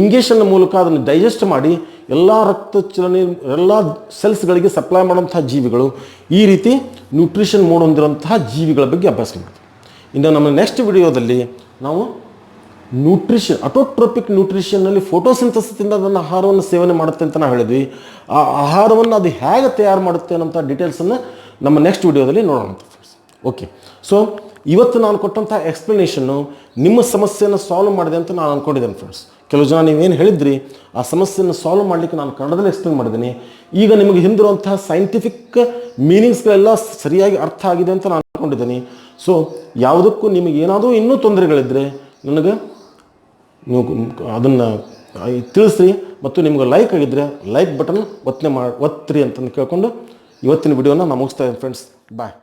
ಇಂಗೇಷನ್ ಮೂಲಕ ಅದನ್ನು ಡೈಜೆಸ್ಟ್ ಮಾಡಿ ಎಲ್ಲ ರಕ್ತ ಚಲನೆ ಎಲ್ಲ ಸೆಲ್ಸ್ಗಳಿಗೆ ಸಪ್ಲೈ ಮಾಡುವಂತಹ ಜೀವಿಗಳು. ಈ ರೀತಿ ನ್ಯೂಟ್ರಿಷನ್ ಮೋಡ್ ಹೊಂದಿರುವಂತಹ ಜೀವಿಗಳ ಬಗ್ಗೆ ಅಭ್ಯಾಸ ಮಾಡ್ತೀವಿ. ಇನ್ನು ನಮ್ಮ ನೆಕ್ಸ್ಟ್ ವಿಡಿಯೋದಲ್ಲಿ ನಾವು ಅಟೋಟ್ರೋಪಿಕ್ ನ್ಯೂಟ್ರಿಷನ್ನಲ್ಲಿ ಫೋಟೋಸಿಂಥಸಿಸಿಂದ ಅದನ್ನು ಆಹಾರವನ್ನು ಸೇವನೆ ಮಾಡುತ್ತೆ ಅಂತ ನಾವು ಹೇಳಿದ್ವಿ. ಆ ಆಹಾರವನ್ನು ಅದು ಹೇಗೆ ತಯಾರು ಮಾಡುತ್ತೆ ಅನ್ನೋಂಥ ಡೀಟೇಲ್ಸನ್ನು ನಮ್ಮ ನೆಕ್ಸ್ಟ್ ವಿಡಿಯೋದಲ್ಲಿ ನೋಡೋಣ ಫ್ರೆಂಡ್ಸ್. ಓಕೆ, ಸೊ ಇವತ್ತು ನಾನು ಕೊಟ್ಟಂಥ ಎಕ್ಸ್ಪ್ಲನೇಷನ್ನು ನಿಮ್ಮ ಸಮಸ್ಯೆಯನ್ನು ಸಾಲ್ವ್ ಮಾಡಿದೆ ಅಂತ ನಾನು ಅಂದ್ಕೊಂಡಿದ್ದೇನೆ ಫ್ರೆಂಡ್ಸ್. ಕೆಲವು ಜನ ನೀವೇನು ಹೇಳಿದ್ರಿ ಆ ಸಮಸ್ಯೆಯನ್ನು ಸಾಲ್ವ್ ಮಾಡಲಿಕ್ಕೆ ನಾನು ಕನ್ನಡದಲ್ಲಿ ಎಕ್ಸ್ಪ್ಲೇನ್ ಮಾಡಿದ್ದೀನಿ. ಈಗ ನಿಮಗೆ ಹಿಂದಿರುವಂತಹ ಸೈಂಟಿಫಿಕ್ ಮೀನಿಂಗ್ಸ್ಗಳೆಲ್ಲ ಸರಿಯಾಗಿ ಅರ್ಥ ಆಗಿದೆ ಅಂತ ನಾನು ಅಂದ್ಕೊಂಡಿದ್ದೀನಿ. ಸೊ ಯಾವುದಕ್ಕೂ ನಿಮಗೆ ಏನಾದರೂ ಇನ್ನೂ ತೊಂದರೆಗಳಿದ್ದರೆ ನನಗೆ ನೀವು ಅದನ್ನು ತಿಳಿಸ್ರಿ. ಮತ್ತು ನಿಮ್ಗೆ ಲೈಕ್ ಆಗಿದ್ದರೆ ಲೈಕ್ ಬಟನ್ ಒತ್ತಿರಿ ಅಂತಂದು ಕೇಳ್ಕೊಂಡು ಇವತ್ತಿನ ವಿಡಿಯೋನ ನಾನು ಮುಗಿಸ್ತಾ ಇದ್ದೀನಿ ಫ್ರೆಂಡ್ಸ್. ಬಾಯ್.